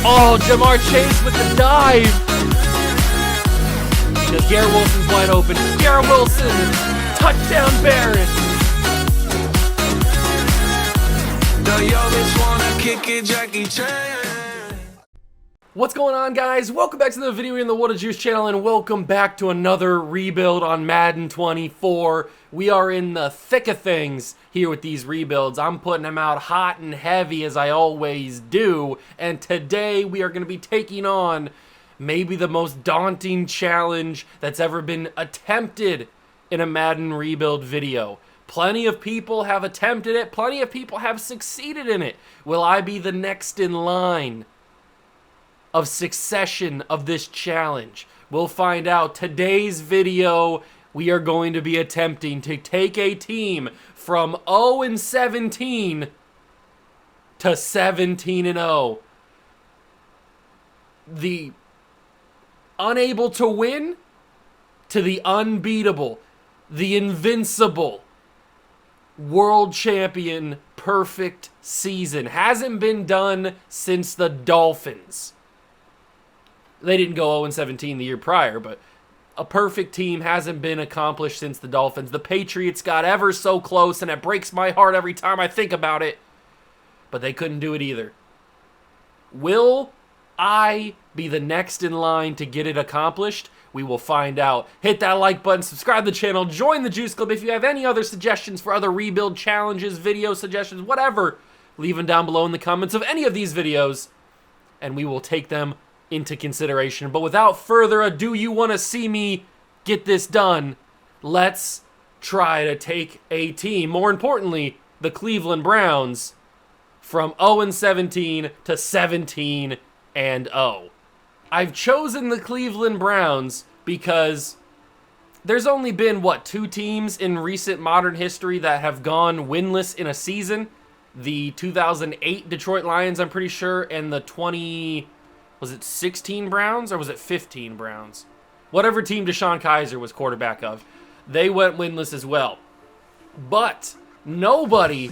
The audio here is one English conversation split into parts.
Oh, Jamar Chase with the dive. Because Garrett Wilson's wide open. Garrett Wilson, touchdown Barrett. What's going on, guys? Welcome back to the video in the What a Juice channel, and welcome back to another rebuild on Madden 24. We are in the thick of things here with these rebuilds. I'm putting them out hot and heavy as I always do, and today we are going to be taking on maybe the most daunting challenge that's ever been attempted in a Madden rebuild video. Plenty of people have attempted it, plenty of people have succeeded in it. Will I be the next in line of succession of this challenge? We'll find out. Today's video, we are going to be attempting to take a team from 0-17 to 17-0. The unable to win to the unbeatable, the invincible, world champion perfect season. Hasn't been done since the Dolphins. They didn't go 0-17 the year prior, but a perfect team hasn't been accomplished since the Dolphins. The Patriots got ever so close, and it breaks my heart every time I think about it, but they couldn't do it either. Will I be the next in line to get it accomplished? We will find out. Hit that like button, subscribe to the channel, join the Juice Club. If you have any other suggestions for other rebuild challenges, video suggestions, whatever, leave them down below in the comments of any of these videos, and we will take them into consideration. But without further ado, you want to see me get this done, let's try to take a team, more importantly, the Cleveland Browns, from 0-17 to 17-0. I've chosen the Cleveland Browns because there's only been, what, 2 teams in recent modern history that have gone winless in a season. The 2008 Detroit Lions, I'm pretty sure, and the was it 16 Browns or was it 15 Browns? Whatever team Deshaun Kaiser was quarterback of, they went winless as well. But nobody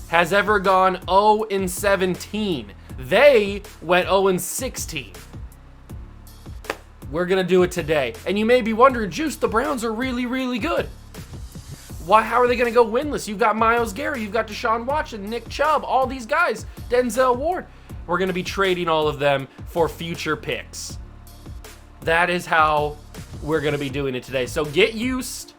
has ever gone 0-17. They went 0-16. We're going to do it today. And you may be wondering, Juice, the Browns are really, really good. How are they going to go winless? You've got Myles Garrett, you've got Deshaun Watson, Nick Chubb, all these guys, Denzel Ward. We're going to be trading all of them for future picks. That is how we're going to be doing it today. So get used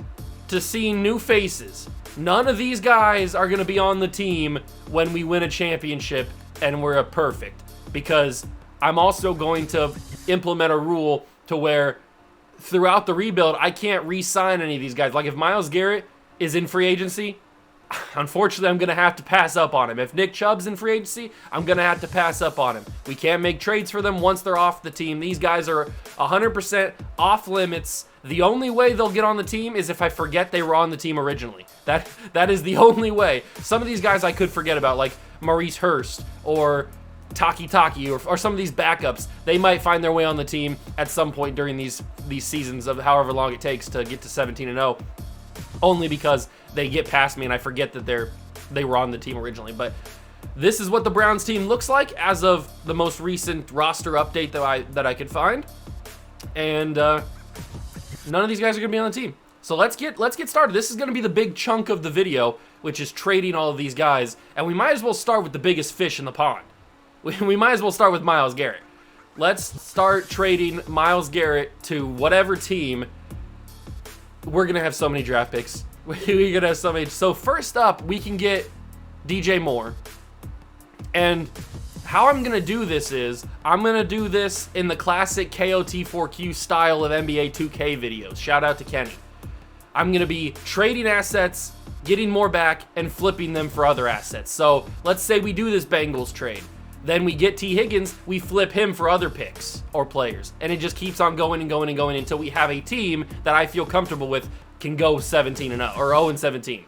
to seeing new faces. None of these guys are going to be on the team when we win a championship and we're perfect. Because I'm also going to implement a rule to where throughout the rebuild, I can't re-sign any of these guys. Like if Myles Garrett is in free agency, unfortunately, I'm going to have to pass up on him. If Nick Chubb's in free agency, I'm going to have to pass up on him. We can't make trades for them once they're off the team. These guys are 100% off limits. The only way they'll get on the team is if I forget they were on the team originally. That is the only way. Some of these guys I could forget about, like Maurice Hurst or Taki or some of these backups. They might find their way on the team at some point during these seasons of however long it takes to get to 17-0. Only because they get past me and I forget that they were on the team originally. But this is what the Browns team looks like as of the most recent roster update that I could find. And none of these guys are going to be on the team. So let's get started. This is going to be the big chunk of the video, which is trading all of these guys. And we might as well start with the biggest fish in the pond. We might as well start with Myles Garrett. Let's start trading Myles Garrett to whatever team. We're going to have so many draft picks. We're going to have so many. So first up, we can get DJ Moore. And how I'm going to do this is, I'm going to do this in the classic KOT4Q style of NBA 2K videos. Shout out to Kenny. I'm going to be trading assets, getting more back, and flipping them for other assets. So let's say we do this Bengals trade. Then we get T. Higgins, we flip him for other picks or players. And it just keeps on going and going and going until we have a team that I feel comfortable with can go 17-0 or 0-17.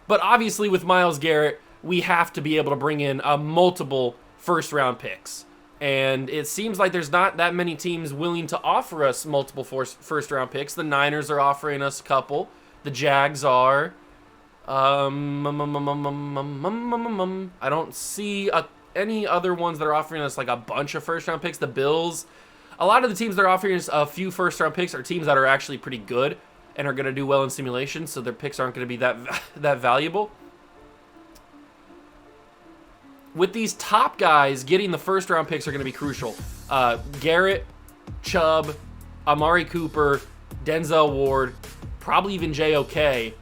But obviously with Myles Garrett, we have to be able to bring in multiple first-round picks. And it seems like there's not that many teams willing to offer us multiple first-round picks. The Niners are offering us a couple. The Jags are. I don't see any other ones that are offering us like a bunch of first round picks. The Bills, a lot of the teams that are offering us a few first round picks are teams that are actually pretty good and are going to do well in simulations, so their picks aren't going to be that valuable. With these top guys, getting the first round picks are going to be crucial. Garrett, Chubb, Amari Cooper, Denzel Ward, probably even JOK.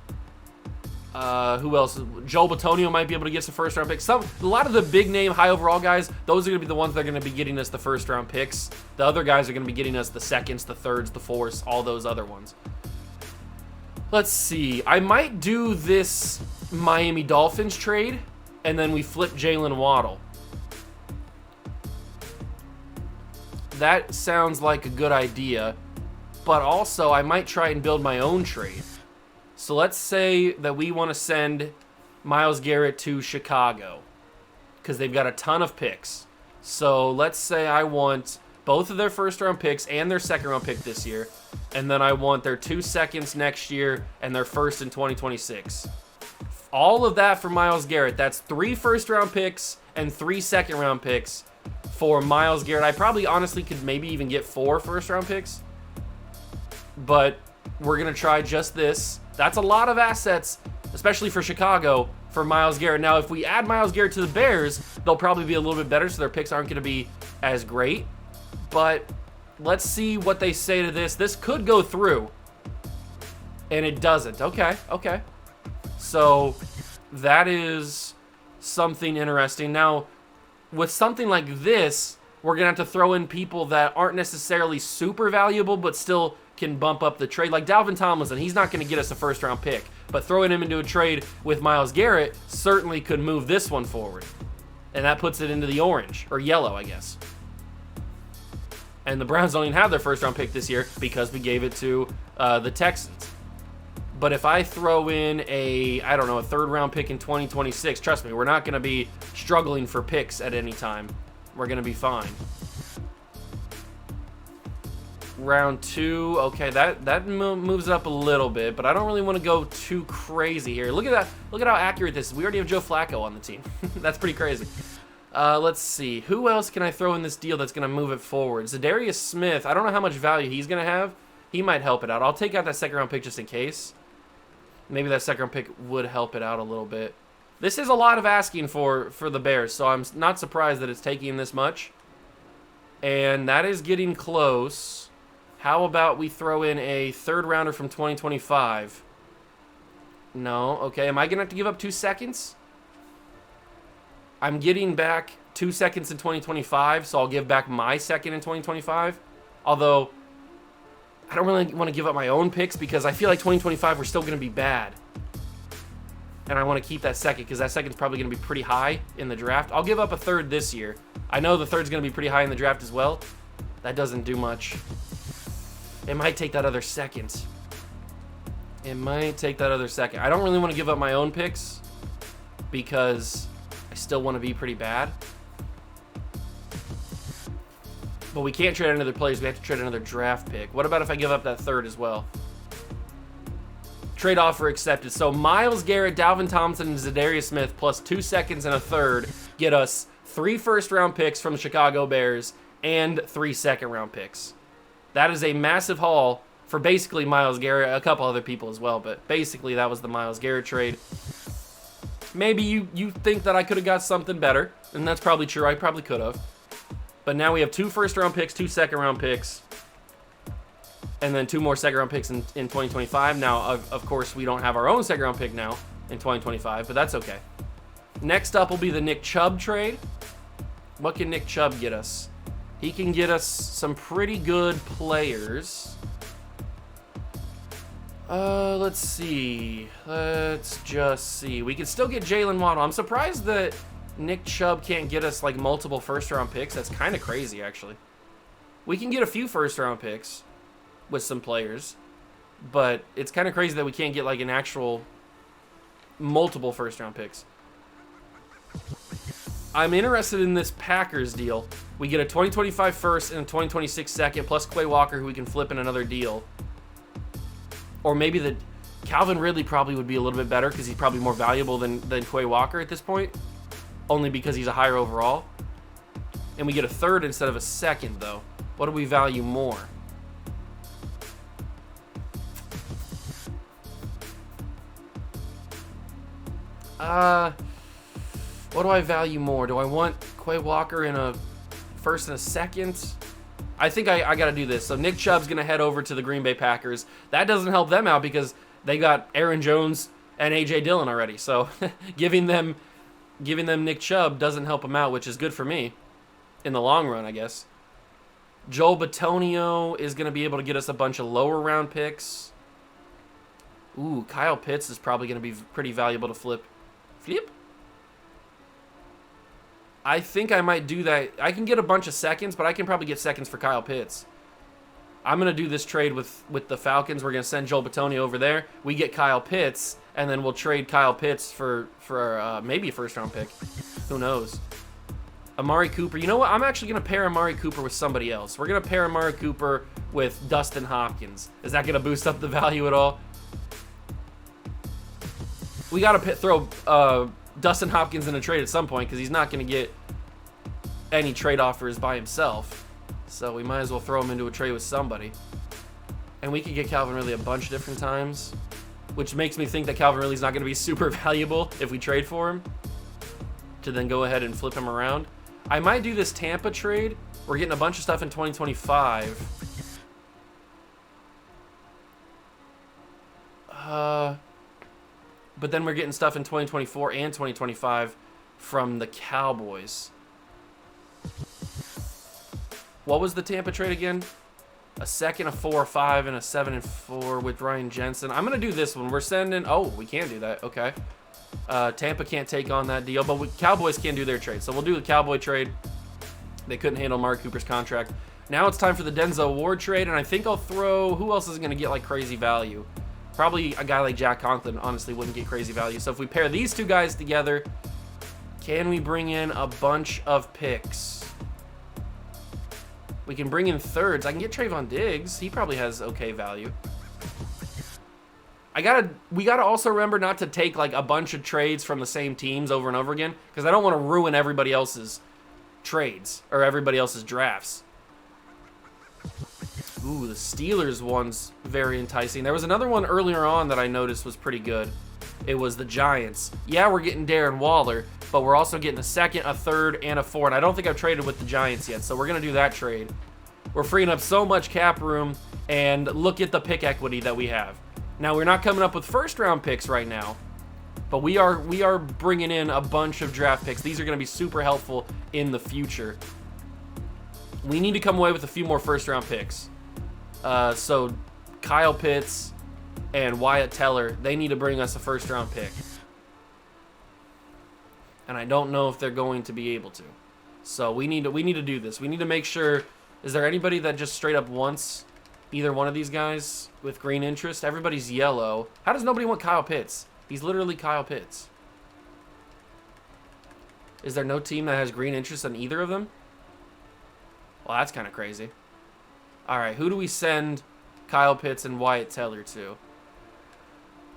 Who else? Joel Bitonio might be able to get some first round picks. A lot of the big name, high overall guys, those are going to be the ones that are going to be getting us the first round picks. The other guys are going to be getting us the seconds, the thirds, the fourths, all those other ones. Let's see. I might do this Miami Dolphins trade, and then we flip Jalen Waddle. That sounds like a good idea, but also I might try and build my own trade. So let's say that we want to send Myles Garrett to Chicago because they've got a ton of picks. So let's say I want both of their first round picks and their second round pick this year, and then I want their 2 seconds next year and their first in 2026. All of that for Myles Garrett. That's 3 first round picks and 3 second round picks for Myles Garrett. I probably honestly could maybe even get 4 first round picks, but we're going to try just this. That's a lot of assets, especially for Chicago, for Myles Garrett. Now, if we add Myles Garrett to the Bears, they'll probably be a little bit better, so their picks aren't going to be as great. But let's see what they say to this. This could go through, and it doesn't. Okay. So that is something interesting. Now, with something like this, we're going to have to throw in people that aren't necessarily super valuable, but still can bump up the trade. Like Dalvin Tomlinson, he's not going to get us a first round pick, but throwing him into a trade with Myles Garrett certainly could move this one forward. And that puts it into the orange, or yellow, I guess. And the Browns don't even have their first round pick this year because we gave it to the Texans. But if I throw in a third round pick in 2026, trust me, we're not going to be struggling for picks at any time. We're going to be fine. Round 2, okay, that moves up a little bit, but I don't really want to go too crazy here. Look at that. Look at how accurate this is. We already have Joe Flacco on the team. That's pretty crazy. Let's see. Who else can I throw in this deal that's going to move it forward? Zadarius Smith, I don't know how much value he's going to have. He might help it out. I'll take out that second round pick just in case. Maybe that second round pick would help it out a little bit. This is a lot of asking for the Bears, so I'm not surprised that it's taking this much. And that is getting close. How about we throw in a third rounder from 2025? No. Okay, am I going to have to give up 2 seconds? I'm getting back 2 seconds in 2025, so I'll give back my second in 2025. Although, I don't really want to give up my own picks because I feel like 2025 we're still going to be bad. And I want to keep that second because that second's probably going to be pretty high in the draft. I'll give up a third this year. I know the third's going to be pretty high in the draft as well. That doesn't do much. It might take that other second. I don't really want to give up my own picks because I still want to be pretty bad. But we can't trade another players. We have to trade another draft pick. What about if I give up that third as well? Trade offer accepted. So Myles Garrett, Dalvin Tomlinson, and Zadarius Smith plus 2 seconds and a third get us 3 first-round picks from the Chicago Bears and 3 second-round picks. That is a massive haul for basically Myles Garrett, a couple other people as well, but basically that was the Myles Garrett trade. Maybe you think that I could have got something better, and that's probably true. I probably could have. But now we have 2 first-round picks, 2 second-round picks, and then 2 more second-round picks in 2025. Now, of course, we don't have our own second-round pick now in 2025, but that's okay. Next up will be the Nick Chubb trade. What can Nick Chubb get us? He can get us some pretty good players. Let's see. Let's just see. We can still get Jalen Waddle. I'm surprised that Nick Chubb can't get us like multiple first-round picks. That's kind of crazy, actually. We can get a few first-round picks with some players, but it's kind of crazy that we can't get like an actual multiple first-round picks. I'm interested in this Packers deal. We get a 2025 first and a 2026 second, plus Quay Walker, who we can flip in another deal. Or maybe Calvin Ridley probably would be a little bit better because he's probably more valuable than Quay Walker at this point, only because he's a higher overall. And we get a third instead of a second, though. What do we value more? What do I value more? Do I want Quay Walker in a first and a second? I think I got to do this. So Nick Chubb's going to head over to the Green Bay Packers. That doesn't help them out because they got Aaron Jones and A.J. Dillon already. So giving them Nick Chubb doesn't help them out, which is good for me in the long run, I guess. Joel Bitonio is going to be able to get us a bunch of lower round picks. Ooh, Kyle Pitts is probably going to be pretty valuable to flip. Flip? I think I might do that. I can get a bunch of seconds, but I can probably get seconds for Kyle Pitts. I'm going to do this trade with the Falcons. We're going to send Joel Bitonio over there. We get Kyle Pitts, and then we'll trade Kyle Pitts for maybe a first-round pick. Who knows? Amari Cooper. You know what? I'm actually going to pair Amari Cooper with somebody else. We're going to pair Amari Cooper with Dustin Hopkins. Is that going to boost up the value at all? We got to throw Dustin Hopkins in a trade at some point because he's not going to get any trade offers by himself. So we might as well throw him into a trade with somebody. And we could get Calvin Ridley a bunch of different times, which makes me think that Calvin Ridley's not going to be super valuable if we trade for him, to then go ahead and flip him around. I might do this Tampa trade. We're getting a bunch of stuff in 2025. But then we're getting stuff in 2024 and 2025 from the Cowboys. What was the Tampa trade again? A second, a 4, a 5, and a 7 and 4 with Ryan Jensen. I'm going to do this one. We're sending... Oh, we can do that. Okay. Tampa can't take on that deal, but Cowboys can do their trade. So we'll do the Cowboy trade. They couldn't handle Mark Cooper's contract. Now it's time for the Denzel Ward trade, and I think I'll throw... Who else is going to get, like, crazy value? Probably a guy like Jack Conklin, honestly, wouldn't get crazy value. So if we pair these two guys together, can we bring in a bunch of picks? We can bring in thirds. I can get Trayvon Diggs. He probably has okay value. We gotta also remember not to take like a bunch of trades from the same teams over and over again, because I don't want to ruin everybody else's trades or everybody else's drafts. Ooh, the Steelers one's very enticing. There was another one earlier on that I noticed was pretty good. It was the Giants. Yeah, we're getting Darren Waller, but we're also getting a second, a third, and a 4. And I don't think I've traded with the Giants yet, so we're going to do that trade. We're freeing up so much cap room, and look at the pick equity that we have. Now, we're not coming up with first-round picks right now, but we are bringing in a bunch of draft picks. These are going to be super helpful in the future. We need to come away with a few more first-round picks. So Kyle Pitts and Wyatt Teller, they need to bring us a first-round pick. And I don't know if they're going to be able to. So we need to do this. We need to make sure, is there anybody that just straight up wants either one of these guys with green interest? Everybody's yellow. How does nobody want Kyle Pitts? He's literally Kyle Pitts. Is there no team that has green interest on either of them? Well, that's kind of crazy. All right, who do we send Kyle Pitts and Wyatt Teller to?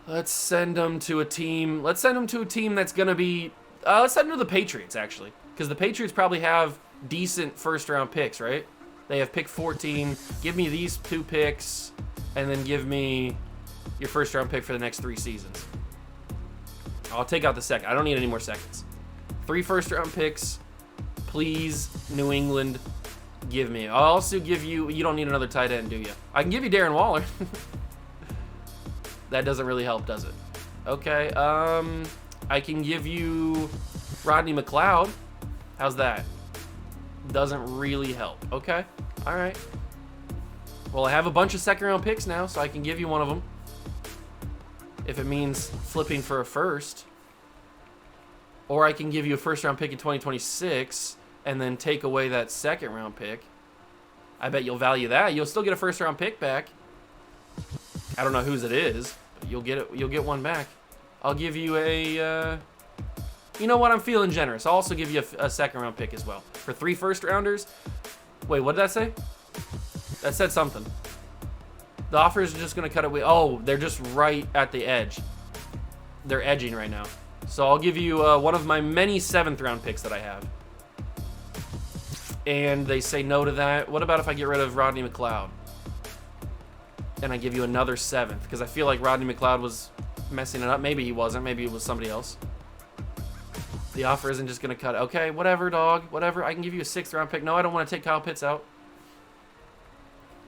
Let's send them to a team. Let's send them to a team that's going to be... let's send them to the Patriots, actually. Because the Patriots probably have decent first-round picks, right? They have pick 14. Give me these 2 picks, and then give me your first-round pick for the next 3 seasons. I'll take out the second. I don't need any more seconds. 3 first-round picks. Please, New England... Give me. I'll also give you... You don't need another tight end, do you? I can give you Darren Waller. That doesn't really help, does it? Okay. I can give you Rodney McLeod. How's that? Doesn't really help. Okay. All right. Well, I have a bunch of second-round picks now, so I can give you one of them. If it means flipping for a first. Or I can give you a first-round pick in 2026... and then take away that second-round pick. I bet you'll value that. You'll still get a first-round pick back. I don't know whose it is, but you'll get it. You'll get one back. I'll give you a... you know what? I'm feeling generous. I'll also give you a second-round pick as well. For 3 first-rounders... Wait, what did that say? That said something. The offers are just going to cut away. Oh, they're just right at the edge. They're edging right now. So I'll give you one of my many 7th round picks that I have. And they say no to that. What about if I get rid of Rodney McLeod? And I give you another 7th, because I feel like Rodney McLeod was messing it up. Maybe he wasn't. Maybe it was somebody else. The offer isn't just going to cut. Okay, whatever, dog. Whatever. I can give you a 6th round pick. No, I don't want to take Kyle Pitts out.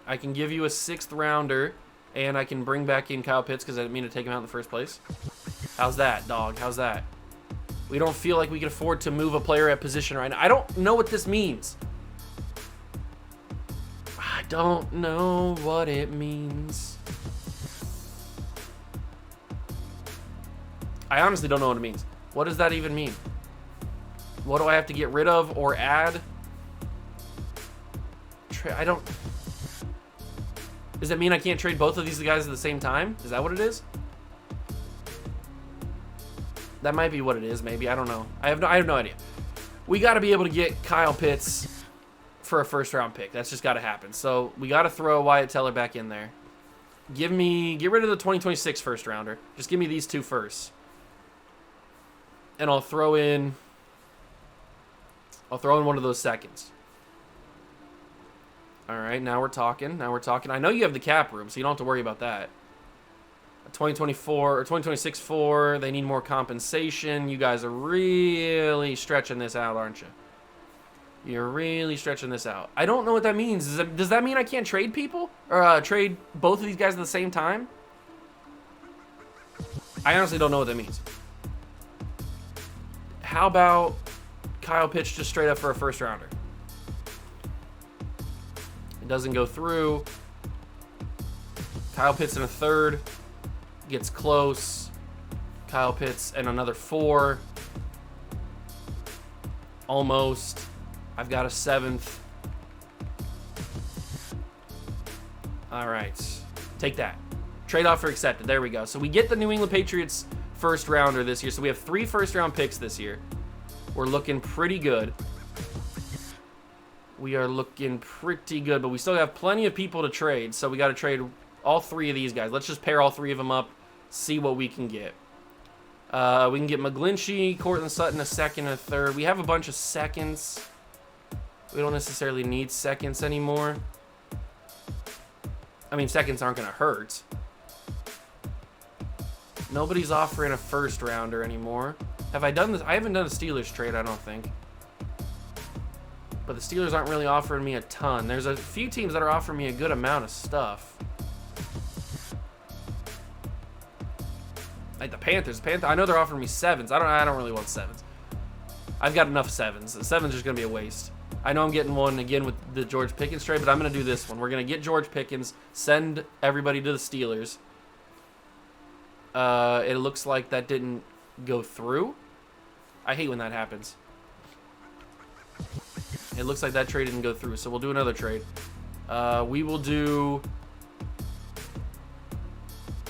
I can give you a 6th rounder, and I can bring back in Kyle Pitts because I didn't mean to take him out in the first place. How's that, dog? How's that? We don't feel like we can afford to move a player at position right now. I don't know what this means. I don't know what it means. I honestly don't know what it means. What does that even mean? What do I have to get rid of or add? I don't... Does that mean I can't trade both of these guys at the same time? Is that what it is? That might be what it is, maybe. I don't know. I have no idea. We got to be able to get Kyle Pitts for a 1st round pick. That's just got to happen. So we got to throw Wyatt Teller back in there. Get rid of the 2026 1st rounder. Just give me these 2 firsts. And I'll throw in one of those 2nds. All right, now we're talking. I know you have the cap room, so you don't have to worry about that. 2024 or 2026 4, they need more compensation. You guys are really stretching this out, aren't you? You're really stretching this out. I don't know what that means. Does that mean I can't trade people? Or trade both of these guys at the same time? I honestly don't know what that means. How about Kyle Pitts just straight up for a 1st rounder? It doesn't go through. Kyle Pitts in a 3rd. Gets close. Kyle Pitts and another 4. Almost. I've got a 7th. All right. Take that. Trade offer accepted. There we go. So we get the New England Patriots 1st rounder this year. So we have 3 1st round picks this year. We're looking pretty good. We are looking pretty good, but we still have plenty of people to trade. So we got to trade all 3 of these guys. Let's just pair all 3 of them up. See what we can get. We can get McGlinchey, Cortland Sutton, a 2nd and a 3rd. We have a bunch of 2nds. We don't necessarily need 2nds anymore. I mean, 2nds aren't going to hurt. Nobody's offering a 1st rounder anymore. Have I done this? I haven't done a Steelers trade, I don't think. But the Steelers aren't really offering me a ton. There's a few teams that are offering me a good amount of stuff. Like the Panthers. I know they're offering me 7s. I don't really want 7s. I've got enough 7s. The 7's just going to be a waste. I know I'm getting one again with the George Pickens trade, but I'm going to do this one. We're going to get George Pickens, send everybody to the Steelers. It looks like that didn't go through. I hate when that happens. It looks like that trade didn't go through, so we'll do another trade. We'll do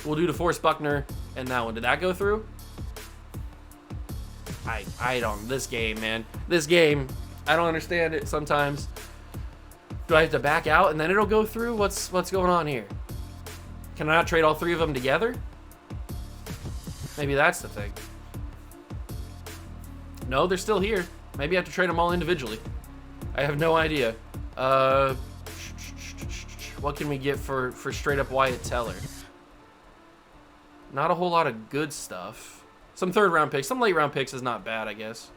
DeForest Buckner and that one. Did that go through? I don't. This game, man. This game, I don't understand it sometimes. Do I have to back out and then it'll go through? What's going on here? Can I not trade all 3 of them together? Maybe that's the thing. No, they're still here. Maybe I have to trade them all individually. I have no idea. What can we get for straight up Wyatt Teller? Not a whole lot of good stuff. Some 3rd round picks. Some late round picks is not bad, I guess.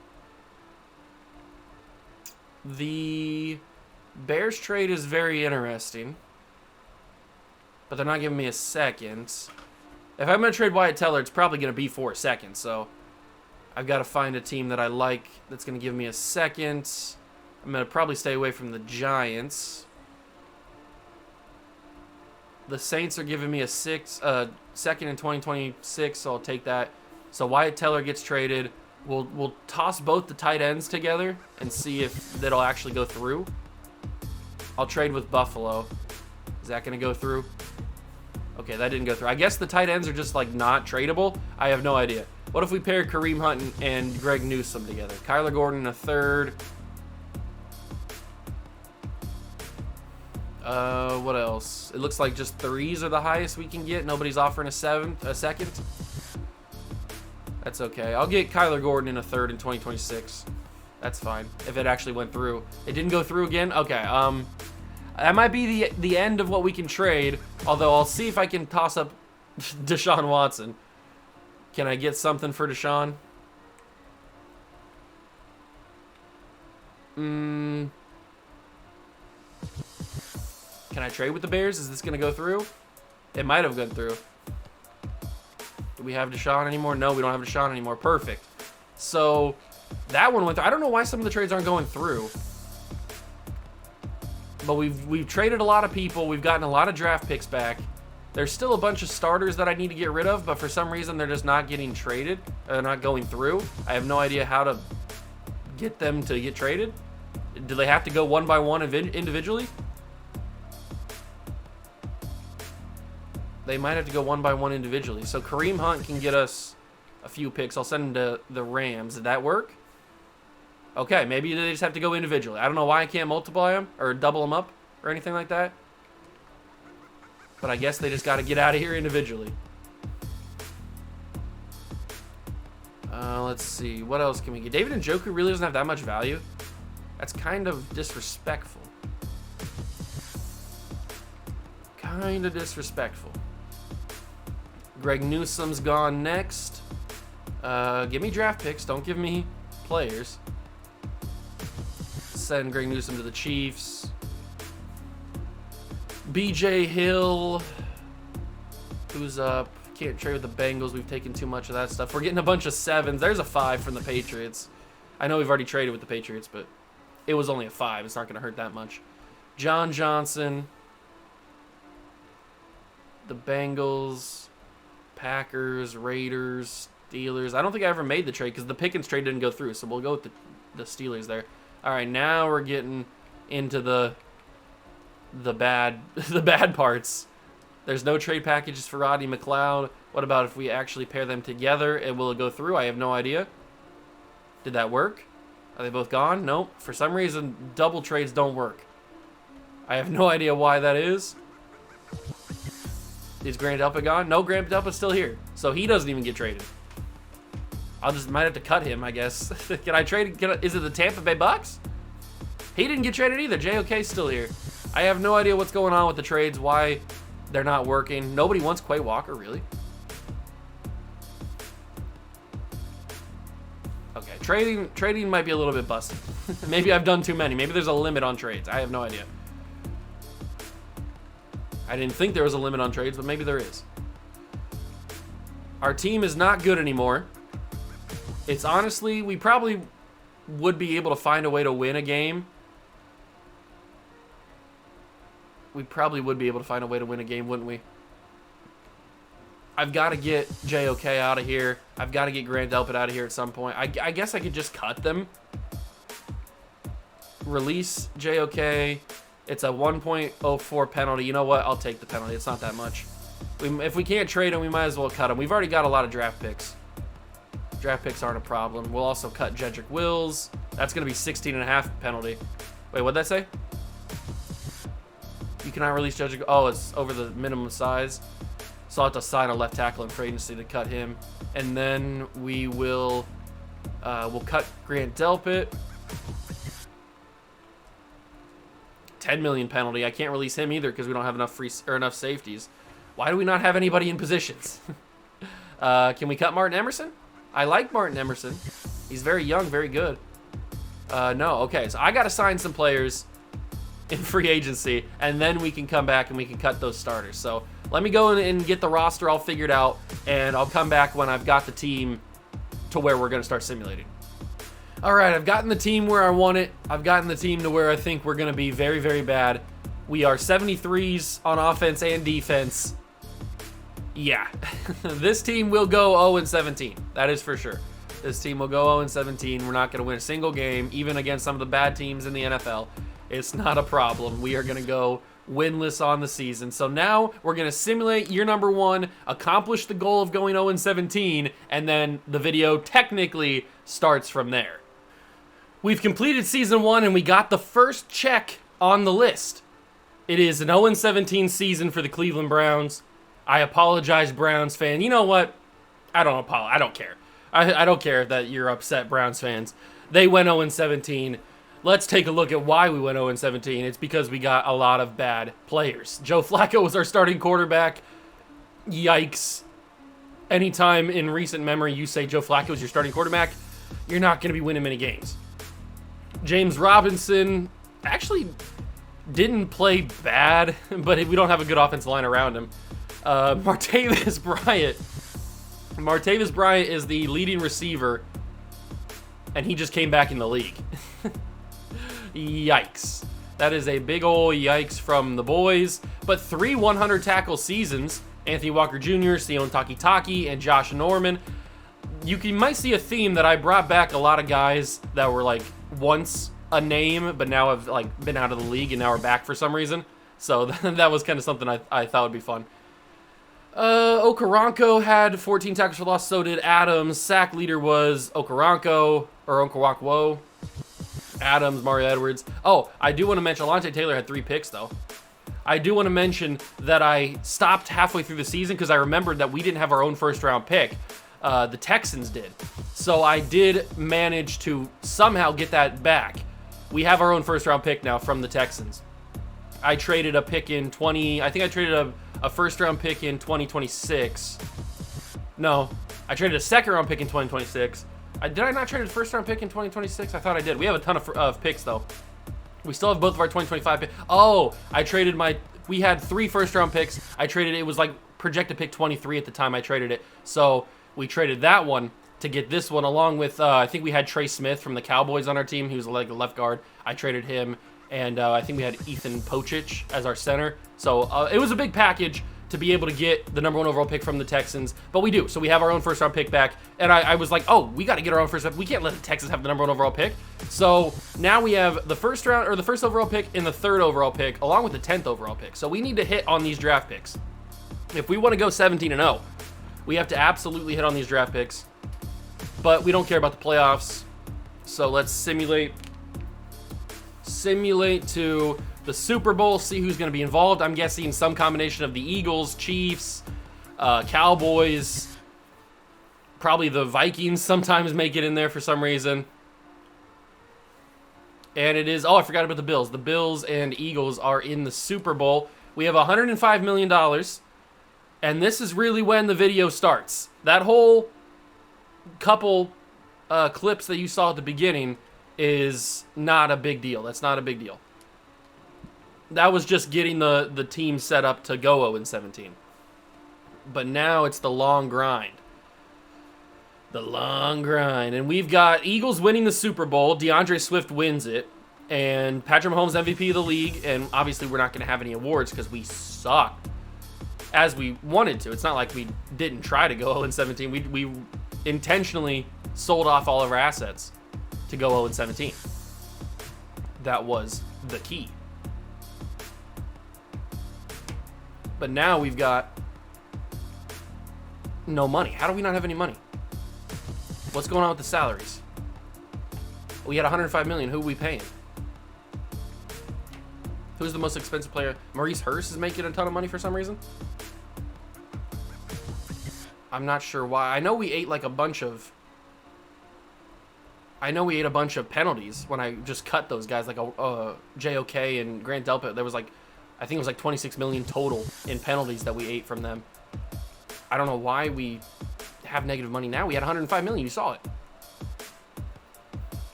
The Bears trade is very interesting. But they're not giving me a 2nd. If I'm going to trade Wyatt Teller, it's probably going to be for a 2nd. So I've got to find a team that I like that's going to give me a 2nd. I'm going to probably stay away from the Giants. The Saints are giving me a 2nd in 2026, so I'll take that. So Wyatt Teller gets traded. We'll toss both the tight ends together and see if that'll actually go through. I'll trade with Buffalo. Is that going to go through? Okay, that didn't go through. I guess the tight ends are just like not tradable. I have no idea. What if we pair Kareem Hunt and Greg Newsome together? Kyler Gordon a 3rd. What else? It looks like just 3s are the highest we can get. Nobody's offering a second. That's okay. I'll get Kyler Gordon in a 3rd in 2026. That's fine. If it actually went through. It didn't go through again? Okay, that might be the end of what we can trade. Although I'll see if I can toss up Deshaun Watson. Can I get something for Deshaun? Can I trade with the Bears? Is this going to go through? It might have gone through. Do we have Deshaun anymore? No, we don't have Deshaun anymore. Perfect. So that one went through. I don't know why some of the trades aren't going through. But we've traded a lot of people. We've gotten a lot of draft picks back. There's still a bunch of starters that I need to get rid of, but for some reason they're just not getting traded. They're not going through. I have no idea how to get them to get traded. Do they have to go one by one individually? They might have to go one by one individually. So Kareem Hunt can get us a few picks. I'll send him to the Rams. Did that work? Okay, maybe they just have to go individually. I don't know why I can't multiply them or double them up or anything like that. But I guess they just got to get out of here individually. Let's see. What else can we get? David Njoku really doesn't have that much value. That's kind of disrespectful. Kind of disrespectful. Greg Newsome's gone next. Give me draft picks. Don't give me players. Send Greg Newsome to the Chiefs. BJ Hill. Who's up? Can't trade with the Bengals. We've taken too much of that stuff. We're getting a bunch of 7s. There's a 5 from the Patriots. I know we've already traded with the Patriots, but it was only a 5. It's not going to hurt that much. John Johnson. The Bengals. Packers. Raiders. Steelers. I don't think I ever made the trade because the Pickens trade didn't go through, so we'll go with the Steelers there. All right, now we're getting into the bad parts. There's no trade packages for Rodney McLeod. What about if we actually pair them together and will it go through? I have no idea. Did that work? Are they both gone? Nope. For some reason, double trades don't work. I have no idea why that is. Is Grant Delpit gone? No, Grant Delpit's still here. So he doesn't even get traded. Might have to cut him, I guess. Can I trade? Is it the Tampa Bay Bucks? He didn't get traded either. JOK's still here. I have no idea what's going on with the trades, why they're not working. Nobody wants Quay Walker, really? Okay, trading might be a little bit busted. Maybe I've done too many. Maybe there's a limit on trades. I have no idea. I didn't think there was a limit on trades, but maybe there is. Our team is not good anymore. It's honestly, we probably would be able to find a way to win a game. We probably would be able to find a way to win a game, wouldn't we? I've got to get JOK out of here. I've got to get Grant Delpit out of here at some point. I guess I could just cut them. Release JOK. It's a 1.04 penalty. You know what? I'll take the penalty. It's not that much. If we can't trade him, we might as well cut him. We've already got a lot of draft picks. Draft picks aren't a problem. We'll also cut Jedrick Wills. That's going to be 16.5 penalty. Wait, what'd that say? You cannot release Jedrick. Oh, it's over the minimum size. So I'll have to sign a left tackle in free agency to cut him. And then we will we'll cut Grant Delpit. 10 million penalty. I can't release him either because we don't have enough safeties. Why do we not have anybody in positions? Can we cut Martin Emerson? I like Martin Emerson. He's very young, very good. No, okay. So I got to sign some players in free agency, and then we can come back and we can cut those starters. So let me go and get the roster all figured out, and I'll come back when I've got the team to where we're going to start simulating. All right, I've gotten the team where I want it. I've gotten the team to where I think we're going to be very, very bad. We are 73s on offense and defense. Yeah, this team will go 0-17. That is for sure. This team will go 0-17. We're not going to win a single game, even against some of the bad teams in the NFL. It's not a problem. We are going to go winless on the season. So now we're going to simulate year number 1, accomplish the goal of going 0-17, and then the video technically starts from there. We've completed season 1, and we got the first check on the list. It is an 0-17 season for the Cleveland Browns. I apologize, Browns fan. You know what? I don't apologize. I don't care. I don't care that you're upset, Browns fans. They went 0-17. Let's take a look at why we went 0-17. It's because we got a lot of bad players. Joe Flacco was our starting quarterback. Yikes. Anytime in recent memory you say Joe Flacco is your starting quarterback, you're not going to be winning many games. James Robinson actually didn't play bad, but we don't have a good offensive line around him. Martavis Bryant is the leading receiver, and he just came back in the league. Yikes. That is a big ol' yikes from the boys. But 3 100 tackle seasons, Anthony Walker Jr., Sion Takitaki, and Josh Norman. You might see a theme that I brought back a lot of guys that were like once a name, but now have like been out of the league and now are back for some reason. So that was kind of something I thought would be fun. Okoronkwo had 14 tackles for loss, so did Adams. Sack leader was Okoronkwo. Adams, Mario Edwards. Oh, I do want to mention Alontae Taylor had 3 picks, though. I do want to mention that I stopped halfway through the season because I remembered that we didn't have our own first-round pick. The Texans did. So I did manage to somehow get that back. We have our own first-round pick now from the Texans. I traded a pick in I think I traded a first-round pick in 2026. No, I traded a second-round pick in 2026. Did I not trade a first-round pick in 2026? I thought I did. We have a ton of picks, though. We still have both of our 2025 picks. Oh, we had 3 first-round picks. It was like projected pick 23 at the time I traded it. So we traded that one to get this one along with, I think we had Trey Smith from the Cowboys on our team. He was like a left guard. I traded him. And I think we had Ethan Pocic as our center. So it was a big package to be able to get the number 1 overall pick from the Texans. But we do. So we have our own first-round pick back. And I was like, oh, we got to get our own first-round. We can't let the Texans have the number 1 overall pick. So now we have the first overall pick and the 3rd overall pick, along with the 10th overall pick. So we need to hit on these draft picks. If we want to go 17-0, we have to absolutely hit on these draft picks. But we don't care about the playoffs. So let's simulate to the Super Bowl, see who's going to be involved. I'm guessing some combination of the Eagles, Chiefs, Cowboys, probably the Vikings sometimes make it in there for some reason. And it is, I forgot about the Bills. The Bills and Eagles are in the Super Bowl. We have $105 million, and this is really when the video starts. That whole couple clips that you saw at the beginning is not a big deal. That's not a big deal. That was just getting the team set up to go 0-17. But now it's the long grind. The long grind. And we've got Eagles winning the Super Bowl. DeAndre Swift wins it. And Patrick Mahomes MVP of the league. And obviously we're not going to have any awards because we suck as we wanted to. It's not like we didn't try to go 0-17. We intentionally sold off all of our assets to go 0-17. That was the key. But now we've got no money. How do we not have any money? What's going on with the salaries? We had $105 million. Who are we paying? Who's the most expensive player? Maurice Hurst is making a ton of money for some reason. I'm not sure why. I know we ate a bunch of penalties when I just cut those guys, like JOK and Grant Delpit. There was I think it was 26 million total in penalties that we ate from them. I don't know why we have negative money now. We had 105 million. You saw it.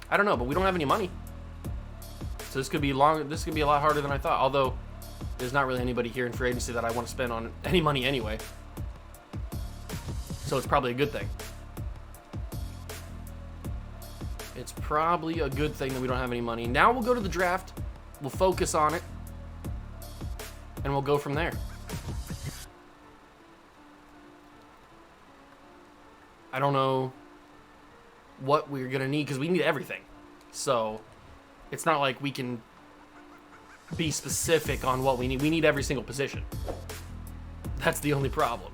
I don't know, but we don't have any money. So this could be long. This could be a lot harder than I thought. Although there's not really anybody here in free agency that I want to spend on any money anyway. So it's probably a good thing. It's probably a good thing that we don't have any money. Now we'll go to the draft. We'll focus on it. And we'll go from there. I don't know what we're going to need because we need everything. So it's not like we can be specific on what we need. We need every single position. That's the only problem.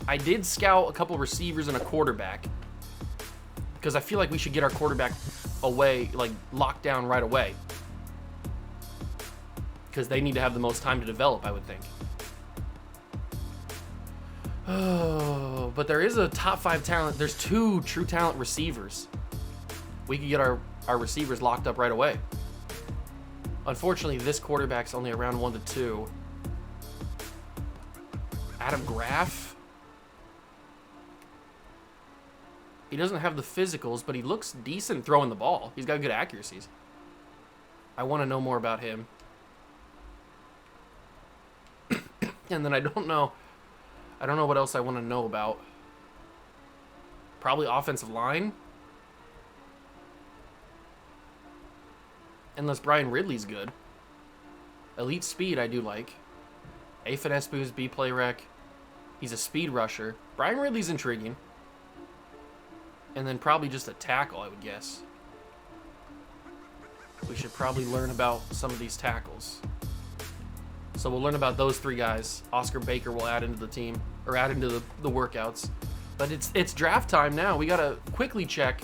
I did scout a couple receivers and a quarterback. because I feel like we should get our quarterback away, like locked down right away, because they need to have the most time to develop, I would think. Oh, but there is a top 5 talent. There's 2 true talent receivers. We could get our receivers locked up right away. Unfortunately, this quarterback's only around 1 to 2. Adam Graff. He doesn't have the physicals, but he looks decent throwing the ball. He's got good accuracies. I want to know more about him. And then I don't know what else I want to know about. Probably offensive line. Unless Brian Ridley's good. Elite speed I do like. A finesse boost, B play rec. He's a speed rusher. Brian Ridley's intriguing. And then probably just a tackle, I would guess. We should probably learn about some of these tackles. So we'll learn about those 3 guys. Oscar Baker will add into the team, or add into the workouts. But it's draft time now. We gotta quickly check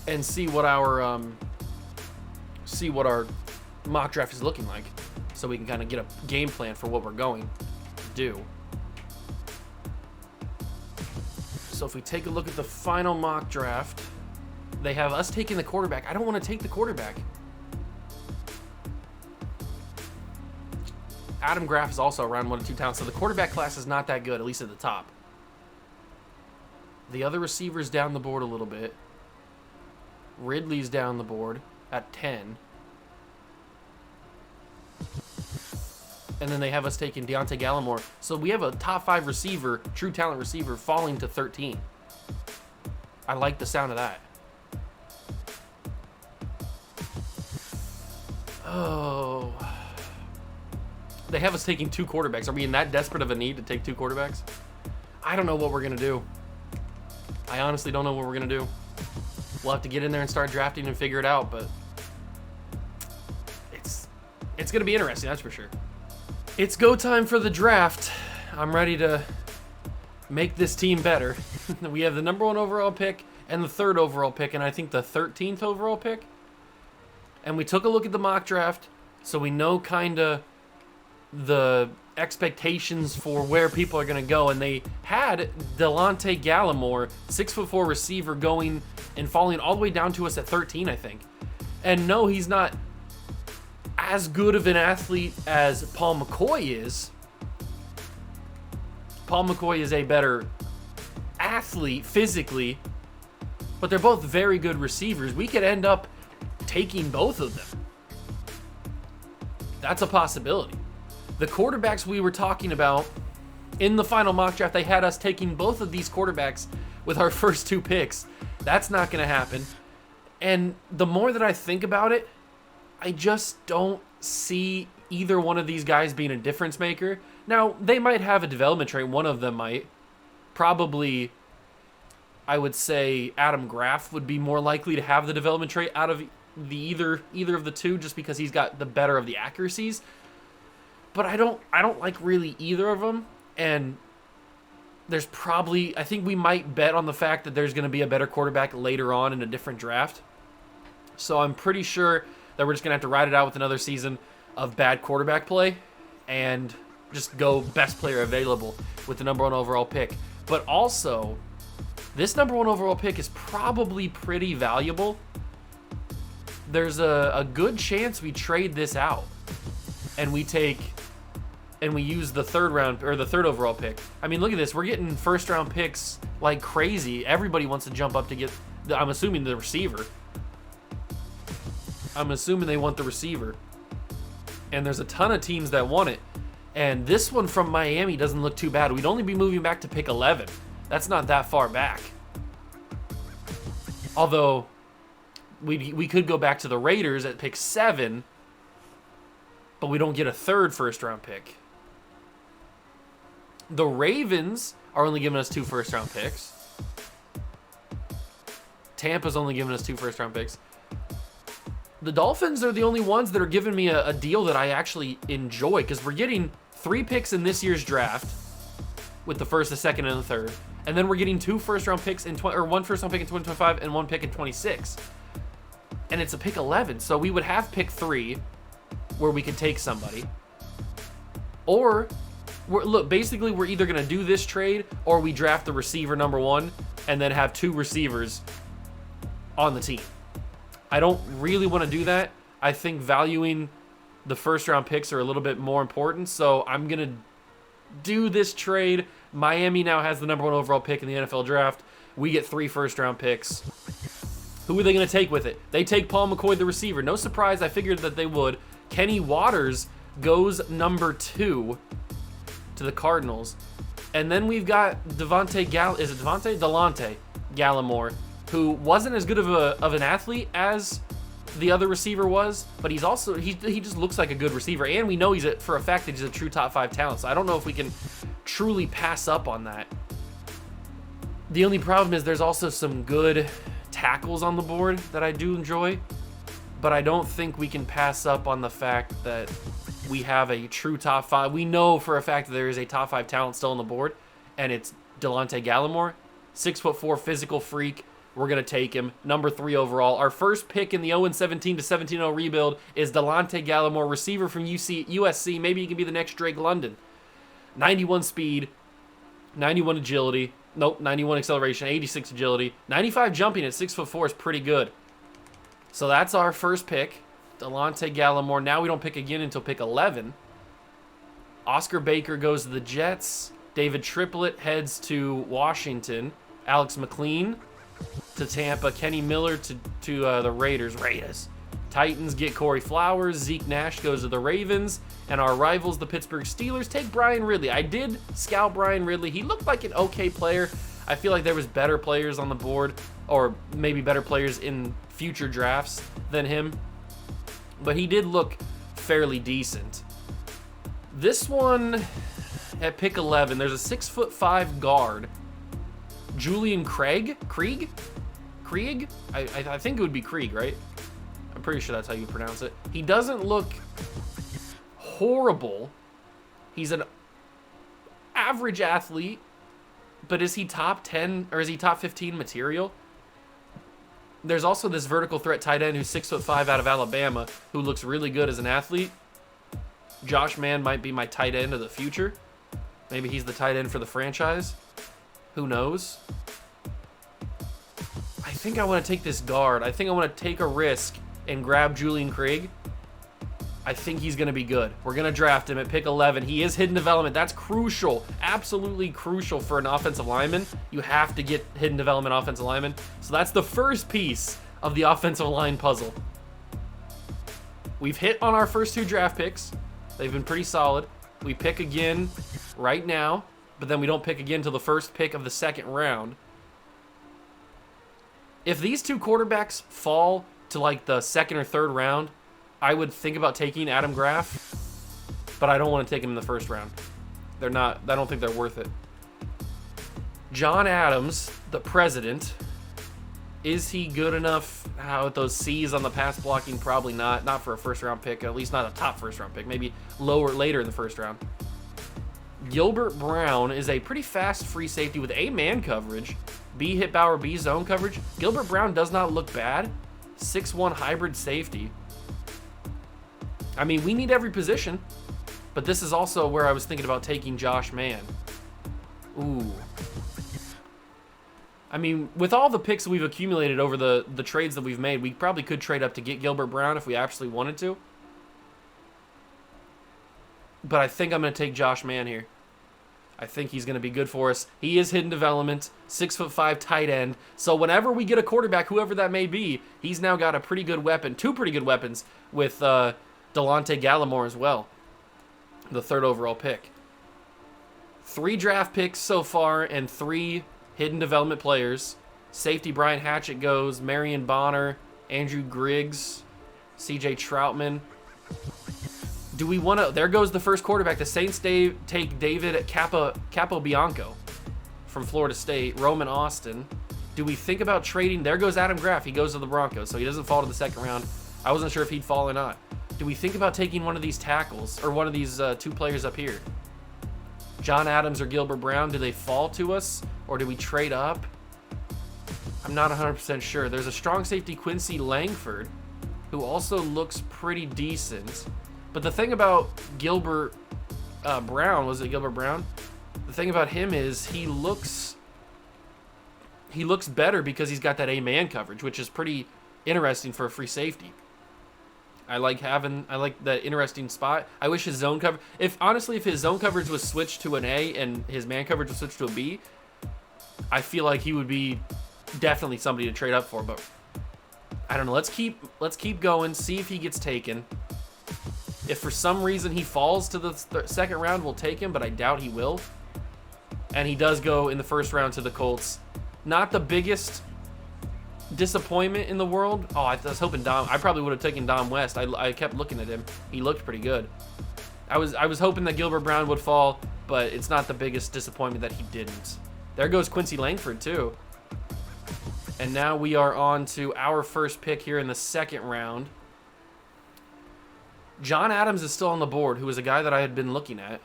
and see what our mock draft is looking like, so we can kind of get a game plan for what we're going to do. So if we take a look at the final mock draft, they have us taking the quarterback. I don't want to take the quarterback. Adam Graff is also around 1 to 2 talents, so the quarterback class is not that good, at least at the top. The other receivers down the board a little bit. Ridley's down the board at 10. And then they have us taking Deontay Gallimore. So we have a top 5 receiver, true talent receiver, falling to 13. I like the sound of that. Oh. They have us taking 2 quarterbacks. Are we in that desperate of a need to take 2 quarterbacks? I don't know what we're going to do. I honestly don't know what we're going to do. We'll have to get in there and start drafting and figure it out, but it's going to be interesting, that's for sure. It's go time for the draft. I'm ready to make this team better. We have the number 1 overall pick and the 3rd overall pick, and I think the 13th overall pick. And we took a look at the mock draft, so we know kind of the expectations for where people are going to go. And they had Deontay Gallimore, 6'4" receiver, going and falling all the way down to us at 13, I think. And no, he's not as good of an athlete as Paul McCoy is. Paul McCoy is a better athlete physically, but they're both very good receivers. We could end up taking both of them. That's a possibility. The quarterbacks we were talking about in the final mock draft, they had us taking both of these quarterbacks with our first 2 picks. That's not going to happen. And the more that I think about it, I just don't see either one of these guys being a difference maker. Now, they might have a development trait. One of them might. Probably, I would say Adam Graff would be more likely to have the development trait out of the either of the 2, just because he's got the better of the accuracies. But I don't like really either of them. And there's probably, I think we might bet on the fact that there's going to be a better quarterback later on in a different draft. So I'm pretty sure that we're just going to have to ride it out with another season of bad quarterback play and just go best player available with the number 1 overall pick. But also, this number 1 overall pick is probably pretty valuable. There's a good chance we trade this out and we use the 3rd round, or the 3rd overall pick. I mean, look at this. We're getting 1st round picks like crazy. Everybody wants to jump up to get, I'm assuming, the receiver. I'm assuming they want the receiver. And there's a ton of teams that want it. And this one from Miami doesn't look too bad. We'd only be moving back to pick 11. That's not that far back. Although, we could go back to the Raiders at pick 7, but we don't get a 3rd first-round pick. The Ravens are only giving us 2 first-round picks. Tampa's only giving us 2 first-round picks. The Dolphins are the only ones that are giving me a deal that I actually enjoy, because we're getting 3 picks in this year's draft, with the first, the second, and the third. And then we're getting 2 first-round picks in one first-round pick in 2025 and 1 pick in 26. And it's a pick 11, so we would have pick 3 where we could take somebody. Or, basically we're either going to do this trade or we draft the receiver number 1 and then have 2 receivers on the team. I don't really want to do that. I think valuing the first-round picks are a little bit more important, so I'm going to do this trade. Miami now has the number 1 overall pick in the NFL draft. We get 3 first-round picks. Who are they going to take with it? They take Paul McCoy, the receiver. No surprise, I figured that they would. Kenny Waters goes number 2 to the Cardinals. And then we've got Delonte Gallimore, who wasn't as good of an athlete as the other receiver was, but he's also, he just looks like a good receiver, and we know for a fact that he's a true top 5 talent, so I don't know if we can truly pass up on that. The only problem is there's also some good tackles on the board that I do enjoy, but I don't think we can pass up on the fact that we have a true top 5. We know for a fact that there is a top 5 talent still on the board, and it's Delonte Gallimore, 6'4" physical freak. We're going to take him. Number 3 overall. Our first pick in the 0-17 to 17-0 rebuild is Delonte Gallimore, receiver from USC. Maybe he can be the next Drake London. 91 speed, 91 agility. Nope, 91 acceleration, 86 agility. 95 jumping at 6'4" is pretty good. So that's our first pick. Delonte Gallimore. Now we don't pick again until pick 11. Oscar Baker goes to the Jets. David Triplett heads to Washington. Alex McLean to Tampa. Kenny Miller to the Raiders. Titans get Corey Flowers. Zeke Nash goes to the Ravens. And our rivals, the Pittsburgh Steelers, take Brian Ridley. I did scout Brian Ridley. He looked like an okay player. I feel like there was better players on the board, or maybe better players in future drafts than him. But he did look fairly decent. This one, at pick 11, there's a 6'5" guard. Julian Krieg? I think it would be Krieg, right? I'm pretty sure that's how you pronounce it. He doesn't look horrible. He's an average athlete, but is he top 10 or is he top 15 material? There's also this vertical threat tight end who's 6'5" out of Alabama who looks really good as an athlete. Josh Mann might be my tight end of the future. Maybe he's the tight end for the franchise. Who knows? I think I want to take this guard. I think I want to take a risk and grab Julian Krieg. I think he's going to be good. We're going to draft him at pick 11. He is hidden development. That's crucial. Absolutely crucial for an offensive lineman. You have to get hidden development offensive lineman. So that's the first piece of the offensive line puzzle. We've hit on our first 2 draft picks. They've been pretty solid. We pick again right now, but then we don't pick again until the first pick of the second round. If these 2 quarterbacks fall to like the second or third round, I would think about taking Adam Graff, but I don't want to take him in the first round. I don't think they're worth it. John Adams, the president, is he good enough with those C's on the pass blocking? Probably not. Not for a first round pick, at least not a top first round pick, maybe later in the first round. Gilbert Brown is a pretty fast free safety with A man coverage, B hit Bauer, B zone coverage. Gilbert Brown does not look bad. 6'1" hybrid safety. I mean, we need every position, but this is also where I was thinking about taking Josh Mann. Ooh. I mean, with all the picks that we've accumulated over the trades that we've made, we probably could trade up to get Gilbert Brown if we actually wanted to. But I think I'm going to take Josh Mann here. I think he's going to be good for us. He is hidden development, 6'5" tight end. So whenever we get a quarterback, whoever that may be, he's now got a pretty good weapon, 2 pretty good weapons with Delonte Gallimore as well, the 3rd overall pick. 3 draft picks so far and 3 hidden development players. Safety Brian Hatchett goes, Marion Bonner, Andrew Griggs, CJ Troutman. Do we want to... There goes the first quarterback. The Saints take David Capobianco from Florida State. Roman Austin. Do we think about trading? There goes Adam Graff. He goes to the Broncos, so he doesn't fall to the second round. I wasn't sure if he'd fall or not. Do we think about taking one of these tackles or one of these 2 players up here? John Adams or Gilbert Brown, do they fall to us or do we trade up? I'm not 100% sure. There's a strong safety, Quincy Langford, who also looks pretty decent. But the thing about Gilbert Brown, was it Gilbert Brown? The thing about him is he looks better because he's got that A-man coverage, which is pretty interesting for a free safety. I like that interesting spot. I wish his zone cover, if his zone coverage was switched to an A and his man coverage was switched to a B, I feel like he would be definitely somebody to trade up for. But I don't know. Let's keep going. See if he gets taken. If for some reason he falls to the second round, we'll take him, but I doubt he will. And he does go in the first round to the Colts. Not the biggest disappointment in the world. Oh, I was hoping I probably would have taken Dom West. I kept looking at him. He looked pretty good. I was hoping that Gilbert Brown would fall, but it's not the biggest disappointment that he didn't. There goes Quincy Langford too. And now we are on to our first pick here in the second round. John Adams is still on the board, who is a guy that I had been looking at.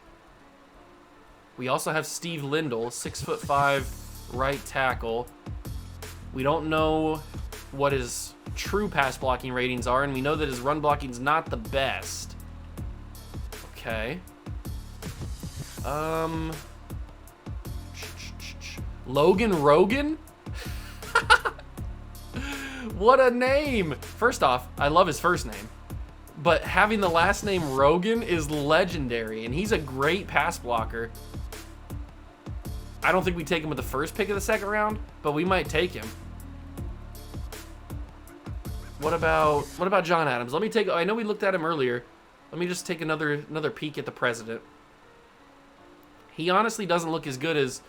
We also have Steve Lindell, 6'5" right tackle. We don't know what his true pass blocking ratings are, and we know that his run blocking is not the best. Okay. Logan Rogan? What a name! First off, I love his first name. But having the last name Rogan is legendary, and he's a great pass blocker. I don't think we take him with the first pick of the second round, but we might take him. What about John Adams? I know we looked at him earlier. Let me just take another peek at the president. He honestly doesn't look as good as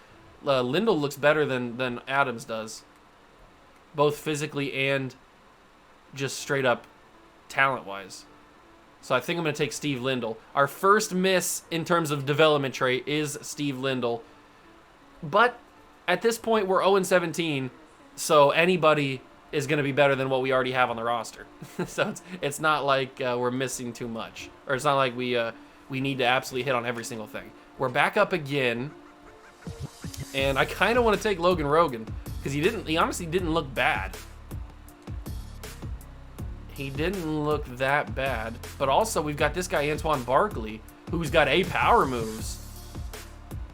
Lindell looks better than Adams does, both physically and just straight up talent-wise. So I think I'm going to take Steve Lindell. Our first miss in terms of development trait is Steve Lindell. But at this point, we're 0-17, so anybody is going to be better than what we already have on the roster. So it's not like we're missing too much. Or it's not like we need to absolutely hit on every single thing. We're back up again. And I kind of want to take Logan Rogan because he honestly didn't look bad. He didn't look that bad. But also, we've got this guy, Antoine Barkley, who's got A power moves.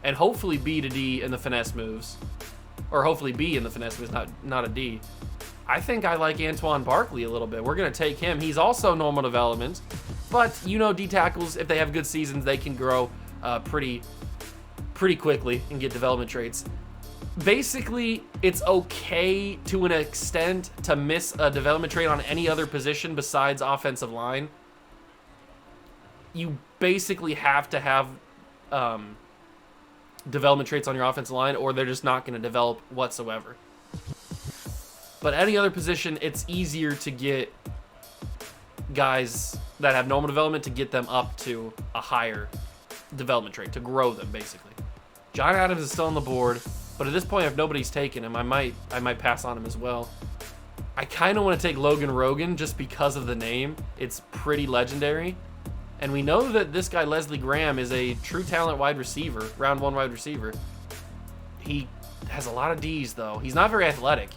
And hopefully B to D in the finesse moves. Or hopefully B in the finesse moves, not a D. I think I like Antoine Barkley a little bit. We're going to take him. He's also normal development. But, D tackles, if they have good seasons, they can grow pretty quickly and get development traits. Basically, it's okay to an extent to miss a development trait on any other position besides offensive line. You basically have to have development traits on your offensive line or they're just not going to develop whatsoever. But any other position, it's easier to get guys that have normal development to get them up to a higher development trait, to grow them, basically. John Adams is still on the board, but at this point, if nobody's taken him, I might pass on him as well. I kind of want to take Logan Rogan just because of the name. It's pretty legendary. And we know that this guy, Leslie Graham, is a true talent wide receiver, round one wide receiver. He has a lot of Ds, though. He's not very athletic.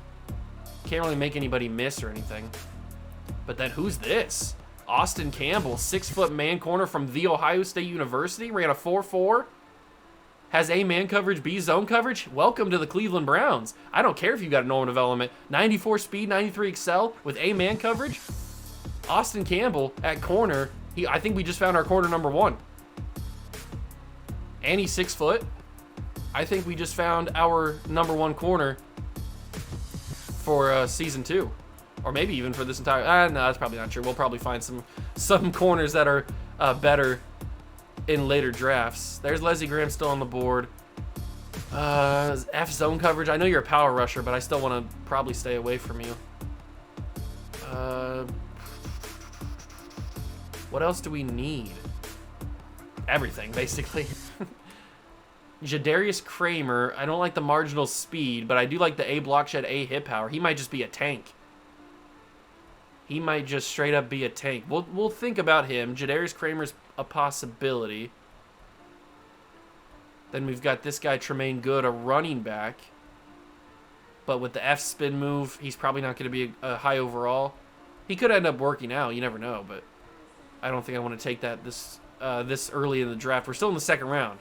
Can't really make anybody miss or anything. But then who's this? Austin Campbell, 6-foot man corner from The Ohio State University, ran a 4.4. Has A man coverage, B zone coverage. Welcome to the Cleveland Browns. I don't care if you got a normal development. 94 speed, 93 excel with A man coverage. Austin Campbell at corner. I think we just found our corner number one. And he's 6 foot. I think we just found our number one corner for season 2. Or maybe even for this entire... no, that's probably not true. We'll probably find some corners that are better in later drafts. There's Leslie Graham still on the board. F zone coverage. I know you're a power rusher, but I still want to probably stay away from you. What else do we need? Everything, basically. Jadarius Kramer. I don't like the marginal speed, but I do like the A block shed, A hit power. He might just be a tank. He might just straight up be a tank. We'll think about him. Jadarius Kramer's a possibility. Then we've got this guy, Tremaine Good, a running back. But with the F spin move, he's probably not going to be a high overall. He could end up working out. You never know, but I don't think I want to take that this early in the draft. We're still in the second round.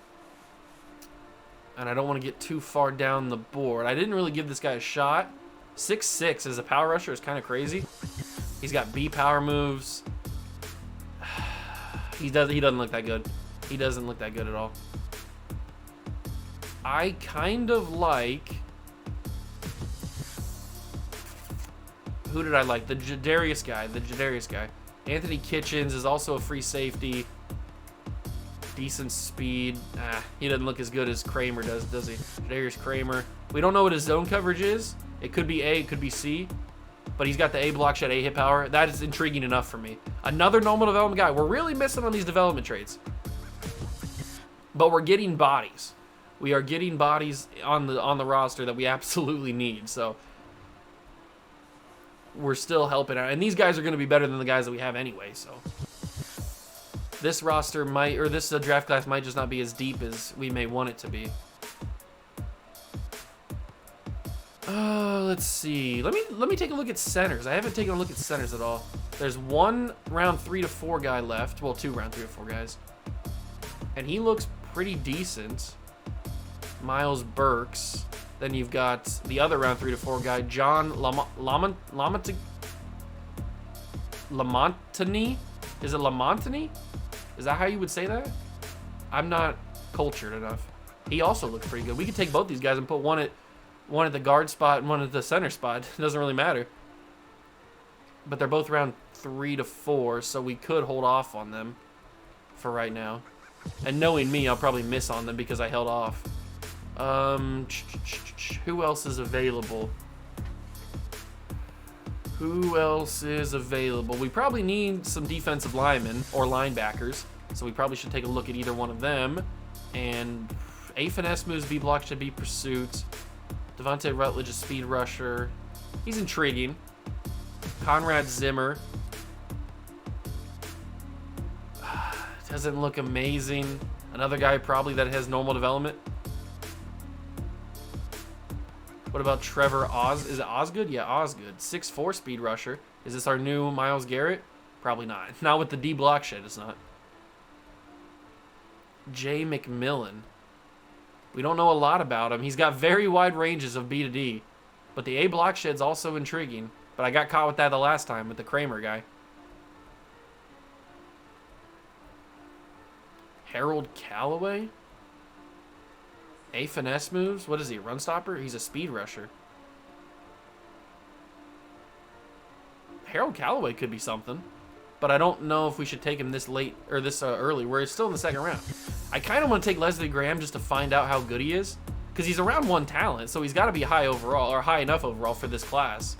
And I don't want to get too far down the board. I didn't really give this guy a shot. 6'6" as a power rusher is kind of crazy. He's got B power moves. He doesn't look that good. He doesn't look that good at all. I kind of like... Who did I like? The Jadarius guy. Anthony Kitchens is also a free safety. Decent speed. He doesn't look as good as Kramer does he? Jadarius Kramer. We don't know what his zone coverage is. It could be A, it could be C. But he's got the A block shed, A hit power. That is intriguing enough for me. Another normal development guy. We're really missing on these development traits. But we're getting bodies. We are getting bodies on the roster that we absolutely need. So we're still helping out. And these guys are going to be better than the guys that we have anyway. So this roster might, or this draft class might just not be as deep as we may want it to be. Let's see. Let me take a look at centers. I haven't taken a look at centers at all. There's one round 3 to 4 guy left. Well, 2 round 3 to 4 guys. And he looks pretty decent. Miles Burks. Then you've got the other round 3 to 4 guy, John Lamontini. Is it Lamontini? Is that how you would say that? I'm not cultured enough. He also looks pretty good. We could take both these guys and put one at the guard spot and one at the center spot. It doesn't really matter. But they're both round 3 to 4, so we could hold off on them for right now. And knowing me, I'll probably miss on them because I held off. Who else is available? Who else is available? We probably need some defensive linemen or linebackers, so we probably should take a look at either one of them. And A finesse moves, B block should be pursuit. Devontae Rutledge is speed rusher. He's intriguing. Conrad Zimmer. Doesn't look amazing. Another guy probably that has normal development. What about Trevor Oz? Is it Osgood? Yeah, Osgood. 6'4" speed rusher. Is this our new Myles Garrett? Probably not. Not with the D block shed, it's not. Jay McMillan. We don't know a lot about him. He's got very wide ranges of B to D. But the A block shed's also intriguing. But I got caught with that the last time with the Kramer guy. Harold Callaway? A finesse moves? What is he, a run stopper? He's a speed rusher. Harold Callaway could be something. But I don't know if we should take him this late, or this early. We're still in the second round. I kind of want to take Leslie Graham just to find out how good he is. Because he's around 1 talent, so he's got to be high overall, or high enough overall for this class.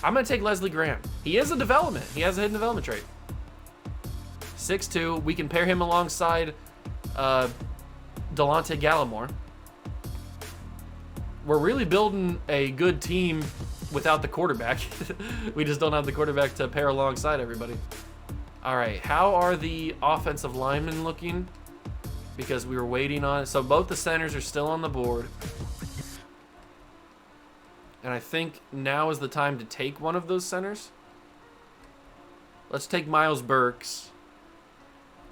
I'm going to take Leslie Graham. He is a development. He has a hidden development trait. 6'2". We can pair him alongside Delonte Gallimore. We're really building a good team without the quarterback. We just don't have the quarterback to pair alongside everybody. All right, how are the offensive linemen looking? Because we were waiting on it. So both the centers are still on the board. And I think now is the time to take one of those centers. Let's take Miles Burks.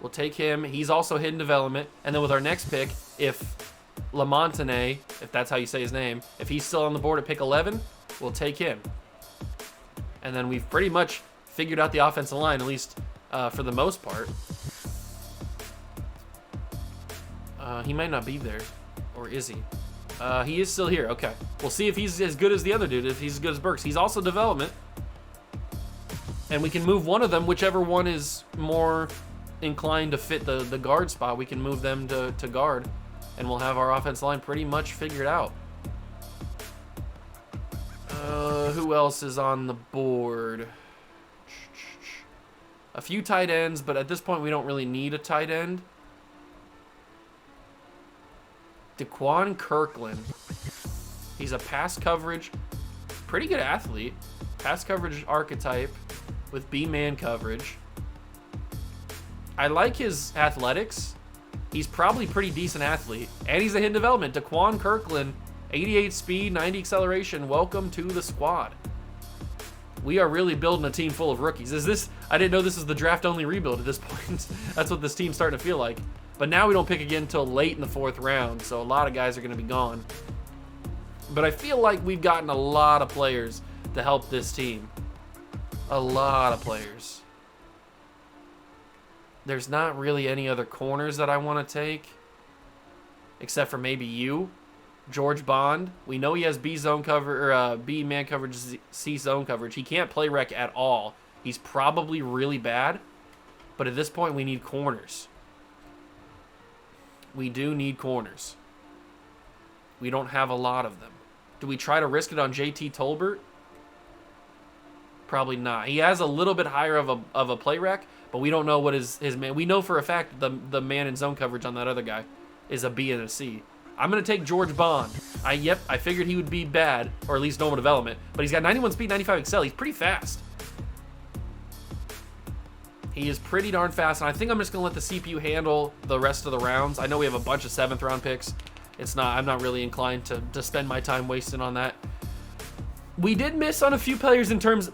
We'll take him. He's also hidden development. And then with our next pick, if Lamontine, if that's how you say his name, if he's still on the board at pick 11, we'll take him. And then we've pretty much figured out the offensive line, at least for the most part. He might not be there. Or is he? He is still here. Okay. We'll see if he's as good as the other dude, if he's as good as Burks. He's also development. And we can move one of them, whichever one is more inclined to fit the guard spot. We can move them to guard. And we'll have our offensive line pretty much figured out. Who else is on the board? A few tight ends, but at this point we don't really need a tight end. Daquan Kirkland. He's a pass coverage, pretty good athlete. Pass coverage archetype with B-man coverage. I like his athletics. He's probably pretty decent athlete. And he's a hidden development. Daquan Kirkland, 88 speed, 90 acceleration. Welcome to the squad. We are really building a team full of rookies. I didn't know this was the draft-only rebuild at this point. That's what this team's starting to feel like. But now we don't pick again until late in the 4th round, so a lot of guys are going to be gone. But I feel like we've gotten a lot of players to help this team. A lot of players. There's not really any other corners that I want to take, except for maybe you, George Bond. We know he has B zone cover or B man coverage, C zone coverage. He can't play rec at all. He's probably really bad, but at this point we need corners. We do need corners. We don't have a lot of them. Do we try to risk it on JT Tolbert? Probably not. He has a little bit higher of a play rec, but we don't know what his man. We know for a fact the man in zone coverage on that other guy is a B and a C. I'm gonna take George Bond. I figured he would be bad, or at least normal development, but he's got 91 speed, 95 excel. He's pretty fast. He is pretty darn fast, and I think I'm just gonna let the CPU handle the rest of the rounds. I know we have a bunch of 7th round picks. I'm not really inclined to spend my time wasting on that. We did miss on a few players in terms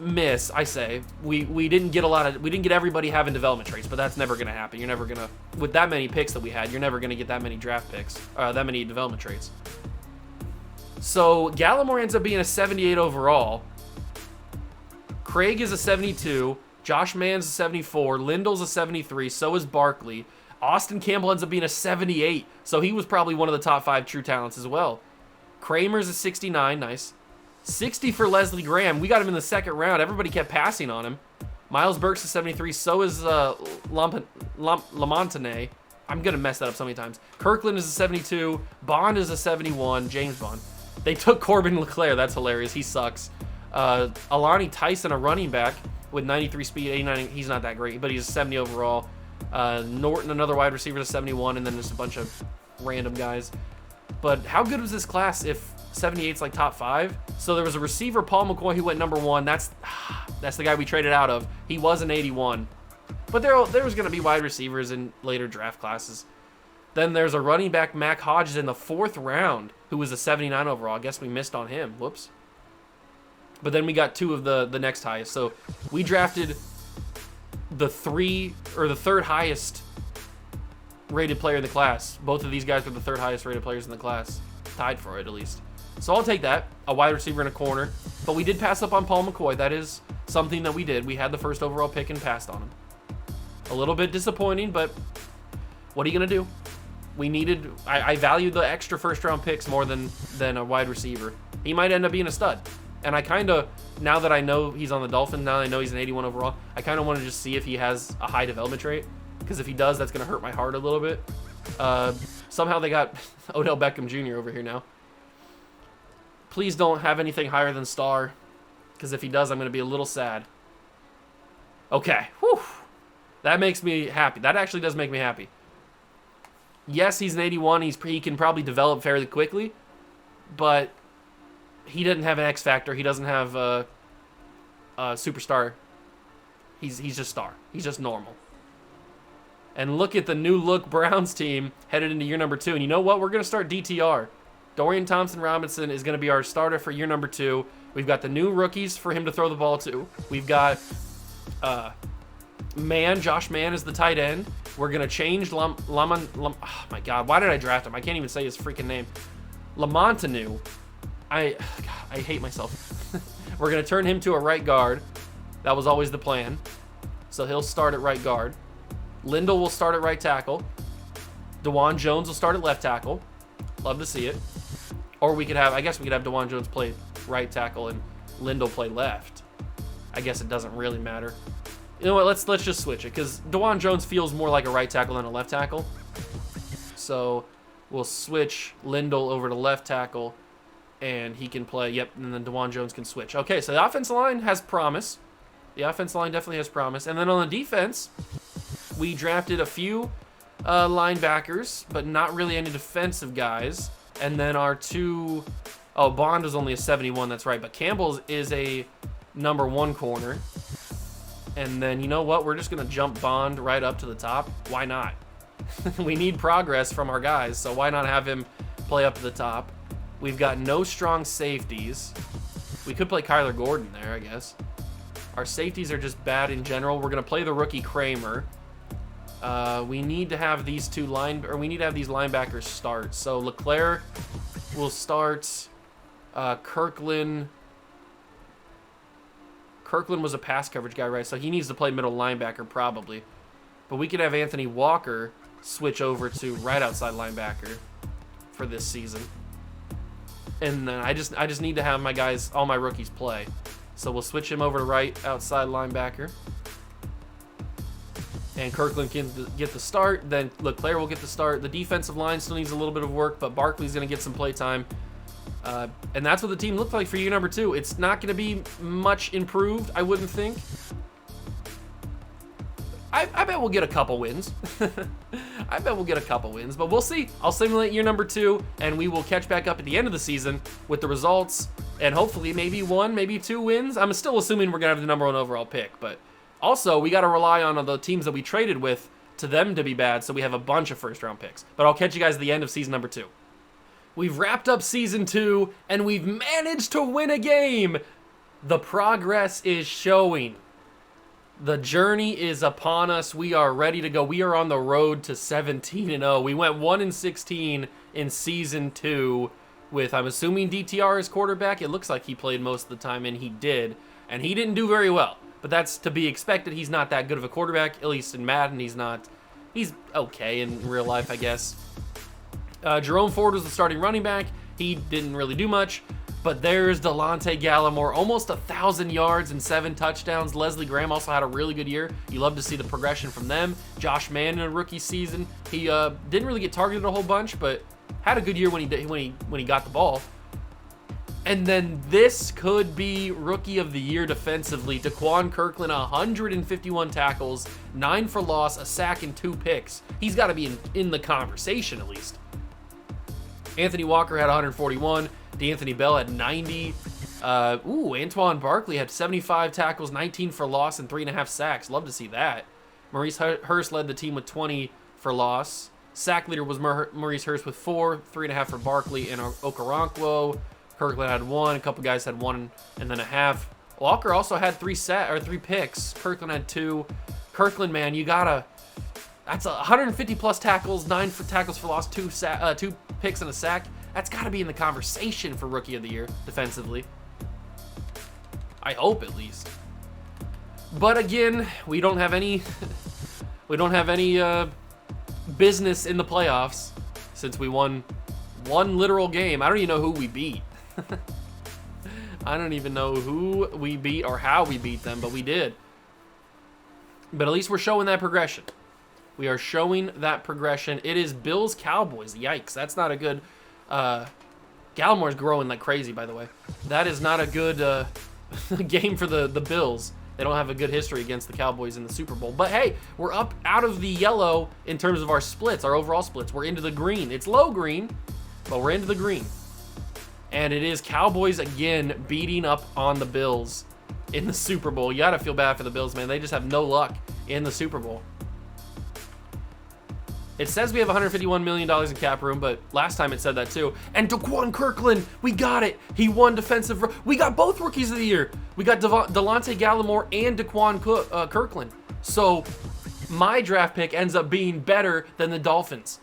I say. We didn't get everybody having development traits, but that's never gonna happen. You're never gonna, with that many picks that we had, you're never gonna get that many draft picks, that many development traits. So Gallimore ends up being a 78 overall. Craig is a 72. Josh Mann's a 74. Lindell's a 73. So is Barkley. Austin Campbell ends up being a 78. So he was probably one of the top 5 true talents as well. Kramer's a 69. Nice. 60 for Leslie Graham. We got him in the 2nd round. Everybody kept passing on him. Miles Burke's a 73. So is Lamontagne. I'm going to mess that up so many times. Kirkland is a 72. Bond is a 71. James Bond. They took Corbin LeClaire. That's hilarious. He sucks. Alani Tyson, a running back with 93 speed, 89. He's not that great, but he's a 70 overall. Norton, another wide receiver, to 71, and then just a bunch of random guys. But how good was this class if 78's like top 5? So there was a receiver, Paul McCoy, who went number 1. That's the guy we traded out of. He was an 81. But there was going to be wide receivers in later draft classes. Then there's a running back, Mac Hodges, in the 4th round, who was a 79 overall. I guess we missed on him. Whoops. But then we got 2 of the next highest. So we drafted the 3rd highest rated player in the class. Both of these guys were the 3rd highest rated players in the class. Tied for it, at least. So I'll take that. A wide receiver in a corner. But we did pass up on Paul McCoy. That is something that we did. We had the 1st overall pick and passed on him. A little bit disappointing, but what are you going to do? We needed... I valued the extra 1st round picks more than a wide receiver. He might end up being a stud. And I kind of, now that I know he's on the Dolphins, now that I know he's an 81 overall, I kind of want to just see if he has a high development trait. Because if he does, that's going to hurt my heart a little bit. Somehow they got Odell Beckham Jr. over here now. Please don't have anything higher than star. Because if he does, I'm going to be a little sad. Okay. Whew. That makes me happy. That actually does make me happy. Yes, he's an 81. He can probably develop fairly quickly. But he doesn't have an X factor. He doesn't have a superstar. He's just star. He's just normal. And look at the new look Browns team headed into year number 2. And you know what? We're going to start DTR. Dorian Thompson-Robinson is going to be our starter for year number 2. We've got the new rookies for him to throw the ball to. We've got Josh Mann is the tight end. We're going to change oh my God, why did I draft him? I can't even say his freaking name. Lamontanu. I hate myself. We're going to turn him to a right guard. That was always the plan. So he'll start at right guard. Lindell will start at right tackle. DeJuan Jones will start at left tackle. Love to see it. Or we could have DeJuan Jones play right tackle and Lindell play left. I guess it doesn't really matter. You know what? Let's just switch it because DeJuan Jones feels more like a right tackle than a left tackle. So we'll switch Lindell over to left tackle, and he can play. Yep, and then DeJuan Jones can switch. Okay, so the offensive line has promise. The offensive line definitely has promise. And then on the defense, we drafted a few linebackers, but not really any defensive guys. And then our 2... Oh, Bond is only a 71, that's right. But Campbell is a number 1 corner. And then, you know what? We're just going to jump Bond right up to the top. Why not? We need progress from our guys, so why not have him play up to the top? We've got no strong safeties. We could play Kyler Gordon there, I guess. Our safeties are just bad in general. We're going to play the rookie Kramer. We need to have these these linebackers start. So Leclerc will start. Kirkland was a pass coverage guy, right? So he needs to play middle linebacker probably. But we could have Anthony Walker switch over to right outside linebacker for this season. And then I just need to have my guys, all my rookies play. So we'll switch him over to right outside linebacker. And Kirkland can get the start. Then Leclerc will get the start. The defensive line still needs a little bit of work, but Barkley's going to get some play time. And that's what the team looked like for year number 2. It's not going to be much improved, I wouldn't think. I bet we'll get a couple wins. I bet we'll get a couple wins, but we'll see. I'll simulate year number 2, and we will catch back up at the end of the season with the results, and hopefully maybe 1, maybe 2 wins. I'm still assuming we're going to have the number 1 overall pick, but also we got to rely on the teams that we traded with to them to be bad, so we have a bunch of first-round picks. But I'll catch you guys at the end of season number 2. We've wrapped up season 2, and we've managed to win a game. The progress is showing. The journey is upon us. We are ready to go. We are on the road to 17-0. We went 1-16 in season 2 with, I'm assuming, DTR as quarterback. It looks like he played most of the time, and he did. And he didn't do very well. But that's to be expected. He's not that good of a quarterback, at least in Madden. He's okay in real life, I guess. Jerome Ford was the starting running back. He didn't really do much. But there's Delonte Gallimore, almost 1,000 yards and 7 touchdowns. Leslie Graham also had a really good year. You love to see the progression from them. Josh Mann in a rookie season. He didn't really get targeted a whole bunch, but had a good year when he got the ball. And then this could be Rookie of the Year defensively. Daquan Kirkland, 151 tackles, 9 for loss, a sack, and 2 picks. He's got to be in the conversation at least. Anthony Walker had 141. D'Anthony Bell had 90. Antoine Barkley had 75 tackles, 19 for loss, and 3.5 sacks. Love to see that. Maurice Hurst led the team with 20 for loss. Sack leader was Maurice Hurst with 4, 3.5 for Barkley and Okoronkwo. Kirkland had 1. A couple guys had 1 and then a half. Walker also had 3 picks. Kirkland had 2. Kirkland, man, that's 150 plus tackles, 9 for tackles for loss, 2 picks and a sack. That's got to be in the conversation for Rookie of the Year defensively. I hope at least. But again, we don't have any business in the playoffs since we won one literal game. I don't even know who we beat. I don't even know who we beat or how we beat them, but we did. But at least we're showing that progression. We are showing that progression. It is Bills Cowboys. Yikes, that's not a good. Gallimore's growing like crazy, by the way. That is not a good game for the Bills. They don't have a good history against the Cowboys in the Super Bowl. But hey, we're up out of the yellow in terms of our splits, our overall splits. We're into the green. It's low green, but we're into the green. And it is Cowboys again beating up on the Bills in the Super Bowl. You gotta feel bad for the Bills, man. They just have no luck in the Super Bowl. It says we have $151 million in cap room, but last time it said that too. And Daquan Kirkland, we got it. He won defensive. We got both Rookies of the Year. We got Delonte Gallimore and Daquan Kirkland. So my draft pick ends up being better than the Dolphins.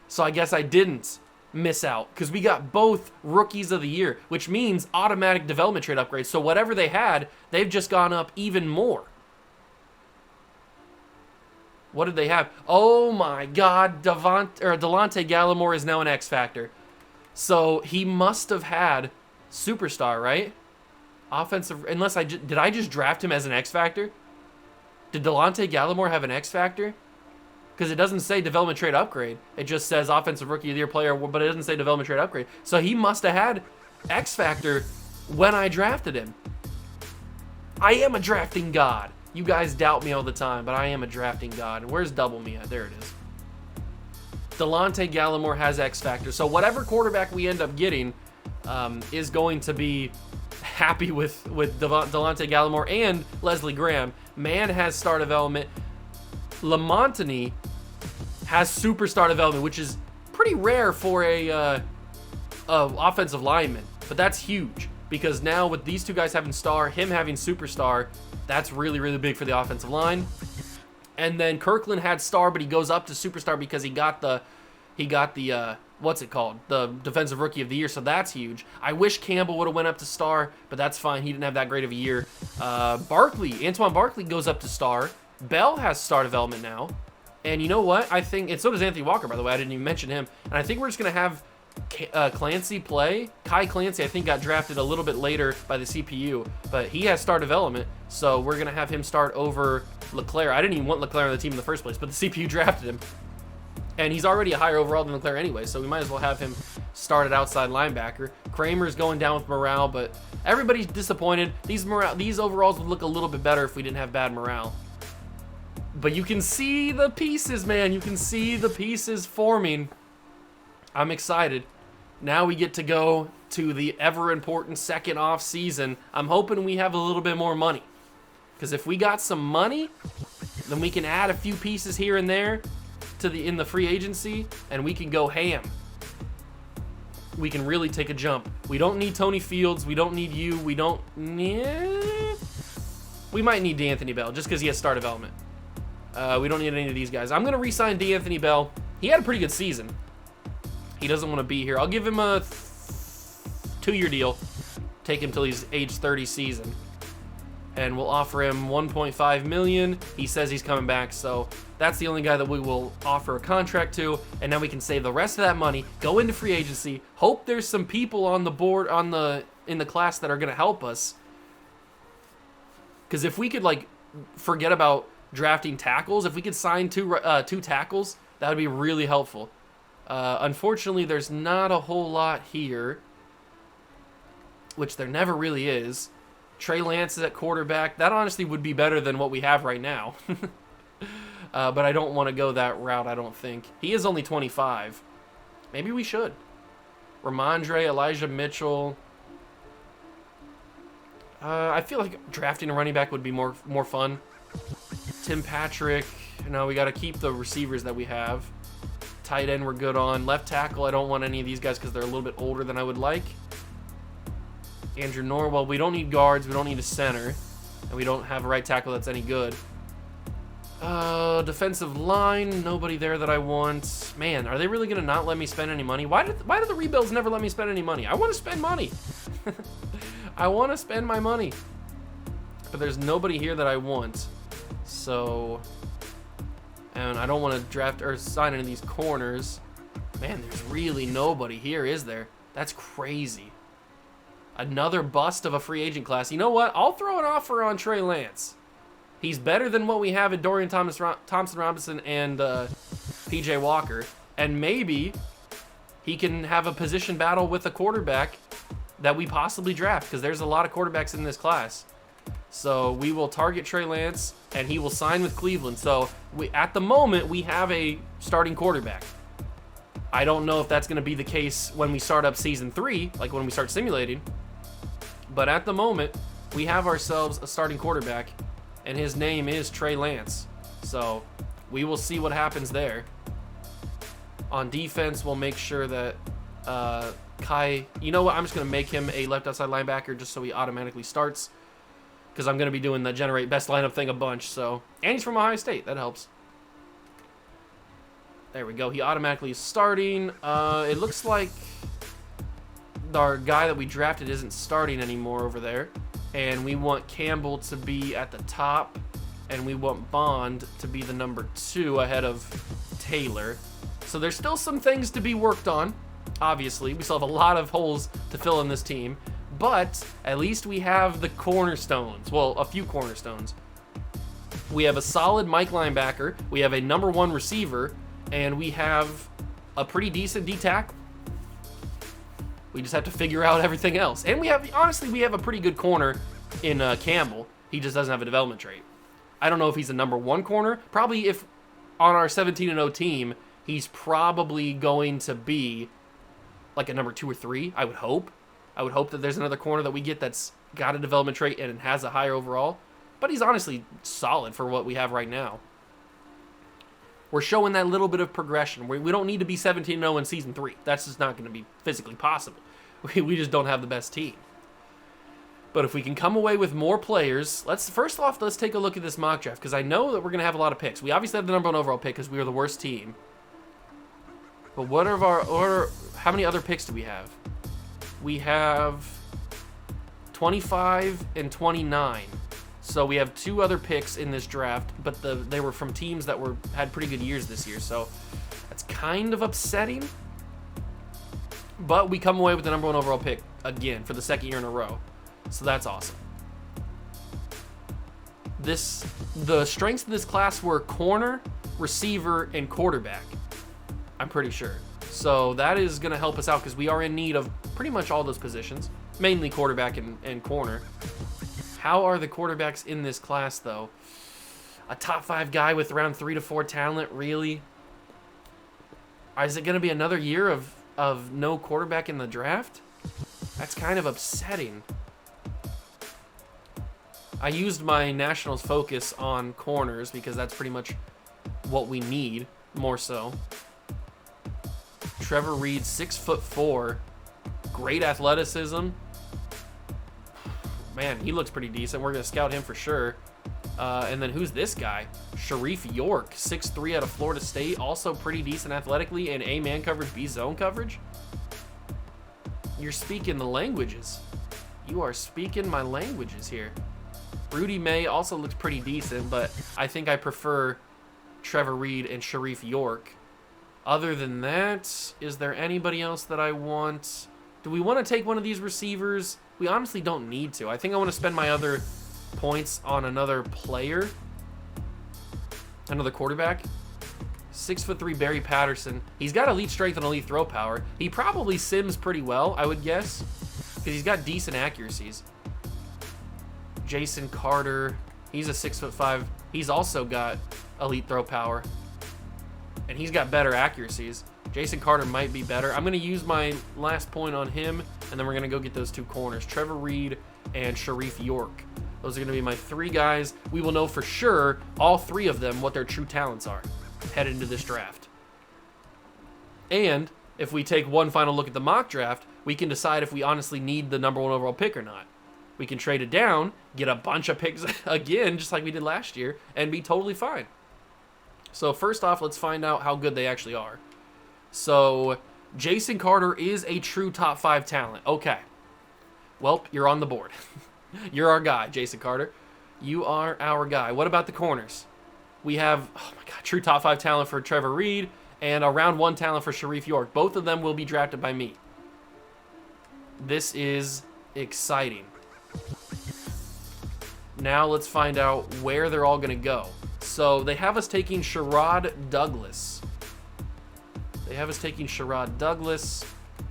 So I guess I didn't miss out because we got both Rookies of the Year, which means automatic development trade upgrades. So whatever they had, they've just gone up even more. What did they have? Oh my God, Delonte Gallimore is now an X Factor. So he must have had Superstar, right? Offensive, unless did I just draft him as an X Factor? Did Delonte Gallimore have an X Factor? Because it doesn't say development trade upgrade. It just says offensive rookie of the year player, but it doesn't say development trade upgrade. So he must have had X Factor when I drafted him. I am a drafting god. You guys doubt me all the time, but I am a drafting god. And where's double me at? There it is. Delonte Gallimore has X Factor. So whatever quarterback we end up getting is going to be happy with Delonte Gallimore and Leslie Graham. Man has star development. Lamontany has superstar development, which is pretty rare for a offensive lineman. But that's huge because now with these two guys having star, him having superstar, that's really, really big for the offensive line. And then Kirkland had star, but he goes up to superstar because he got the what's it called? The defensive rookie of the year. So that's huge. I wish Campbell would have went up to star, but that's fine. He didn't have that great of a year. Antoine Barkley goes up to star. Bell has star development now. And you know what? I think, and so does Anthony Walker, by the way. I didn't even mention him. And I think we're just going to have Clancy play. Kai Clancy, I think, got drafted a little bit later by the CPU, but he has star development, so we're going to have him start over LeClaire. I didn't even want LeClaire on the team in the first place, but the CPU drafted him. And he's already a higher overall than LeClaire anyway, so we might as well have him start at outside linebacker. Kramer's going down with morale, but everybody's disappointed. These overalls would look a little bit better if we didn't have bad morale. But you can see the pieces, man. You can see the pieces forming. I'm excited. Now we get to go to the ever-important second off season. I'm hoping we have a little bit more money. Because if we got some money, then we can add a few pieces here and there in the free agency, and we can go ham. We can really take a jump. We don't need Tony Fields. We don't need you. We don't need... We might need D'Anthony Bell just because he has star development. We don't need any of these guys. I'm going to re-sign D'Anthony Bell. He had a pretty good season. He doesn't want to be here. I'll give him a 2-year deal. Take him till he's age 30 season. And we'll offer him $1.5 million. He says he's coming back, so that's the only guy that we will offer a contract to. And then we can save the rest of that money, go into free agency, hope there's some people on the board in the class that are going to help us. Because if we could forget about drafting tackles, if we could sign two tackles, that would be really helpful. Unfortunately, there's not a whole lot here, which there never really is. Trey Lance is at quarterback. That honestly would be better than what we have right now. But I don't want to go that route, I don't think. He is only 25. Maybe we should. Ramondre, Elijah Mitchell. I feel like drafting a running back would be more fun. Tim Patrick. No, we got to keep the receivers that we have. Tight end we're good on. Left tackle, I don't want any of these guys because they're a little bit older than I would like. Andrew Norwell, we don't need guards, we don't need a center, and we don't have a right tackle that's any good. Defensive line, nobody there that I want. Man, are they really going to not let me spend any money? Why do the rebuilds never let me spend any money? I want to spend money. I want to spend my money. But there's nobody here that I want. So, and I don't want to draft or sign any of these corners. Man, there's really nobody here, is there? That's crazy. Another bust of a free agent class. You know what? I'll throw an offer on Trey Lance. He's better than what we have in Dorian Thompson-Robinson and P.J. Walker. And maybe he can have a position battle with a quarterback that we possibly draft, because there's a lot of quarterbacks in this class. So we will target Trey Lance, and he will sign with Cleveland. So at the moment, we have a starting quarterback. I don't know if that's going to be the case when we start up Season 3, like when we start simulating. But at the moment, we have ourselves a starting quarterback, and his name is Trey Lance. So we will see what happens there. On defense, we'll make sure that Kai... You know what? I'm just going to make him a left outside linebacker just so he automatically starts, because I'm going to be doing the generate best lineup thing a bunch. So, and he's from Ohio State. That helps. There we go. He automatically is starting. It looks like our guy that we drafted isn't starting anymore over there. And we want Campbell to be at the top. And we want Bond to be the number 2 ahead of Taylor. So there's still some things to be worked on. Obviously, we still have a lot of holes to fill in this team. But at least we have the cornerstones. Well, a few cornerstones. We have a solid Mike linebacker. We have a number 1 receiver. And we have a pretty decent D-tackle. We just have to figure out everything else. And we have, honestly, we have a pretty good corner in Campbell. He just doesn't have a development trait. I don't know if he's a number 1 corner. Probably if on our 17-0 team, he's probably going to be like a number 2 or 3, I would hope. I would hope that there's another corner that we get that's got a development trait and has a higher overall. But he's honestly solid for what we have right now. We're showing that little bit of progression. We don't need to be 17-0 in Season 3. That's just not going to be physically possible. We just don't have the best team. But if we can come away with more players, first off, let's take a look at this mock draft, because I know that we're going to have a lot of picks. We obviously have the #1 overall pick because we are the worst team. But what are how many other picks do we have? We have 25 and 29. So we have 2 other picks in this draft, but they were from teams that had pretty good years this year. So that's kind of upsetting. But we come away with the #1 overall pick again for the second year in a row. So that's awesome. The strengths of this class were corner, receiver, and quarterback. I'm pretty sure. So that is going to help us out because we are in need of pretty much all those positions, mainly quarterback and corner. How are the quarterbacks in this class, though? A top 5 guy with around 3 to 4 talent, really? Is it going to be another year of no quarterback in the draft? That's kind of upsetting. I used my Nationals focus on corners because that's pretty much what we need, more so. Trevor Reed, 6'4", great athleticism. Man, he looks pretty decent. We're going to scout him for sure. And then who's this guy? Sharif York, 6'3" out of Florida State, also pretty decent athletically, and A man coverage, B zone coverage. You're speaking the languages. You are speaking my languages here. Rudy May also looks pretty decent, but I think I prefer Trevor Reed and Sharif York. Other than that, is there anybody else that I want? Do we want to take one of these receivers? We honestly don't need to. I think I want to spend my other points on another player. Another quarterback. 6'3" Barry Patterson. He's got elite strength and elite throw power. He probably sims pretty well, I would guess, because he's got decent accuracies. Jason Carter. He's a 6'5". He's also got elite throw power, and he's got better accuracies. Jason Carter might be better. I'm going to use my last point on him, and then we're going to go get those 2 corners, Trevor Reed and Sharif York. Those are going to be my 3 guys. We will know for sure, all 3 of them, what their true talents are headed into this draft. And if we take one final look at the mock draft, we can decide if we honestly need the #1 overall pick or not. We can trade it down, get a bunch of picks again, just like we did last year, and be totally fine. So first off, let's find out how good they actually are. So Jason Carter is a true top 5 talent. Okay. Well, you're on the board. You're our guy, Jason Carter. You are our guy. What about the corners? We have, oh my God, true top 5 talent for Trevor Reed and a round 1 talent for Sharif York. Both of them will be drafted by me. This is exciting. Now let's find out where they're all going to go. So they have us taking Sherrod Douglas.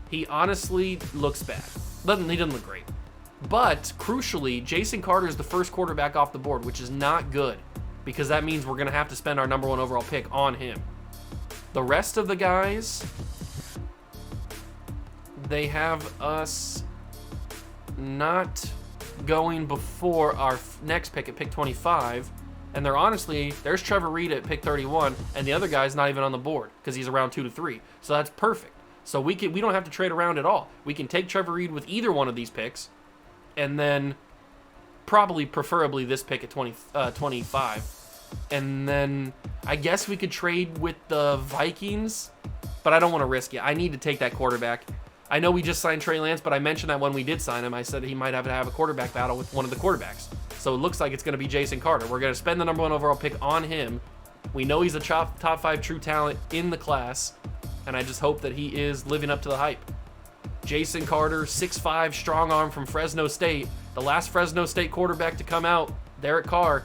He honestly looks bad. He doesn't look great. But crucially, Jason Carter is the first quarterback off the board, which is not good, because that means we're going to have to spend our #1 overall pick on him. The rest of the guys, they have us not going before our next pick at pick 25. And there's Trevor Reed at pick 31, and the other guy's not even on the board because he's around 2 to 3. So that's perfect. So we don't have to trade around at all. We can take Trevor Reed with either one of these picks, and then preferably this pick at 25. And then I guess we could trade with the Vikings, but I don't want to risk it. I need to take that quarterback. I know we just signed Trey Lance, but I mentioned that when we did sign him, I said he might have to have a quarterback battle with one of the quarterbacks. So it looks like it's going to be Jason Carter. We're going to spend the #1 overall pick on him. We know he's a top 5 true talent in the class, and I just hope that he is living up to the hype. Jason Carter, 6'5", strong arm from Fresno State. The last Fresno State quarterback to come out, Derek Carr.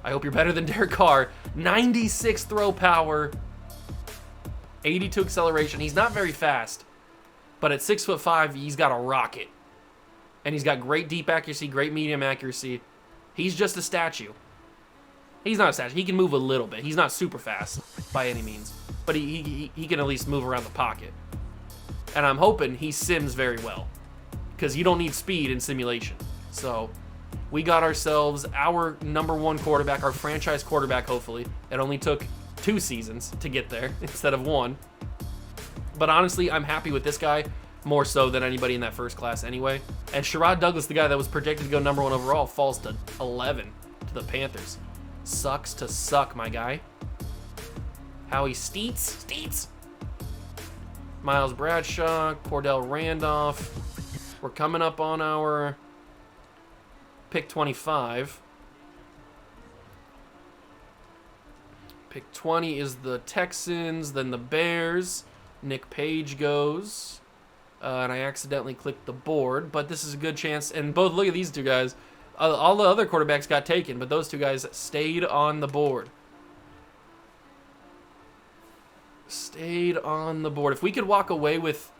I hope you're better than Derek Carr. 96 throw power, 82 acceleration. He's not very fast, but at 6'5", he's got a rocket. And he's got great deep accuracy, great medium accuracy. He's just a statue. He's not a statue. He can move a little bit. He's not super fast by any means, but he can at least move around the pocket. And I'm hoping he sims very well, because you don't need speed in simulation. So we got ourselves our #1 quarterback, our franchise quarterback, hopefully. It only took 2 seasons to get there instead of 1. But honestly, I'm happy with this guy more so than anybody in that first class anyway. And Sherrod Douglas, the guy that was projected to go number 1 overall, falls to 11 to the Panthers. Sucks to suck, my guy. Howie Steets. Miles Bradshaw, Cordell Randolph. We're coming up on our pick 25. Pick 20 is the Texans, then the Bears. Nick Page goes. And I accidentally clicked the board, but this is a good chance. And both, look at these 2 guys. All the other quarterbacks got taken, but those 2 guys stayed on the board. Stayed on the board. If we could walk away with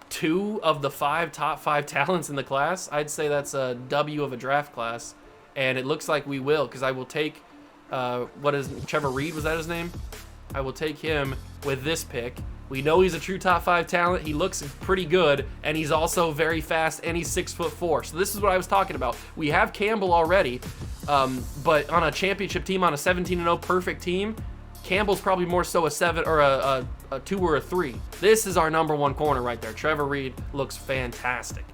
2 of the top 5 talents in the class, I'd say that's a W of a draft class. And it looks like we will, because I will take, Trevor Reed, was that his name? I will take him with this pick. We know he's a true top 5 talent. He looks pretty good, and he's also very fast, and he's 6'4". So this is what I was talking about. We have Campbell already, but on a championship team, on a 17-0 perfect team, Campbell's probably more so a 7 or a 2 or a 3. This is our number 1 corner right there. Trevor Reed looks fantastic.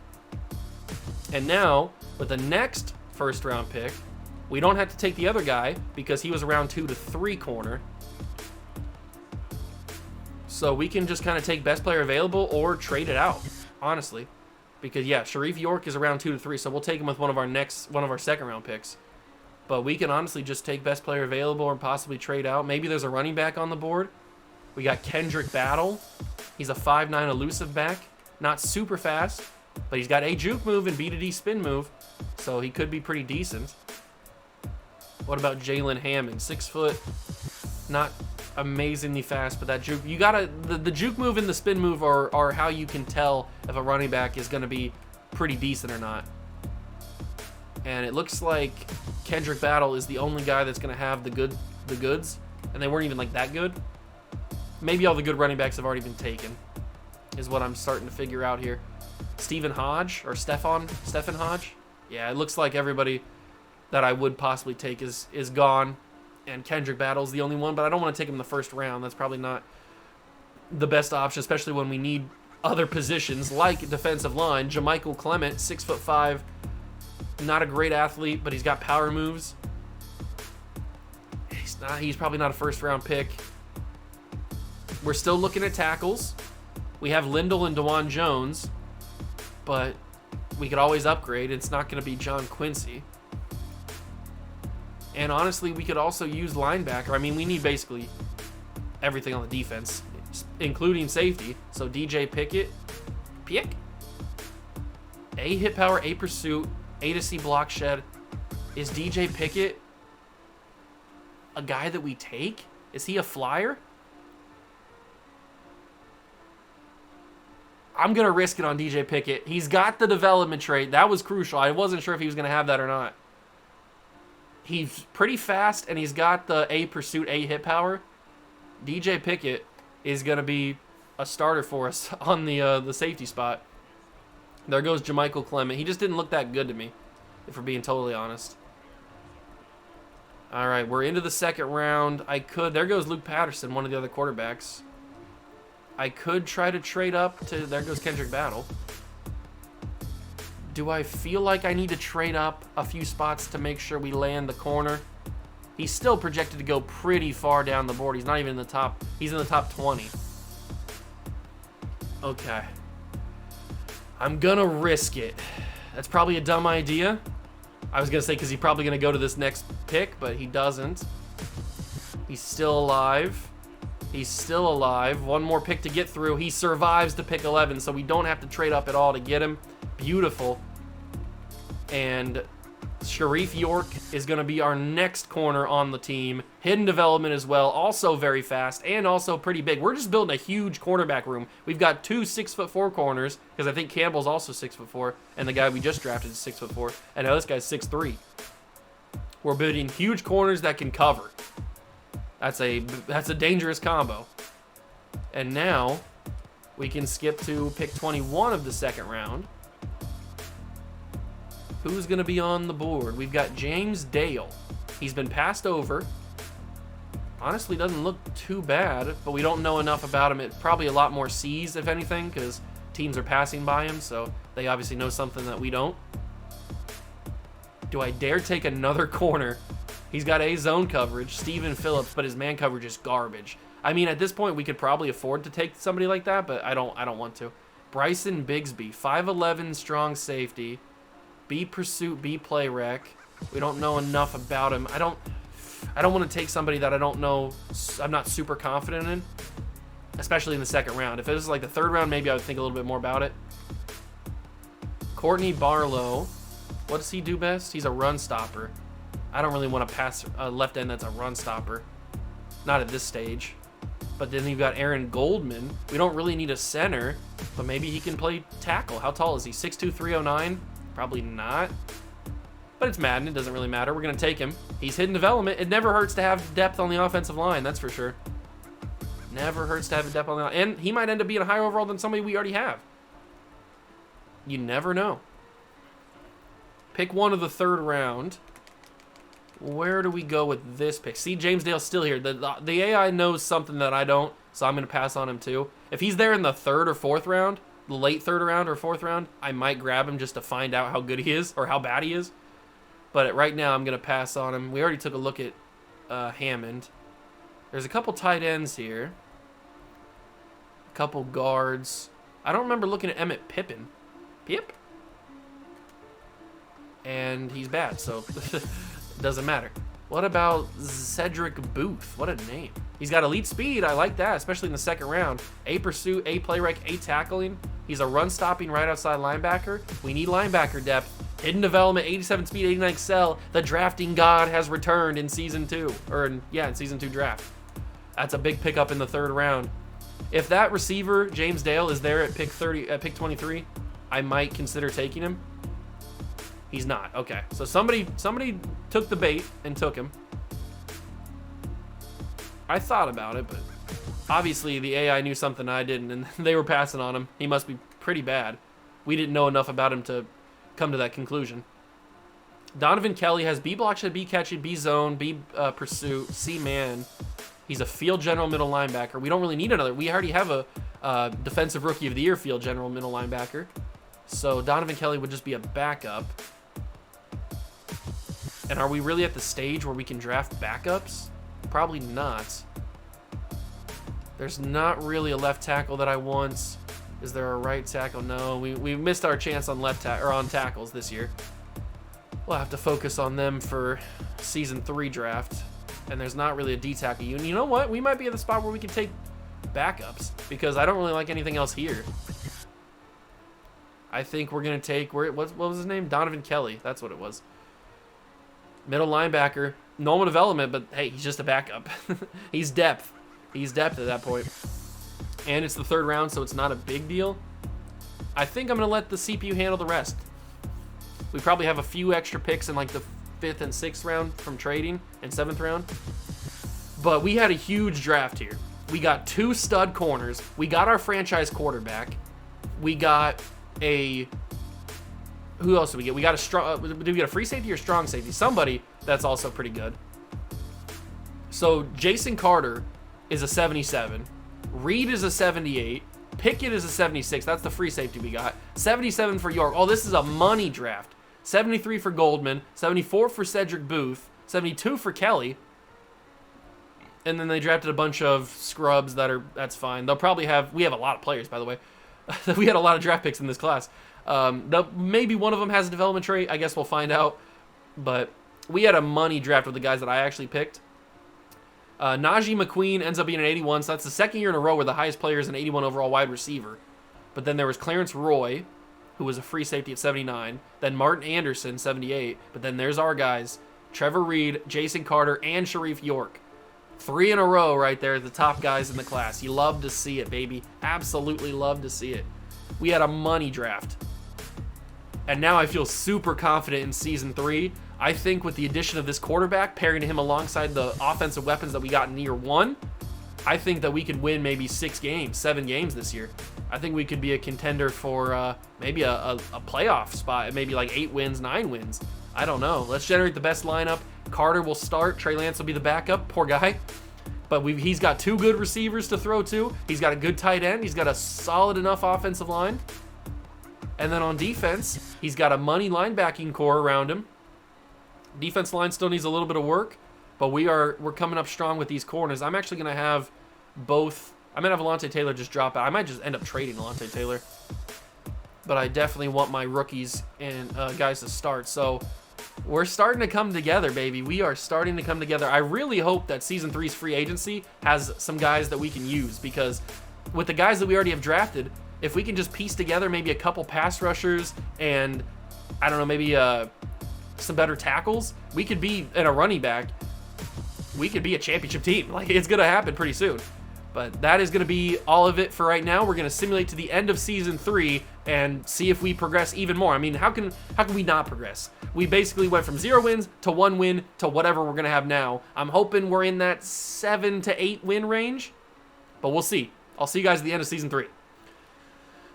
And now, with the next first-round pick, we don't have to take the other guy because he was around 2 to 3 corner. So we can just kind of take best player available or trade it out, honestly. Because, yeah, Sharif York is around 2 to 3, so we'll take him with one of our second-round picks. But we can honestly just take best player available or possibly trade out. Maybe there's a running back on the board. We got Kendrick Battle. He's a 5'9" elusive back. Not super fast, but he's got a juke move and B-to-D spin move, so he could be pretty decent. What about Jalen Hammond? 6 foot, not amazingly fast, but that juke, you gotta, the juke move and the spin move are how you can tell if a running back is going to be pretty decent or not. And it looks like Kendrick Battle is the only guy that's going to have the goods, and they weren't even like that good. Maybe all the good running backs have already been taken, is what I'm starting to figure out here. Stephen Hodge, or Stephen Hodge. Yeah, it looks like everybody that I would possibly take is gone, and Kendrick Battle's the only one, but I don't want to take him in the first round. That's probably not the best option, especially when we need other positions like defensive line. Jermichael Clement, 6'5", not a great athlete, but he's got power moves. He's probably not a first-round pick. We're still looking at tackles. We have Lindell and DeJuan Jones, but we could always upgrade. It's not going to be John Quincy. And honestly, we could also use linebacker. I mean, we need basically everything on the defense, including safety. So DJ Pickett, A hit power, A pursuit, A to C block shed. Is DJ Pickett a guy that we take? Is he a flyer? I'm going to risk it on DJ Pickett. He's got the development trait. That was crucial. I wasn't sure if he was going to have that or not. He's pretty fast, and he's got the A pursuit, A hit power. DJ Pickett is going to be a starter for us on the safety spot. There goes Jermichael Clement. He just didn't look that good to me, if we're being totally honest. All right, we're into the second round. There goes Luke Patterson, one of the other quarterbacks. I could try to trade up to, there goes Kendrick Battle. Do I feel like I need to trade up a few spots to make sure we land the corner? He's still projected to go pretty far down the board. He's not even in the top, he's in the top 20. Okay. I'm gonna risk it. That's probably a dumb idea. I was gonna say because he's probably gonna go to this next pick, but he doesn't. He's still alive. He's still alive. One more pick to get through. He survives to pick 11, so we don't have to trade up at all to get him. Beautiful. And Sharif York is going to be our next corner on the team. Hidden development as well. Also very fast and also pretty big. We're just building a huge cornerback room. We've got 2 6'4" corners, because I think Campbell's also 6'4", and the guy we just drafted is 6'4", and now this guy's 6'3". We're building huge corners that can cover. That's a dangerous combo. And now we can skip to pick 21 of the second round. Who's going to be on the board? We've got James Dale. He's been passed over. honestly doesn't look too bad, but we don't know enough about him. It's probably a lot more C's, if anything, because teams are passing by him, so they obviously know something that we don't. Do I dare take another corner? He's got A zone coverage, Steven Phillips, but his man coverage is garbage. I mean, at this point, we could probably afford to take somebody like that, but I don't want to. Bryson Bigsby, 5'11", strong safety, B pursuit, B play rec. We don't know enough about him. I don't want to take somebody that I don't know, I'm not super confident in, especially in the second round. If it was like the third round, maybe I would think a little bit more about it. Courtney Barlow, what does he do best? He's a run stopper. I don't really want to pass a left end that's a run stopper. Not at this stage. But then you've got Aaron Goldman. We don't really need a center, but maybe he can play tackle. How tall is he? 6'2", 309? Probably not. But it's Madden. It doesn't really matter. We're going to take him. He's hidden development. It never hurts to have depth on the offensive line, that's for sure. Never hurts to have depth on the line. And he might end up being a higher overall than somebody we already have. You never know. Pick one of the third round. Where do we go with this pick? See, James Dale's still here. The AI knows something that I don't, so I'm going to pass on him too. If he's there in the third or fourth round, the late third round or fourth round, I might grab him just to find out how good he is or how bad he is. But right now, I'm going to pass on him. We already took a look at Hammond. There's a couple tight ends here. A couple guards. I don't remember looking at Emmett Pippin. Pip? And he's bad, so doesn't matter. What about Cedric Booth? What a name. He's got elite speed. I like that, especially in the second round. A pursuit, A play rec, A tackling. He's a run-stopping right outside linebacker. We need linebacker depth. Hidden development, 87 speed, 89 excel. The drafting god has returned in Season 2. In Season 2 draft. That's a big pickup in the third round. If that receiver, James Dale, is there at pick 23, I might consider taking him. He's not. Okay. So somebody took the bait and took him. I thought about it, but obviously the AI knew something I didn't, and they were passing on him. He must be pretty bad. We didn't know enough about him to come to that conclusion. Donovan Kelly has B block, B catching, B zone, B pursuit, C man. He's a field general middle linebacker. We don't really need another. We already have a defensive rookie of the year field general middle linebacker. So Donovan Kelly would just be a backup. And are we really at the stage where we can draft backups? Probably not. There's not really a left tackle that I want. Is there a right tackle? No, we missed our chance on on tackles this year. We'll have to focus on them for Season 3 draft. And there's not really a D tackle. You know what? We might be at the spot where we can take backups because I don't really like anything else here. I think we're gonna take what was his name? Donovan Kelly. That's what it was. Middle linebacker, normal development, but hey, he's just a backup. He's depth. He's depth at that point. And it's the third round, so it's not a big deal. I think I'm going to let the CPU handle the rest. We probably have a few extra picks in like the 5th and 6th round from trading and 7th round. But we had a huge draft here. We got 2 stud corners. We got our franchise quarterback. We got a... Who else did we get? We got a strong. Did we get a free safety or strong safety? Somebody that's also pretty good. So Jason Carter is a 77. Reed is a 78. Pickett is a 76. That's the free safety we got. 77 for York. Oh, this is a money draft. 73 for Goldman. 74 for Cedric Booth. 72 for Kelly. And then they drafted a bunch of scrubs that's fine. They'll probably have. We have a lot of players, by the way. We had a lot of draft picks in this class. Maybe one of them has a development trait. I guess we'll find out. But we had a money draft with the guys that I actually picked. Najee McQueen ends up being an 81, so that's the second year in a row where the highest player is an 81 overall wide receiver. But then there was Clarence Roy, who was a free safety at 79. Then Martin Anderson, 78. But then there's our guys, Trevor Reed, Jason Carter, and Sharif York. 3 in a row right there, the top guys in the class. You love to see it, baby. Absolutely love to see it. We had a money draft. And now I feel super confident in Season 3. I think with the addition of this quarterback, pairing him alongside the offensive weapons that we got in Year 1, I think that we could win maybe 6 games, 7 games this year. I think we could be a contender for maybe a playoff spot, maybe like 8 wins, 9 wins. I don't know. Let's generate the best lineup. Carter will start. Trey Lance will be the backup. Poor guy. But he's got 2 good receivers to throw to. He's got a good tight end. He's got a solid enough offensive line. And then on defense, he's got a money linebacking core around him. Defense line still needs a little bit of work, but we're coming up strong with these corners. I'm actually going to have both. I'm going to have Alontae Taylor just drop out. I might just end up trading Alontae Taylor. But I definitely want my rookies and guys to start. So we're starting to come together, baby. We are starting to come together. I really hope that Season 3's free agency has some guys that we can use, because with the guys that we already have drafted, if we can just piece together maybe a couple pass rushers and, I don't know, maybe some better tackles, we could be, in a running back, we could be a championship team. Like, it's going to happen pretty soon. But that is going to be all of it for right now. We're going to simulate to the end of Season 3 and see if we progress even more. I mean, how can we not progress? We basically went from 0 wins to 1 win to whatever we're going to have now. I'm hoping we're in that 7 to 8 win range, but we'll see. I'll see you guys at the end of Season 3.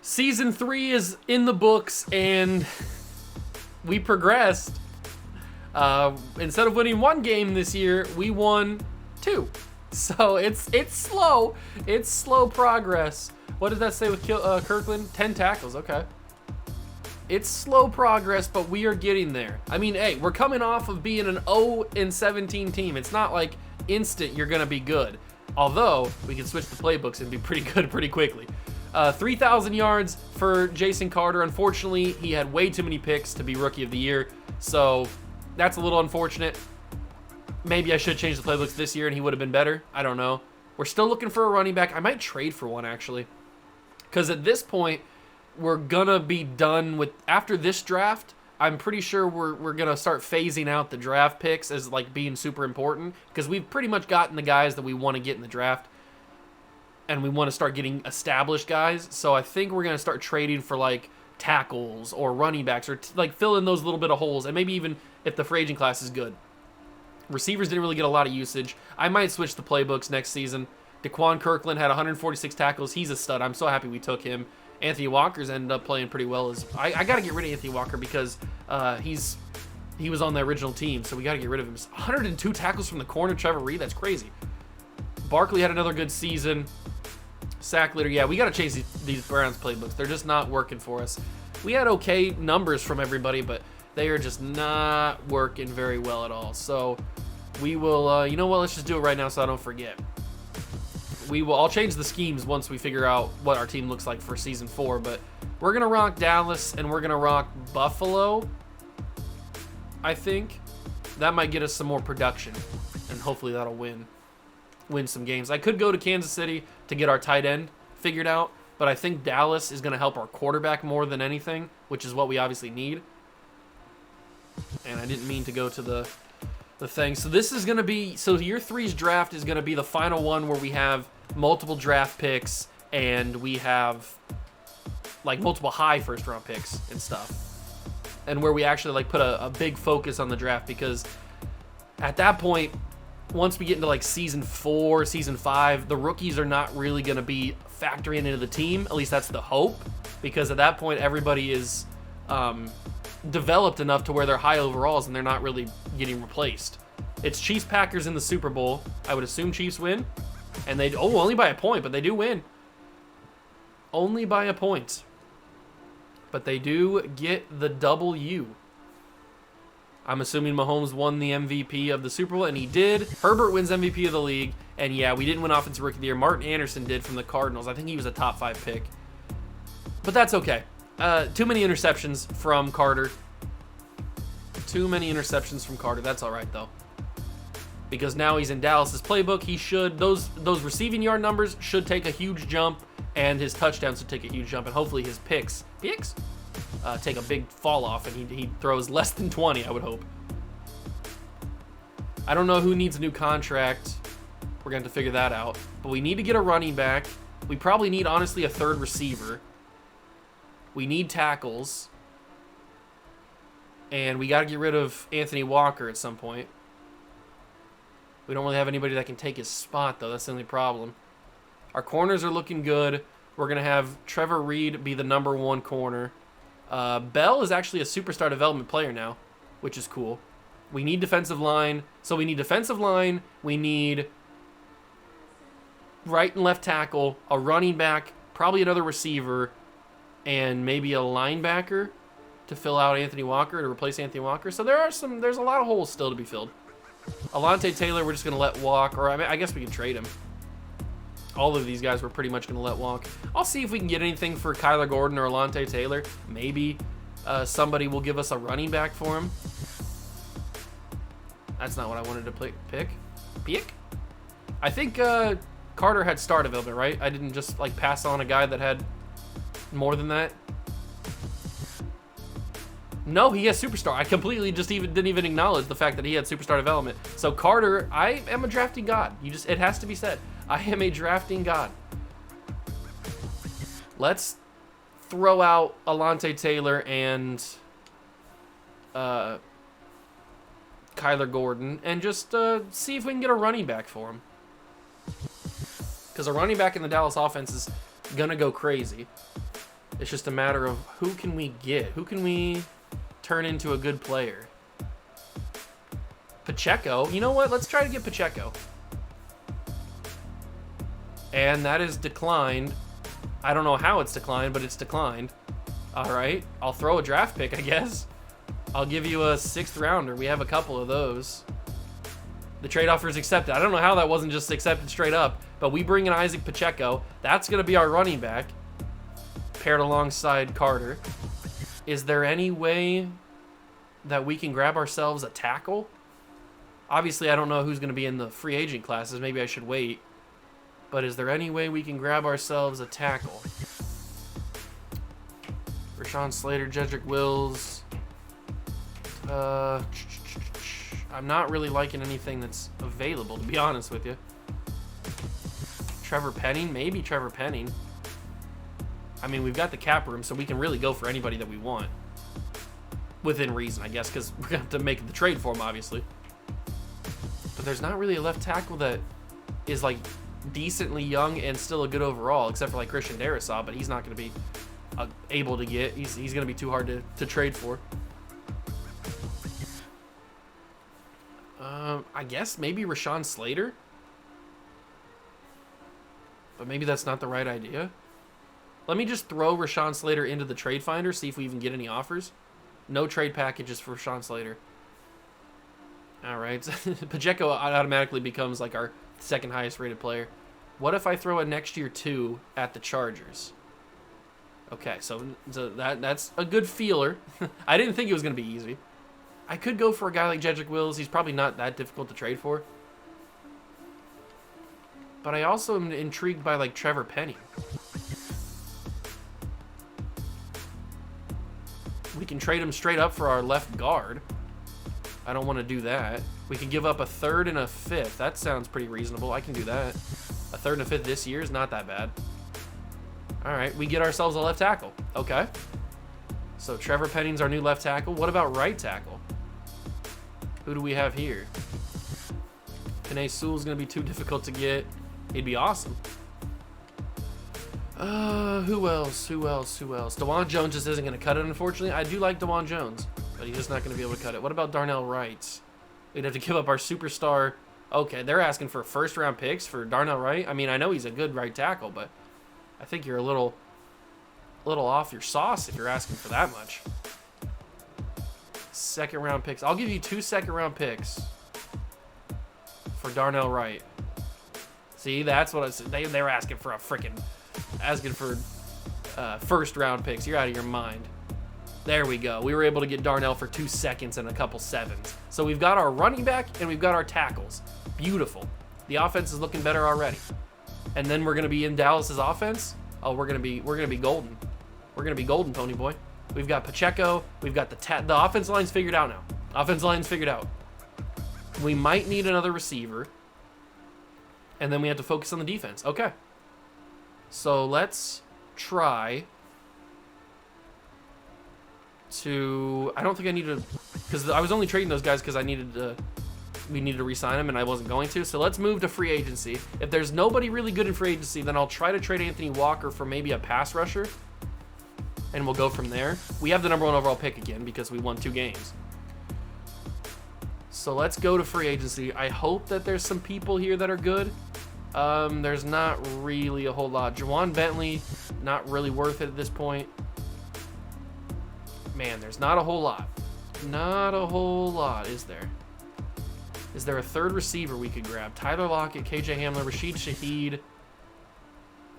Season 3 is in the books, and we progressed. Instead of winning 1 game this year, we won 2. So it's slow. It's slow progress. What did that say with Kirkland? 10 tackles. Okay. It's slow progress, but we are getting there. I mean, hey, we're coming off of being an 0-17 team. It's not like instant you're going to be good. Although, we can switch the playbooks and be pretty good pretty quickly. 3,000 yards for Jason Carter. Unfortunately, he had way too many picks to be Rookie of the Year. So that's a little unfortunate. Maybe I should change the playbooks this year and he would have been better. I don't know. We're still looking for a running back. I might trade for one, actually. Because at this point, we're going to be done with... After this draft, I'm pretty sure we're going to start phasing out the draft picks as like being super important. Because we've pretty much gotten the guys that we want to get in the draft. And we want to start getting established guys. So I think we're going to start trading for like tackles or running backs. Or like fill in those little bit of holes. And maybe even if the free agent class is good. Receivers didn't really get a lot of usage. I might switch the playbooks next season. Daquan Kirkland had 146 tackles. He's a stud. I'm so happy we took him. Anthony Walker's ended up playing pretty well. I got to get rid of Anthony Walker because he was on the original team, so we got to get rid of him. 102 tackles from the corner, Trevor Reed. That's crazy. Barkley had another good season. Sack leader. Yeah, we got to change these Browns playbooks. They're just not working for us. We had okay numbers from everybody, but they are just not working very well at all. So we will, you know what, let's just do it right now so I don't forget. I'll change the schemes once we figure out what our team looks like for Season 4, but we're going to rock Dallas and we're going to rock Buffalo, I think. That might get us some more production, and hopefully that'll win some games. I could go to Kansas City to get our tight end figured out, but I think Dallas is going to help our quarterback more than anything, which is what we obviously need. And I didn't mean to go to the thing. So this is going to be, so year 3's draft is going to be the final one where we have multiple draft picks and we have like multiple high first round picks and stuff. And where we actually like put a big focus on the draft, because at that point, once we get into like Season 4, Season 5, the rookies are not really going to be factoring into the team. At least that's the hope, because at that point everybody is developed enough to where they're high overalls and they're not really getting replaced. It's Chiefs Packers in the Super Bowl. I would assume Chiefs win, and they only by a point, but they do win. Only by a point, but they do get the W. I'm assuming Mahomes won the MVP of the Super Bowl, and he did. Herbert wins MVP of the league, and yeah, we didn't win Offensive Rookie of the Year. Martin Anderson did from the Cardinals. I think he was a top 5 pick, but that's okay. Too many interceptions from Carter. Too many interceptions from Carter. That's all right, though. Because now he's in Dallas's playbook. He should, those receiving yard numbers should take a huge jump, and his touchdowns should take a huge jump, and hopefully his picks take a big fall off, and he throws less than 20, I would hope. I don't know who needs a new contract. We're going to have to figure that out. But we need to get a running back. We probably need, honestly, a third receiver. We need tackles. And we got to get rid of Anthony Walker at some point. We don't really have anybody that can take his spot, though. That's the only problem. Our corners are looking good. We're going to have Trevor Reed be the #1 corner. Bell is actually a superstar development player now, which is cool. We need defensive line. So we need defensive line. We need right and left tackle, a running back, probably another receiver, and maybe a linebacker to fill out Anthony Walker, to replace Anthony Walker. So there's a lot of holes still to be filled. Alontae Taylor, we're just going to let walk, or I guess we can trade him. All of these guys we're pretty much going to let walk. I'll see if we can get anything for Kyler Gordon or Alontae Taylor. Maybe somebody will give us a running back for him. That's not what I wanted to pick. Pick? I think Carter had start available, right? I didn't just like pass on a guy that had more than that. No, he has superstar. I completely just didn't even acknowledge the fact that he had superstar development. So Carter, I am a drafting god. It has to be said. I am a drafting god. Let's throw out Alontae Taylor and Kyler Gordon and just see if we can get a running back for him. Because a running back in the Dallas offense is gonna go crazy. It's just a matter of who can we get? Who can we turn into a good player? Pacheco. You know what? Let's try to get Pacheco. And that is declined. I don't know how it's declined, but it's declined. All right. I'll throw a draft pick, I guess. I'll give you a 6th rounder. We have a couple of those. The trade offer is accepted. I don't know how that wasn't just accepted straight up, but we bring in Isaac Pacheco. That's going to be our running back, paired alongside Carter. Is there any way that we can grab ourselves a tackle? Obviously, I don't know who's going to be in the free agent classes. Maybe I should wait. But is there any way we can grab ourselves a tackle? Rashawn Slater, Jedrick Wills. I'm not really liking anything that's available, to be honest with you. Trevor Penning? Maybe Trevor Penning. I mean, we've got the cap room, so we can really go for anybody that we want. Within reason, I guess, because we're going to have to make the trade for him, obviously. But there's not really a left tackle that is, like, decently young and still a good overall, except for, like, Christian Darrisaw, but he's not going to be able to get. He's going to be too hard to trade for. I guess maybe Rashawn Slater? But maybe that's not the right idea. Let me just throw Rashawn Slater into the trade finder, see if we even get any offers. No trade packages for Rashawn Slater. All right. Pacheco automatically becomes like our 2nd highest rated player. What if I throw a next year 2 at the Chargers? Okay, so that's a good feeler. I didn't think it was going to be easy. I could go for a guy like Jedrick Wills. He's probably not that difficult to trade for. But I also am intrigued by like Trevor Penning. We can trade him straight up for our left guard. I don't want to do that. We can give up a 3rd and a 5th. That sounds pretty reasonable. I can do that. A 3rd and a 5th this year is not that bad. All right, we get ourselves a left tackle. Okay. So Trevor Penning's our new left tackle. What about right tackle? Who do we have here? Penei Sewell's going to be too difficult to get. He'd be awesome. Who else? DeJuan Jones just isn't going to cut it, unfortunately. I do like DeJuan Jones, but he's just not going to be able to cut it. What about Darnell Wright? We'd have to give up our superstar. Okay, they're asking for 1st-round picks for Darnell Wright. I mean, I know he's a good right tackle, but I think you're a little off your sauce if you're asking for that much. 2nd-round picks. I'll give you 2 2nd-round picks for Darnell Wright. See, that's what I said. They're asking for 1st-round picks. You're out of your mind. There we go. We were able to get Darnell for 2 seconds and a couple 7s. So we've got our running back and we've got our tackles. Beautiful. The offense is looking better already. And then we're gonna be in Dallas's offense. Oh, we're gonna be golden. We're gonna be golden, Pony Boy. We've got Pacheco. We've got the offense line's figured out now. Offense line's figured out. We might need another receiver. And then we have to focus on the defense. Okay. So let's try to... I don't think I need to... Because I was only trading those guys because we needed to re-sign them and I wasn't going to. So let's move to free agency. If there's nobody really good in free agency, then I'll try to trade Anthony Walker for maybe a pass rusher. And we'll go from there. We have the #1 overall pick again because we won 2 games. So let's go to free agency. I hope that there's some people here that are good. There's not really a whole lot. Juwan Bentley, not really worth it at this point. Man, there's not a whole lot. Not a whole lot, is there? Is there a third receiver we could grab? Tyler Lockett, KJ Hamler, Rashid Shaheed,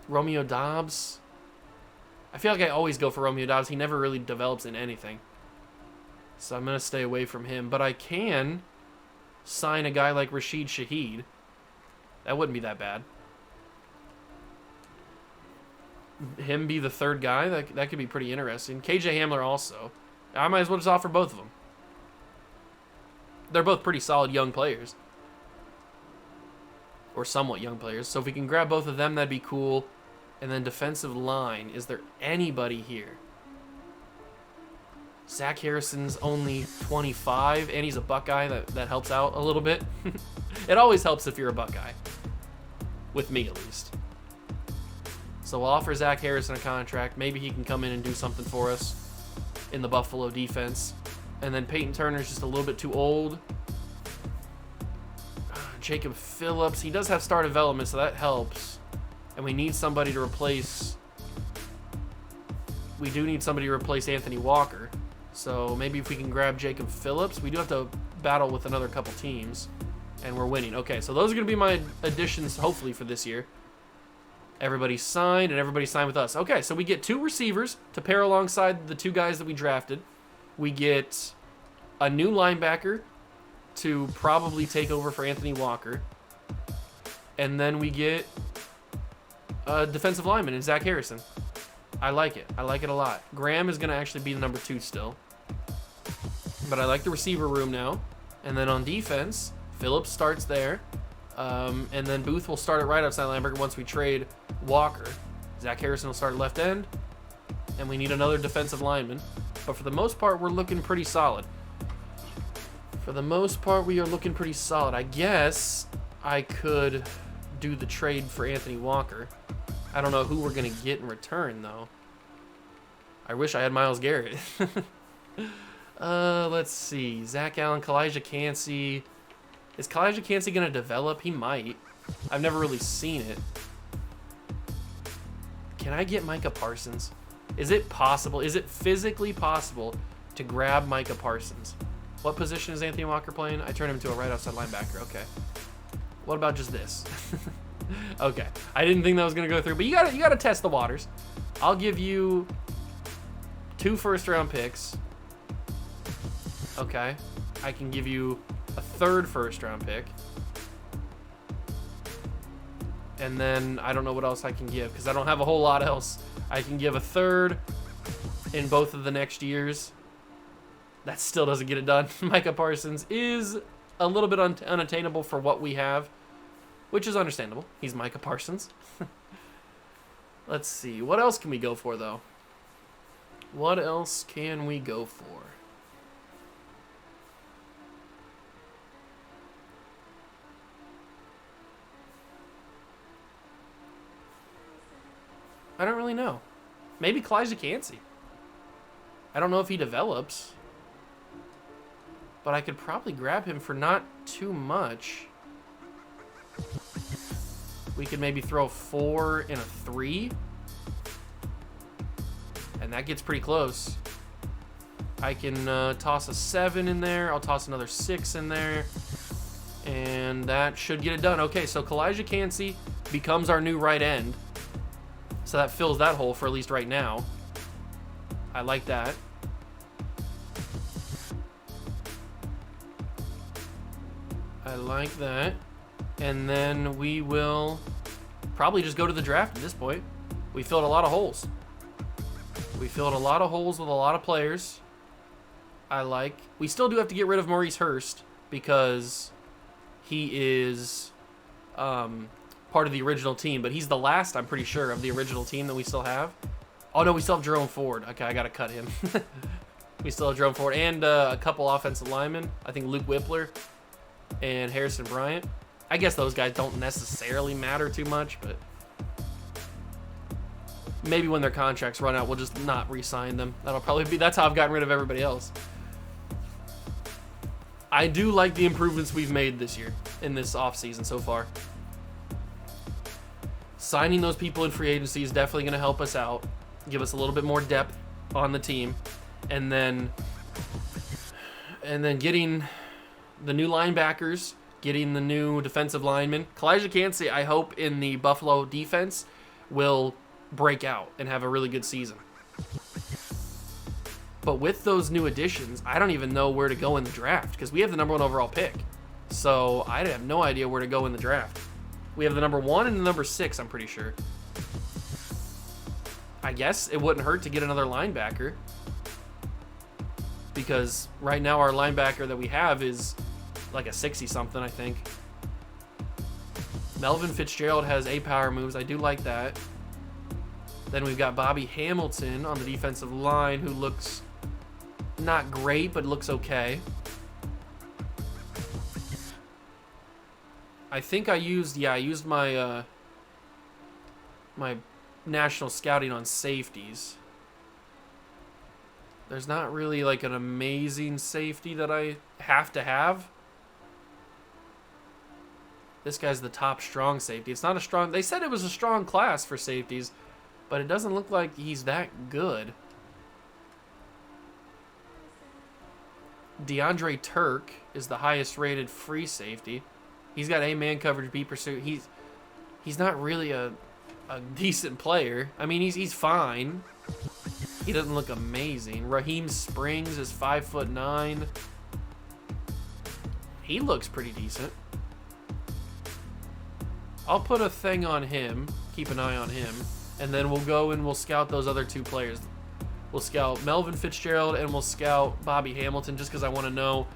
Romeo Doubs. I feel like I always go for Romeo Doubs. He never really develops in anything. So I'm going to stay away from him. But I can sign a guy like Rashid Shaheed. That wouldn't be that bad. Him be the third guy, that could be pretty interesting. KJ Hamler also. I might as well just offer both of them. They're both pretty solid young players. Or somewhat young players. So if we can grab both of them, that'd be cool. And then defensive line. Is there anybody here? Zach Harrison's only 25, and he's a Buckeye. That helps out a little bit. It always helps if you're a Buckeye. With me, at least. So we'll offer Zach Harrison a contract. Maybe he can come in and do something for us in the Buffalo defense. And then Peyton Turner's just a little bit too old. Jacob Phillips. He does have star development, so that helps. And we need somebody to replace... We do need somebody to replace Anthony Walker. So maybe if we can grab Jacob Phillips. We do have to battle with another couple teams. And we're winning. Okay, so those are going to be my additions, hopefully, for this year. Everybody signed, and everybody signed with us. Okay, so we get 2 receivers to pair alongside the 2 guys that we drafted. We get a new linebacker to probably take over for Anthony Walker. And then we get a defensive lineman in Zach Harrison. I like it. I like it a lot. Graham is going to actually be the number 2 still. But I like the receiver room now. And then on defense, Phillips starts there. And then Booth will start at right outside linebacker once we trade Walker. Zach Harrison will start at left end. And we need another defensive lineman. But for the most part, we're looking pretty solid. For the most part, we are looking pretty solid. I guess I could do the trade for Anthony Walker. I don't know who we're going to get in return, though. I wish I had Myles Garrett. Let's see. Zach Allen, Kalijah Cansey. Is Kalijah Cansey going to develop? He might. I've never really seen it. Can I get Micah Parsons? Is it possible? Is it physically possible to grab Micah Parsons? What position is Anthony Walker playing? I turned him into a right outside linebacker. Okay. What about just this? Okay. I didn't think that was going to go through, but you gotta test the waters. I'll give you 2 first-round picks. Okay. I can give you a 3rd first-round pick. And then I don't know what else I can give because I don't have a whole lot else. I can give a 3rd in both of the next years. That still doesn't get it done. Micah Parsons is a little bit unattainable for what we have, which is understandable. He's Micah Parsons. Let's see. What else can we go for, though? What else can we go for? I don't really know. Maybe Kalijah Cansey. I don't know if he develops. But I could probably grab him for not too much. We could maybe throw a 4 and a 3. And that gets pretty close. I can toss a 7 in there. I'll toss another 6 in there. And that should get it done. Okay, so Kalijah Cansey becomes our new right end. So that fills that hole for at least right now. I like that. I like that. And then we will probably just go to the draft at this point. We filled a lot of holes. We filled a lot of holes with a lot of players. I like. We still do have to get rid of Maurice Hurst because he is part of the original team, but he's the last, I'm pretty sure, of the original team that we still have. Oh, no, we still have Jerome Ford. Okay, I got to cut him. We still have Jerome Ford and a couple offensive linemen. I think Luke Whippler and Harrison Bryant. I guess those guys don't necessarily matter too much, but maybe when their contracts run out, we'll just not re-sign them. That's how I've gotten rid of everybody else. I do like the improvements we've made this year in this offseason so far. Signing those people in free agency is definitely going to help us out, give us a little bit more depth on the team, and then getting the new linebackers, getting the new defensive linemen. Kalijah Kancey, I hope, in the Buffalo defense will break out and have a really good season. But with those new additions, I don't even know where to go in the draft because we have the number 1 overall pick. So I have no idea where to go in the draft. We have the number 1 and the number 6, I'm pretty sure. I guess it wouldn't hurt to get another linebacker, because right now our linebacker that we have is like a 60-something, I think. Melvin Fitzgerald has A power moves. I do like that. Then we've got Bobby Hamilton on the defensive line, who looks not great, but looks okay. I think I used my my national scouting on safeties. There's not really like an amazing safety that I have to have. This guy's the top strong safety. It's not a strong... They said it was a strong class for safeties, but it doesn't look like he's that good. DeAndre Turk is the highest rated free safety. He's got A-man coverage, B pursuit. He's not really a decent player. I mean, he's fine. He doesn't look amazing. Raheem Springs is 5'9". He looks pretty decent. I'll put a thing on him, keep an eye on him, and then we'll go and we'll scout those other 2 players. We'll scout Melvin Fitzgerald and we'll scout Bobby Hamilton, just because I want to know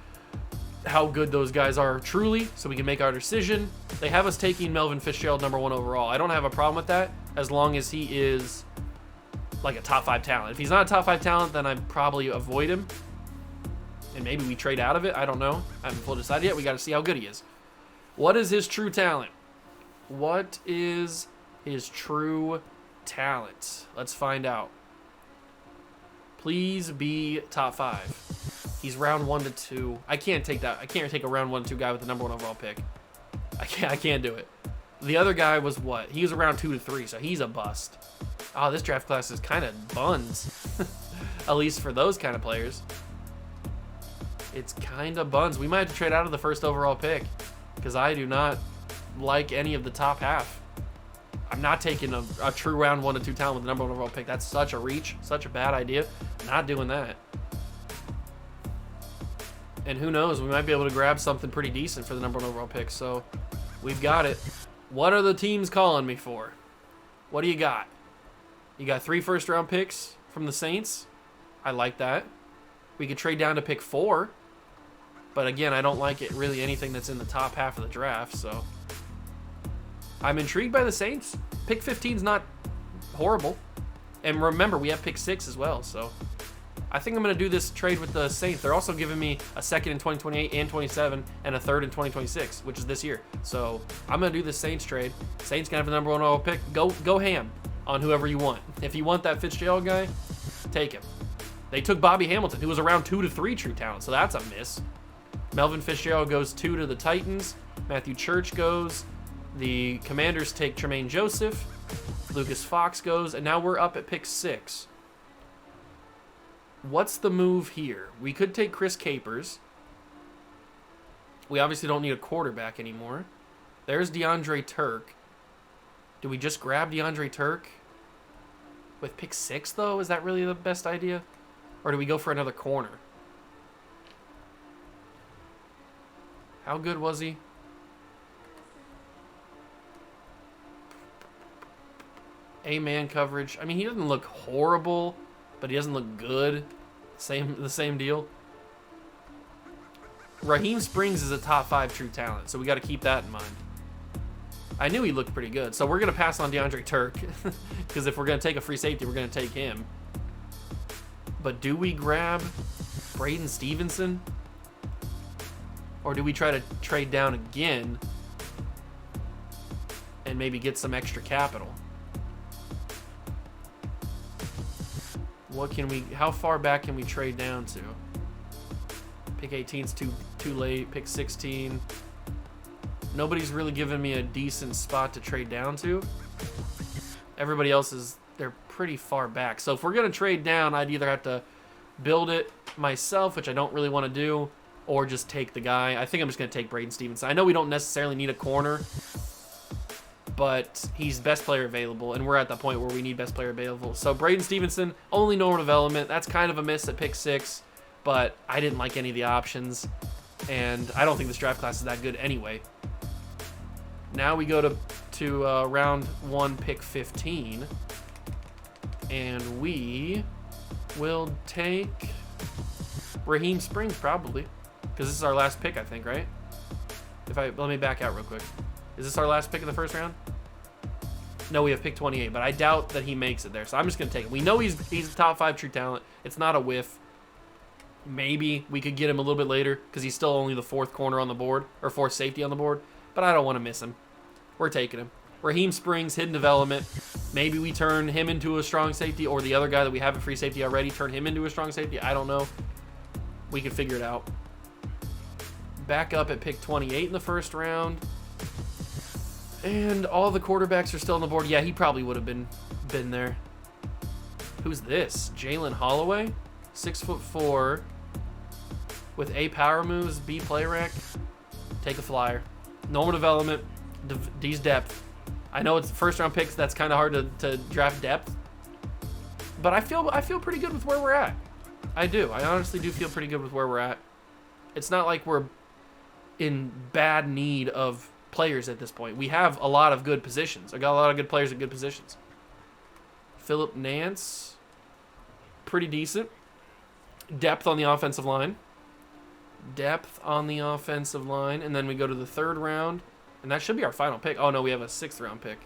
how good those guys are truly, so we can make our decision. They have us taking Melvin Fitzgerald number 1 overall. I don't have a problem with that, as long as he is like a top 5 talent. If he's not a top 5 talent, then I'd probably avoid him, and maybe we trade out of it. I don't know. I haven't fully decided yet. We got to see how good he is. What is his true talent? What is his true talent? Let's find out. Please be top 5. He's round 1 to 2. I can't take that. I can't take a round 1 to 2 guy with the number 1 overall pick. I can't do it. The other guy was what? He was around 2 to 3, so he's a bust. Oh, this draft class is kind of buns. At least for those kind of players. It's kind of buns. We might have to trade out of the first overall pick, because I do not like any of the top half. I'm not taking a true round 1 to 2 talent with the number 1 overall pick. That's such a reach, such a bad idea. Not doing that. And who knows, we might be able to grab something pretty decent for the number 1 overall pick. So we've got it. What are the teams calling me for? What do you got? You got 3 first-round picks from the Saints. I like that. We could trade down to pick 4. But again, I don't like it really anything that's in the top half of the draft. So I'm intrigued by the Saints. Pick 15 is not horrible. And remember, we have pick 6 as well. So I think I'm going to do this trade with the Saints. They're also giving me a 2nd in 2028 and 27 and a 3rd in 2026, which is this year. So I'm going to do the Saints trade. Saints can have the number 1 overall pick. Go ham on whoever you want. If you want that Fitzgerald guy, take him. They took Bobby Hamilton, who was around 2 to 3 true talent, so that's a miss. Melvin Fitzgerald goes 2 to the Titans. Matthew Church goes. The Commanders take Tremaine Joseph. Lucas Fox goes, and now we're up at pick 6. What's the move here? We could take Chris Capers. We obviously don't need a quarterback anymore. There's DeAndre Turk. Do we just grab DeAndre Turk with pick 6, though? Is that really the best idea? Or do we go for another corner? How good was he? A-man coverage. I mean, he doesn't look horrible, but he doesn't look good. The same deal. Raheem Springs is a top 5 true talent, so we got to keep that in mind. I knew he looked pretty good, so we're going to pass on DeAndre Turk, because if we're going to take a free safety, we're going to take him. But do we grab Braden Stevenson? Or do we try to trade down again and maybe get some extra capital? How far back can we trade down to? Pick 18's too late. Pick 16. Nobody's really given me a decent spot to trade down to. Everybody else they're pretty far back. So if we're going to trade down, I'd either have to build it myself, which I don't really want to do, or just take the guy. I think I'm just going to take Braden Stevenson. I know we don't necessarily need a corner, but he's best player available, and we're at the point where we need best player available. So Braden Stevenson, only normal development. That's kind of a miss at pick 6, but I didn't like any of the options, and I don't think this draft class is that good anyway. Now we go to round 1, pick 15, and we will take Raheem Springs probably, because this is our last pick, I think, right? Let me back out real quick. Is this our last pick of the first round? No, we have pick 28, but I doubt that he makes it there, so I'm just going to take him. We know he's a top 5 true talent. It's not a whiff. Maybe we could get him a little bit later because he's still only the 4th corner on the board, or 4th safety on the board, but I don't want to miss him. We're taking him. Raheem Springs, hidden development. Maybe we turn him into a strong safety, or the other guy that we have a free safety already, turn him into a strong safety. I don't know. We can figure it out. Back up at pick 28 in the first round. And all the quarterbacks are still on the board. Yeah, he probably would have been there. Who's this? Jalen Holloway? 6'4", with A power moves, B play rec. Take a flyer. Normal development. D's depth. I know it's first round picks. That's kind of hard to draft depth. But I feel pretty good with where we're at. I do. I honestly do feel pretty good with where we're at. It's not like we're in bad need of players at this point. We have a lot of good positions. I got a lot of good players at good positions. Philip Nance, pretty decent. Depth on the offensive line. Depth on the offensive line. And then we go to the 3rd round. And that should be our final pick. Oh, no, we have a 6th round pick.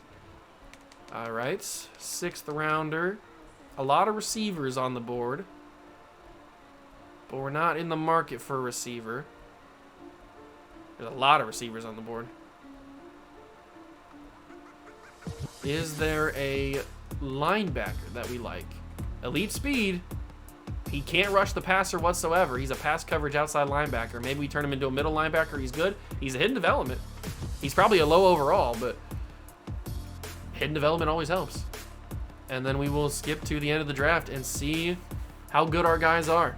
All right, 6th rounder. A lot of receivers on the board. But we're not in the market for a receiver. There's a lot of receivers on the board. Is there a linebacker that we like? Elite speed. He can't rush the passer whatsoever. He's a pass coverage outside linebacker. Maybe we turn him into a middle linebacker. He's good. He's a hidden development. He's probably a low overall, but hidden development always helps. And then we will skip to the end of the draft and see how good our guys are.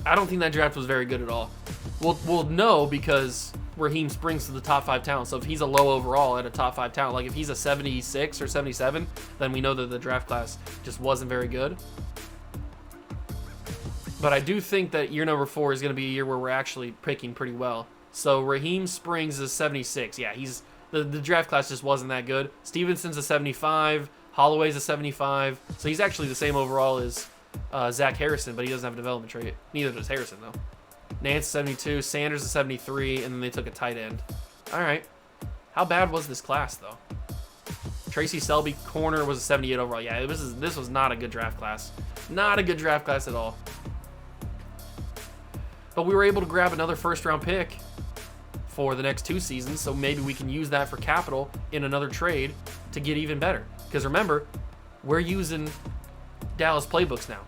I don't think that draft was very good at all. We'll know because Raheem Springs to the top 5 talent. So if he's a low overall at a top 5 talent, like if he's a 76 or 77, then we know that the draft class just wasn't very good. But I do think that year number 4 is going to be a year where we're actually picking pretty well. So Raheem Springs is 76. Yeah, the draft class just wasn't that good. Stevenson's a 75. Holloway's a 75. So he's actually the same overall as Zach Harrison, but he doesn't have a development trait. Neither does Harrison, though. Nance 72, Sanders is 73, and then they took a tight end. All right. How bad was this class, though? Tracy Selby, corner, was a 78 overall. Yeah, this was not a good draft class. Not a good draft class at all. But we were able to grab another first-round pick for the next 2 seasons, so maybe we can use that for capital in another trade to get even better. Because remember, we're using Dallas playbooks now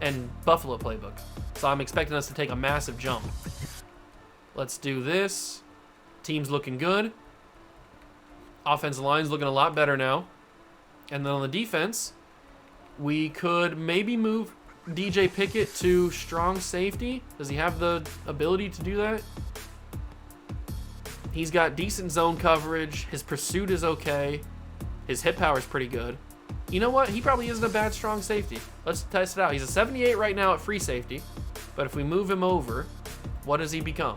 and Buffalo playbooks. So I'm expecting us to take a massive jump. Let's do this. Team's looking good. Offensive line's looking a lot better now. And then on the defense, we could maybe move DJ Pickett to strong safety. Does he have the ability to do that? He's got decent zone coverage. His pursuit is okay. His hit power is pretty good. You know what? He probably isn't a bad strong safety. Let's test it out. He's a 78 right now at free safety. But if we move him over, what does he become?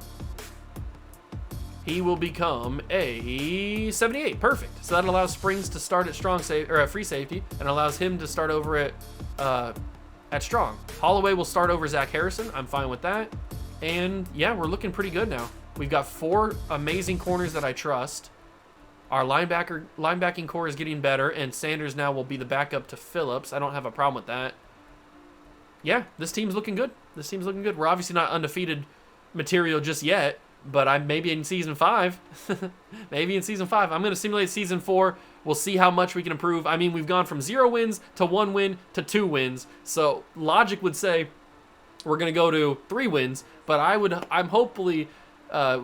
He will become a 78. Perfect. So that allows Springs to start at strong safety or at free safety, and allows him to start over at strong. Holloway will start over Zach Harrison. I'm fine with that. And yeah, we're looking pretty good now. We've got 4 amazing corners that I trust. Our linebacking core is getting better, and Sanders now will be the backup to Phillips. I don't have a problem with that. Yeah, this team's looking good. This team's looking good. We're obviously not undefeated material just yet, but maybe in season 5. Maybe in season 5. I'm going to simulate season 4. We'll see how much we can improve. I mean, we've gone from 0 wins to 1 win to 2 wins. So logic would say we're going to go to 3 wins, but I'm hopefully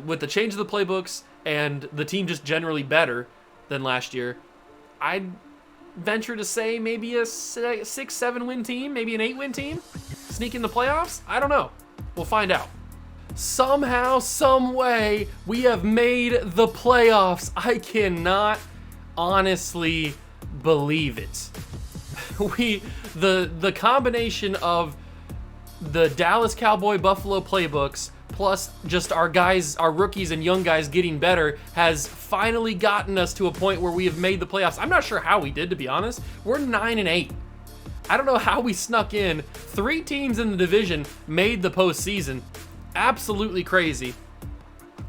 with the change of the playbooks and the team just generally better than last year, I'd venture to say maybe a 6-7 win team, maybe an 8-win team, sneak in the playoffs. I don't know. We'll find out. Somehow, some way, we have made the playoffs. I cannot honestly believe it. The combination of the Dallas Cowboy Buffalo playbooks plus just our guys, our rookies and young guys getting better has finally gotten us to a point where we have made the playoffs. I'm not sure how we did, to be honest. We're 9-8. I don't know how we snuck in. 3 teams in the division made the postseason. Absolutely crazy.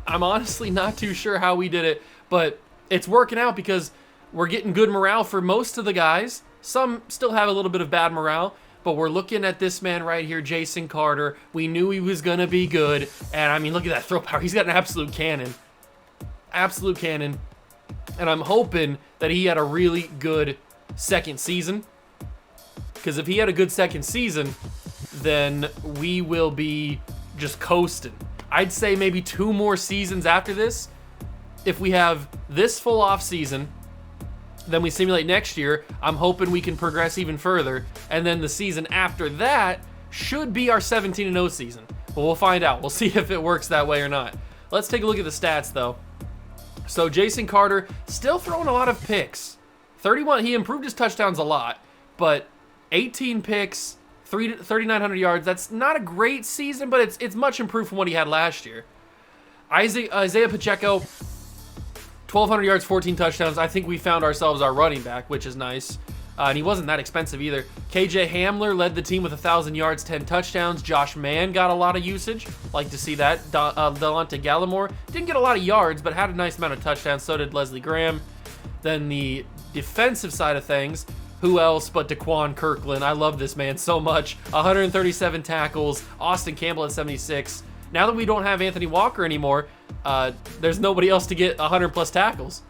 I'm honestly not too sure how we did it, but it's working out because we're getting good morale for most of the guys. Some still have a little bit of bad morale, but we're looking at this man right here, Jason Carter. We knew he was going to be good, and I mean, look at that throw power. He's got an absolute cannon. Absolute cannon. And I'm hoping that he had a really good second season, because if he had a good second season, then we will be just coasting. I'd say maybe 2 more seasons after this. If we have this full off season, then we simulate next year. I'm hoping we can progress even further. And then the season after that should be our 17-0 season. But we'll find out. We'll see if it works that way or not. Let's take a look at the stats, though. So Jason Carter still throwing a lot of picks. 31, he improved his touchdowns a lot, but 18 picks, 3,900 yards. That's not a great season, but it's much improved from what he had last year. Isaiah Pacheco, 1,200 yards, 14 touchdowns. I think we found ourselves our running back, which is nice. And he wasn't that expensive either. KJ Hamler led the team with 1,000 yards, 10 touchdowns. Josh Mann got a lot of usage. Like to see that. Delonte Gallimore didn't get a lot of yards, but had a nice amount of touchdowns. So did Leslie Graham. Then the defensive side of things, who else but Daquan Kirkland? I love this man so much. 137 tackles. Austin Campbell at 76. Now that we don't have Anthony Walker anymore, there's nobody else to get 100-plus tackles.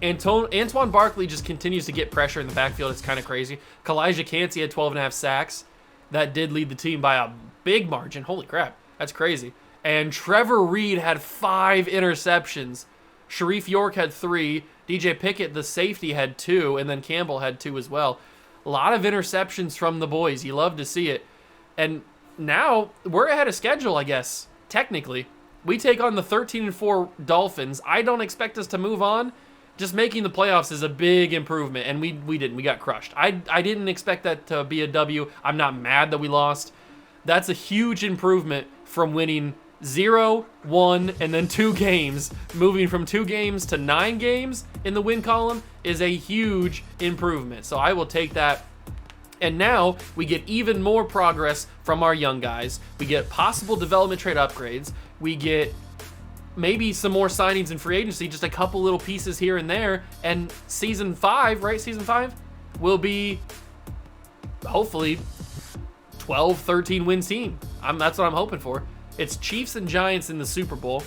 Antoine Barkley just continues to get pressure in the backfield. It's kind of crazy. Kalijah Cansey had 12.5 sacks. That did lead the team by a big margin. Holy crap. That's crazy. And Trevor Reed had 5 interceptions. Sharif York had 3. DJ Pickett, the safety, had 2. And then Campbell had 2 as well. A lot of interceptions from the boys. You love to see it. And now we're ahead of schedule, I guess, technically. We take on the 13-4 Dolphins. I don't expect us to move on. Just making the playoffs is a big improvement, and we didn't. We got crushed. I didn't expect that to be a W. I'm not mad that we lost. That's a huge improvement from winning 0, 1, and then 2 games. Moving from 2 games to 9 games in the win column is a huge improvement. So I will take that. And now we get even more progress from our young guys. We get possible development trade upgrades. We get maybe some more signings in free agency, just a couple little pieces here and there. And season 5, right? Season 5 will be hopefully 12, 13 win team. That's what I'm hoping for. It's Chiefs and Giants in the Super Bowl.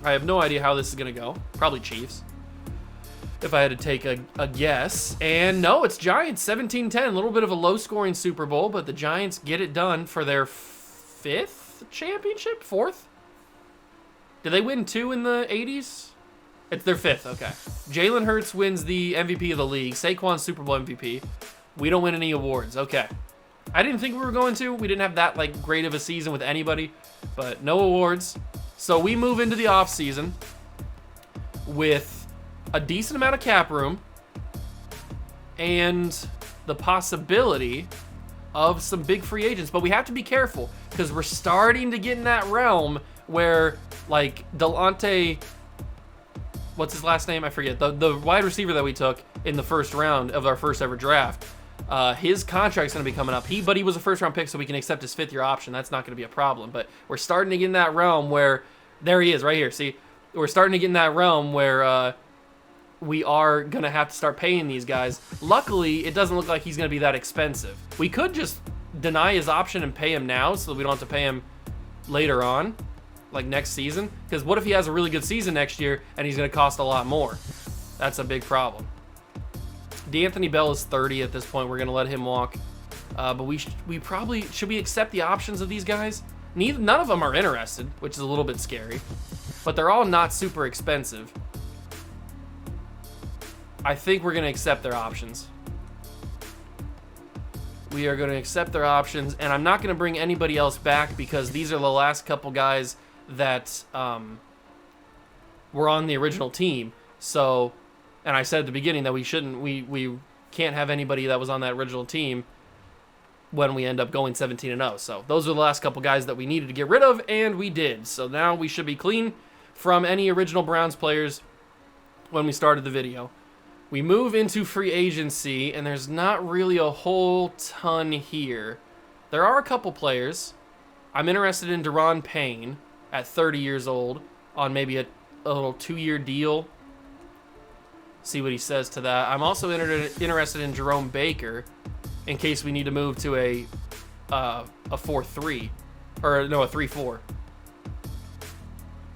I have no idea how this is going to go. Probably Chiefs, if I had to take a guess. And no, it's Giants, 17-10. A little bit of a low-scoring Super Bowl, but the Giants get it done for their 5th championship? 4th? Did they win 2 in the 80s? It's their 5th, okay. Jalen Hurts wins the MVP of the league. Saquon's Super Bowl MVP. We don't win any awards, okay. I didn't think we were going to. We didn't have that great of a season with anybody, but no awards. So we move into the offseason with a decent amount of cap room and the possibility of some big free agents. But we have to be careful because we're starting to get in that realm where, Delonte, what's his last name? I forget. The wide receiver that we took in the first round of our first ever draft. His contract's going to be coming up. But he was a first-round pick, so we can accept his 5th-year option. That's not going to be a problem. But we're starting to get in that realm where, there he is, right here. See, we're starting to get in that realm where we are going to have to start paying these guys. Luckily, it doesn't look like he's going to be that expensive. We could just deny his option and pay him now so that we don't have to pay him later on, next season. Because what if he has a really good season next year and he's going to cost a lot more? That's a big problem. D'Anthony Bell is 30 at this point. We're going to let him walk. But we probably, should we accept the options of these guys? None of them are interested, which is a little bit scary. But they're all not super expensive. I think we're going to accept their options. We are going to accept their options, and I'm not going to bring anybody else back because these are the last couple guys that were on the original team. So, and I said at the beginning that we can't have anybody that was on that original team when we end up going 17-0. So those are the last couple guys that we needed to get rid of, and we did. So now we should be clean from any original Browns players when we started the video. We move into free agency, and there's not really a whole ton here. There are a couple players. I'm interested in Deron Payne at 30 years old on maybe a little 2-year deal. See what he says to that. I'm also interested in Jerome Baker in case we need to move to a 4-3, or no, a 3-4.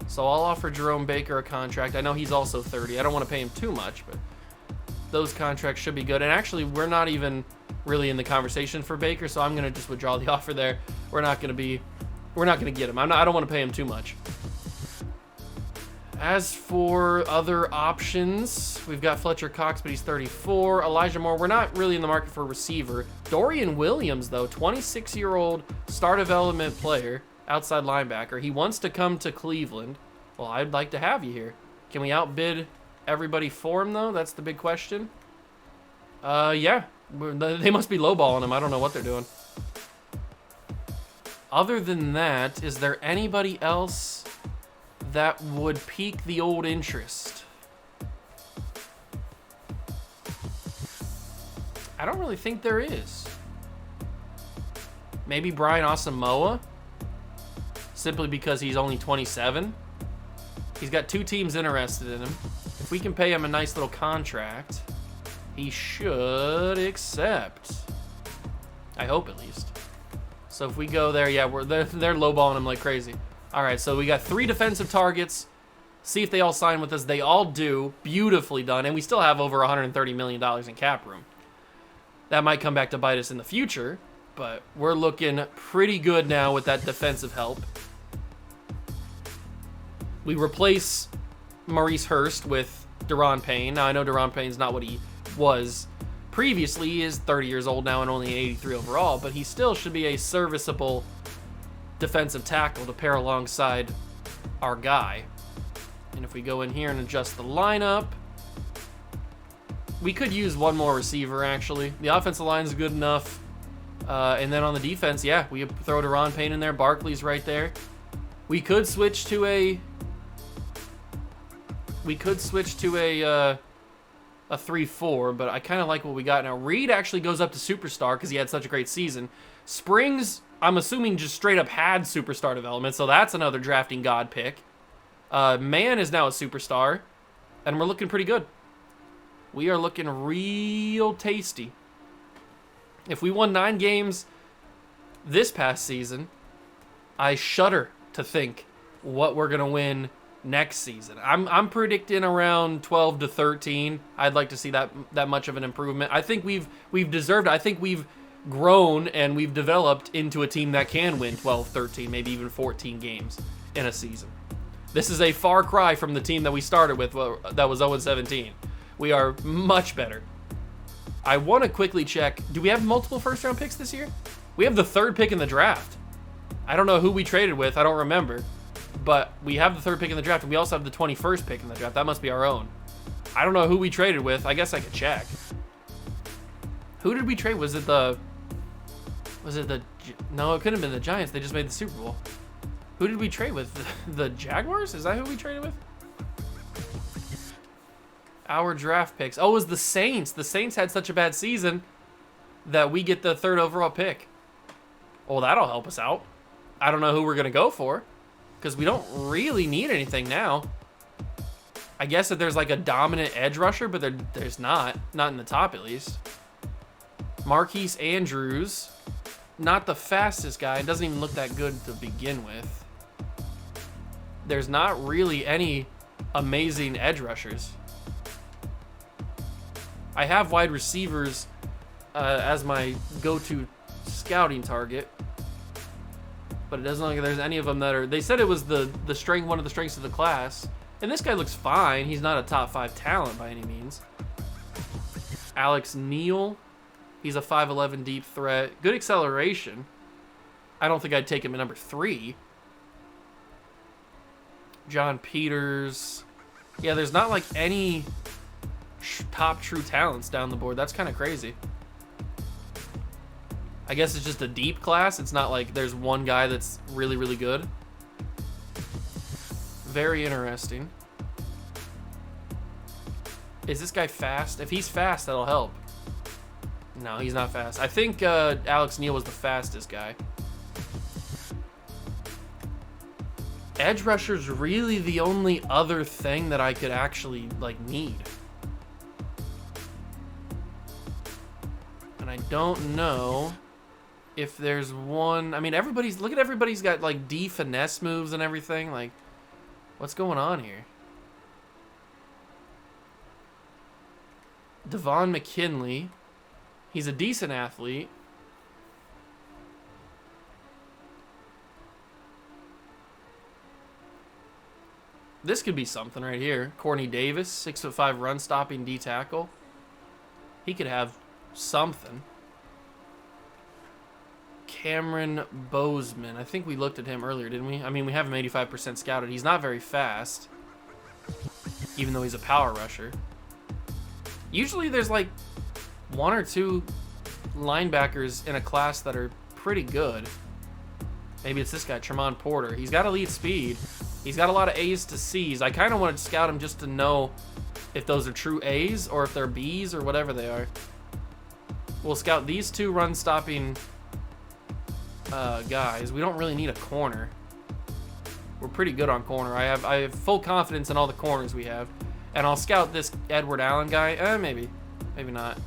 So I'll offer Jerome Baker a contract. I know he's also 30. I don't want to pay him too much, but those contracts should be good. And actually, we're not even really in the conversation for Baker, so I'm going to just withdraw the offer there. We're not going to get him. I don't want to pay him too much. As for other options, we've got Fletcher Cox, but he's 34. Elijah Moore, we're not really in the market for a receiver. Dorian Williams, though, 26-year-old star development player, outside linebacker. He wants to come to Cleveland. Well, I'd like to have you here. Can we outbid everybody for him, though? That's the big question. Yeah. They must be lowballing him. I don't know what they're doing. Other than that, is there anybody else that would pique the old interest? I don't really think there is. Maybe Brian Asamoah, simply because he's only 27. He's got 2 teams interested in him. If we can pay him a nice little contract, he should accept. I hope, at least. So if we go there, yeah, they're lowballing him like crazy. All right, so we got 3 defensive targets. See if they all sign with us. They all do. Beautifully done. And we still have over $130 million in cap room. That might come back to bite us in the future, but we're looking pretty good now with that defensive help. We replace Maurice Hurst with Deron Payne. Now, I know Deron Payne's not what he was previously. He is 30 years old now and only an 83 overall, but he still should be a serviceable defensive tackle to pair alongside our guy. And if we go in here and adjust the lineup, we could use one more receiver, actually. The offensive line is good enough. And then on the defense, yeah, we throw Deron Payne in there. Barkley's right there. We could switch to a 3-4, but I kind of like what we got now. Reed actually goes up to superstar because he had such a great season. Springs, I'm assuming, just straight up had superstar development, so that's another drafting god pick. Mann is now a superstar, and we're looking pretty good. We are looking real tasty. If we won 9 games this past season, I shudder to think what we're going to win next season. I'm predicting around 12 to 13. I'd like to see that much of an improvement. I think we've deserved it. I think we've grown and we've developed into a team that can win 12, 13, maybe even 14 games in a season. This is a far cry from the team that we started with that was 0-17. We are much better. I want to quickly check. Do we have multiple first-round picks this year? We have the 3rd pick in the draft. I don't know who we traded with. I don't remember. But we have the 3rd pick in the draft, and we also have the 21st pick in the draft. That must be our own. I don't know who we traded with. I guess I could check. Who did we trade? Was it the... No, it couldn't have been the Giants. They just made the Super Bowl. Who did we trade with? The Jaguars? Is that who we traded with? Our draft picks. Oh, it was the Saints. The Saints had such a bad season that we get the 3rd overall pick. Well, that'll help us out. I don't know who we're going to go for because we don't really need anything now. I guess that there's like a dominant edge rusher, but there's not. Not in the top, at least. Marquise Andrews. Not the fastest guy. Doesn't even look that good to begin with. There's not really any amazing edge rushers. I have wide receivers as my go-to scouting target, but it doesn't look like there's any of them that are... They said it was one of the strengths of the class, and this guy looks fine. He's not a top 5 talent by any means. Alex Neal. He's a 5'11 deep threat. Good acceleration. I don't think I'd take him at number 3. John Peters. Yeah, there's not like any top true talents down the board. That's kind of crazy. I guess it's just a deep class. It's not like there's one guy that's really, really good. Very interesting. Is this guy fast? If he's fast, that'll help. No, he's not fast. I think Alex Neal was the fastest guy. Edge rusher's really the only other thing that I could actually like need. And I don't know if there's one. I mean, look at everybody's got like D finesse moves and everything. Like, what's going on here? Devon McKinley. He's a decent athlete. This could be something right here. Corny Davis, 6'5" run stopping D tackle. He could have something. Cameron Bozeman. I think we looked at him earlier, didn't we? I mean, we have him 85% scouted. He's not very fast, even though he's a power rusher. Usually there's like 1 or 2 linebackers in a class that are pretty good. Maybe it's this guy, Tremont Porter. He's got elite speed. He's got a lot of A's to C's. I kind of wanted to scout him just to know if those are true A's or if they're B's or whatever they are. We'll scout these 2 run-stopping guys. We don't really need a corner. We're pretty good on corner. I have full confidence in all the corners we have. And I'll scout this Edward Allen guy. Maybe. Maybe not.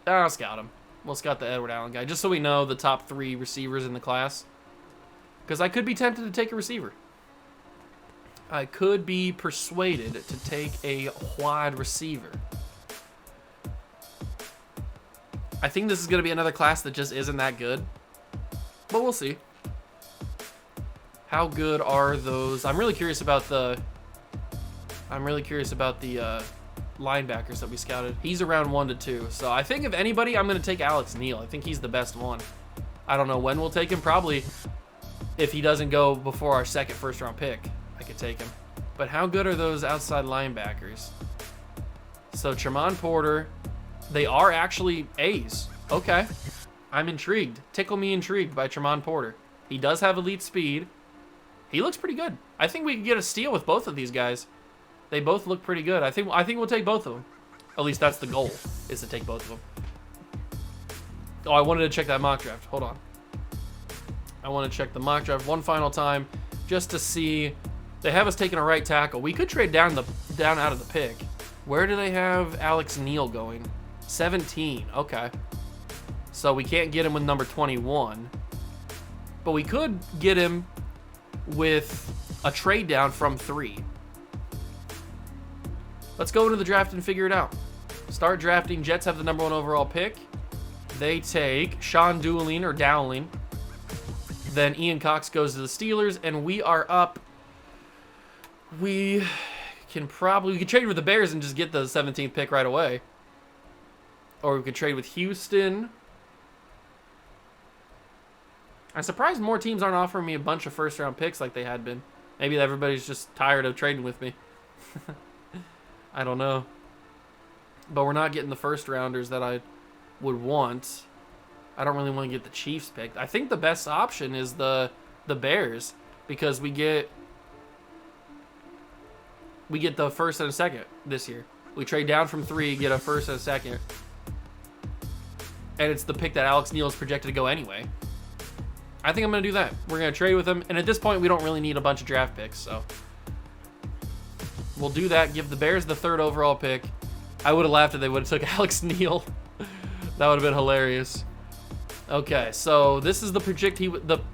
I'll scout him. We'll scout the Edward Allen guy, just so we know the top 3 receivers in the class. Because I could be tempted to take a receiver. I could be persuaded to take a wide receiver. I think this is going to be another class that just isn't that good. But we'll see. How good are those? I'm really curious about the linebackers that we scouted. He's around 1 to 2. So I think if anybody, I'm going to take Alex Neal. I think he's the best one. I don't know when we'll take him. Probably if he doesn't go before our second first-round pick, I could take him. But how good are those outside linebackers? So Tremont Porter, they are actually A's. Okay. I'm intrigued. Tickle me intrigued by Tremont Porter. He does have elite speed. He looks pretty good. I think we could get a steal with both of these guys. They both look pretty good. I think we'll take both of them. At least that's the goal, is to take both of them. Oh, I wanted to check that mock draft. Hold on. I want to check the mock draft one final time just to see. They have us taking a right tackle. We could trade down out of the pick. Where do they have Alex Neal going? 17. Okay. So we can't get him with number 21. But we could get him with a trade down from 3. Let's go into the draft and figure it out. Start drafting. Jets have the number 1 overall pick. They take Sean Dowling. Then Ian Cox goes to the Steelers, and we are up. We could trade with the Bears and just get the 17th pick right away. Or we could trade with Houston. I'm surprised more teams aren't offering me a bunch of first-round picks like they had been. Maybe everybody's just tired of trading with me. I don't know. But we're not getting the first-rounders that I would want. I don't really want to get the Chiefs picked. I think the best option is the Bears, because we get the first and a second this year. We trade down from 3, get a first and a second. And it's the pick that Alex Neal is projected to go anyway. I think I'm going to do that. We're going to trade with him. And at this point, we don't really need a bunch of draft picks. So we'll do that. Give the Bears the 3rd overall pick. I would have laughed if they would have took Alex Neal. That would have been hilarious. Okay, so this is the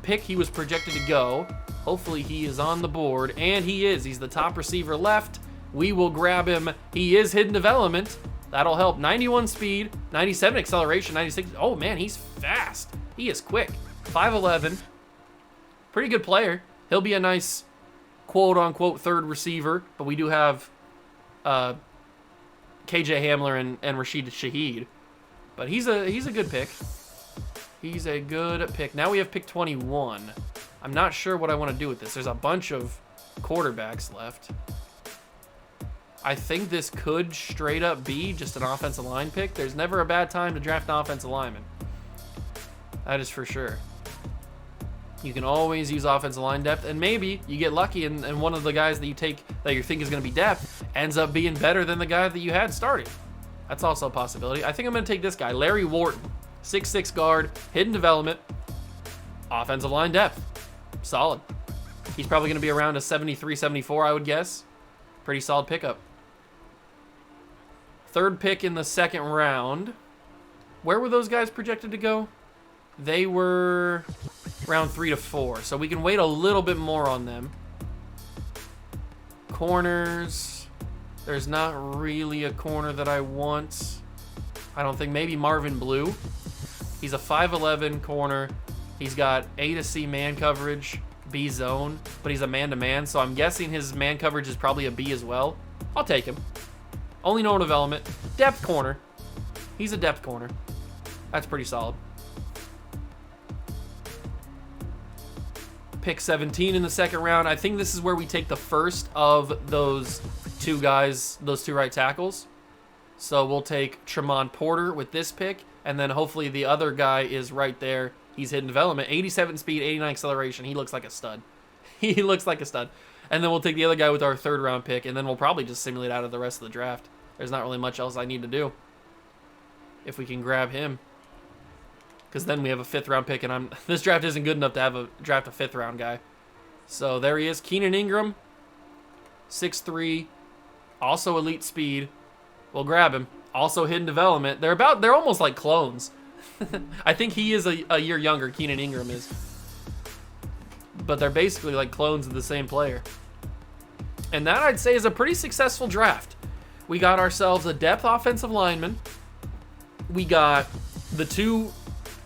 pick he was projected to go. Hopefully he is on the board. And he is. He's the top receiver left. We will grab him. He is hidden development. That'll help. 91 speed, 97 acceleration, 96. Oh, man, he's fast. He is quick. 5'11". Pretty good player. He'll be a nice quote-unquote 3rd receiver, but we do have KJ Hamler and Rashid Shaheed. But he's a good pick. He's a good pick. Now we have pick 21. I'm not sure what I want to do with this. There's a bunch of quarterbacks left. I think this could straight up be just an offensive line pick. There's never a bad time to draft an offensive lineman. That is for sure. You can always use offensive line depth, and maybe you get lucky and one of the guys that you take that you think is going to be depth ends up being better than the guy that you had starting. That's also a possibility. I think I'm going to take this guy, Larry Wharton, 6'6" guard, hidden development, offensive line depth. Solid. He's probably going to be around a 73, 74, I would guess. Pretty solid pickup. Third pick in the second round. Where were those guys projected to go? They were round 3 to 4, so we can wait a little bit more on them. Corners. There's not really a corner that I want. I don't think. Maybe Marvin Blue. He's a 5'11" corner. He's got A to C man coverage, B zone, but he's a man-to-man, so I'm guessing his man coverage is probably a B as well. I'll take him. Only no development. Depth corner. He's a depth corner. That's pretty solid. Pick 17 in the second round. I think this is where we take the first of those two guys, those two right tackles. So we'll take Tremont Porter with this pick, and then hopefully the other guy is right there. He's hidden development. 87 speed, 89 acceleration. He looks like a stud. He looks like a stud. And then we'll take the other guy with our third round pick, and then we'll probably just simulate out of the rest of the draft. There's not really much else I need to do if we can grab him. Because then we have a 5th round pick, and this draft isn't good enough to have a 5th round guy. So there he is, Keenan Ingram, 6'3", also elite speed. We'll grab him. Also hidden development. They're almost like clones. I think he is a year younger, Keenan Ingram is. But they're basically like clones of the same player. And that, I'd say, is a pretty successful draft. We got ourselves a depth offensive lineman. We got the 2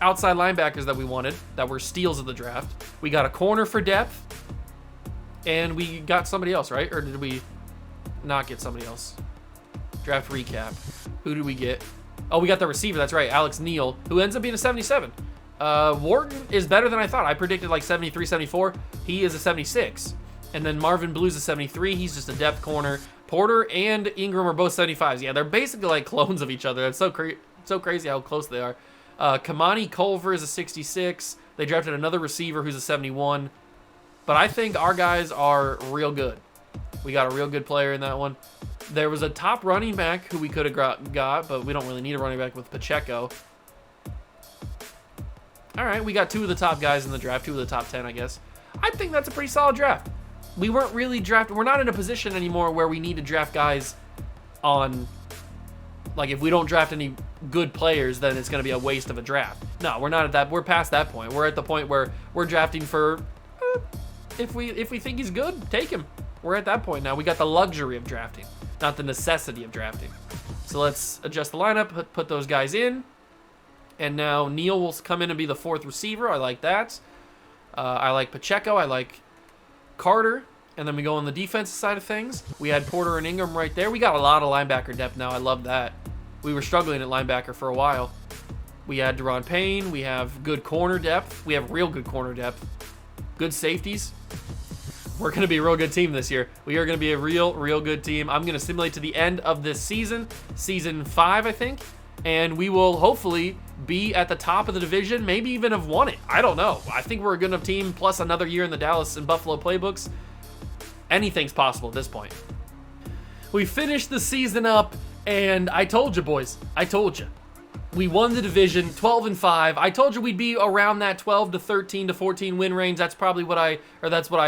outside linebackers that we wanted, that were steals of the draft. We got a corner for depth. And we got somebody else, right? Or did we not get somebody else? Draft recap. Who did we get? Oh, we got the receiver. That's right, Alex Neal, who ends up being a 77. Wharton is better than I thought. I predicted like 73, 74. He is a 76. And then Marvin Blue's a 73. He's just a depth corner. Porter and Ingram are both 75s. Yeah, they're basically like clones of each other. That's so crazy how close they are. Kamani Culver is a 66. They drafted another receiver who's a 71. But I think our guys are real good. We got a real good player in that one. There was a top running back who we could have got, but we don't really need a running back with Pacheco. All right, we got 2 of the top guys in the draft, 2 of the top 10, I guess. I think that's a pretty solid draft. We weren't really drafted. We're not in a position anymore where we need to draft guys on, like, if we don't draft any good players, then it's going to be a waste of a draft. No, we're not at that. We're past that point. We're at the point where we're drafting for, if we think he's good, take him. We're at that point now. We got the luxury of drafting, not the necessity of drafting. So let's adjust the lineup, put those guys in. And now Neal will come in and be the 4th receiver. I like that. I like Pacheco. I like Carter. And then we go on the defensive side of things. We had Porter and Ingram right there. We got a lot of linebacker depth now. I love that. We were struggling at linebacker for a while. We had Deron Payne. We have good corner depth. We have real good corner depth. Good safeties. We're going to be a real good team this year. We are going to be a real good team. I'm going to simulate to the end of this season, season 5, I think, and we will hopefully be at the top of the division, maybe even have won it. I don't know. I think we're a good enough team, plus another year in the Dallas and Buffalo playbooks. Anything's possible at this point. We finished the season up, and I told you, boys. I told you. We won the division, 12-5. I told you we'd be around that 12 to 13 to 14 win range. That's probably what I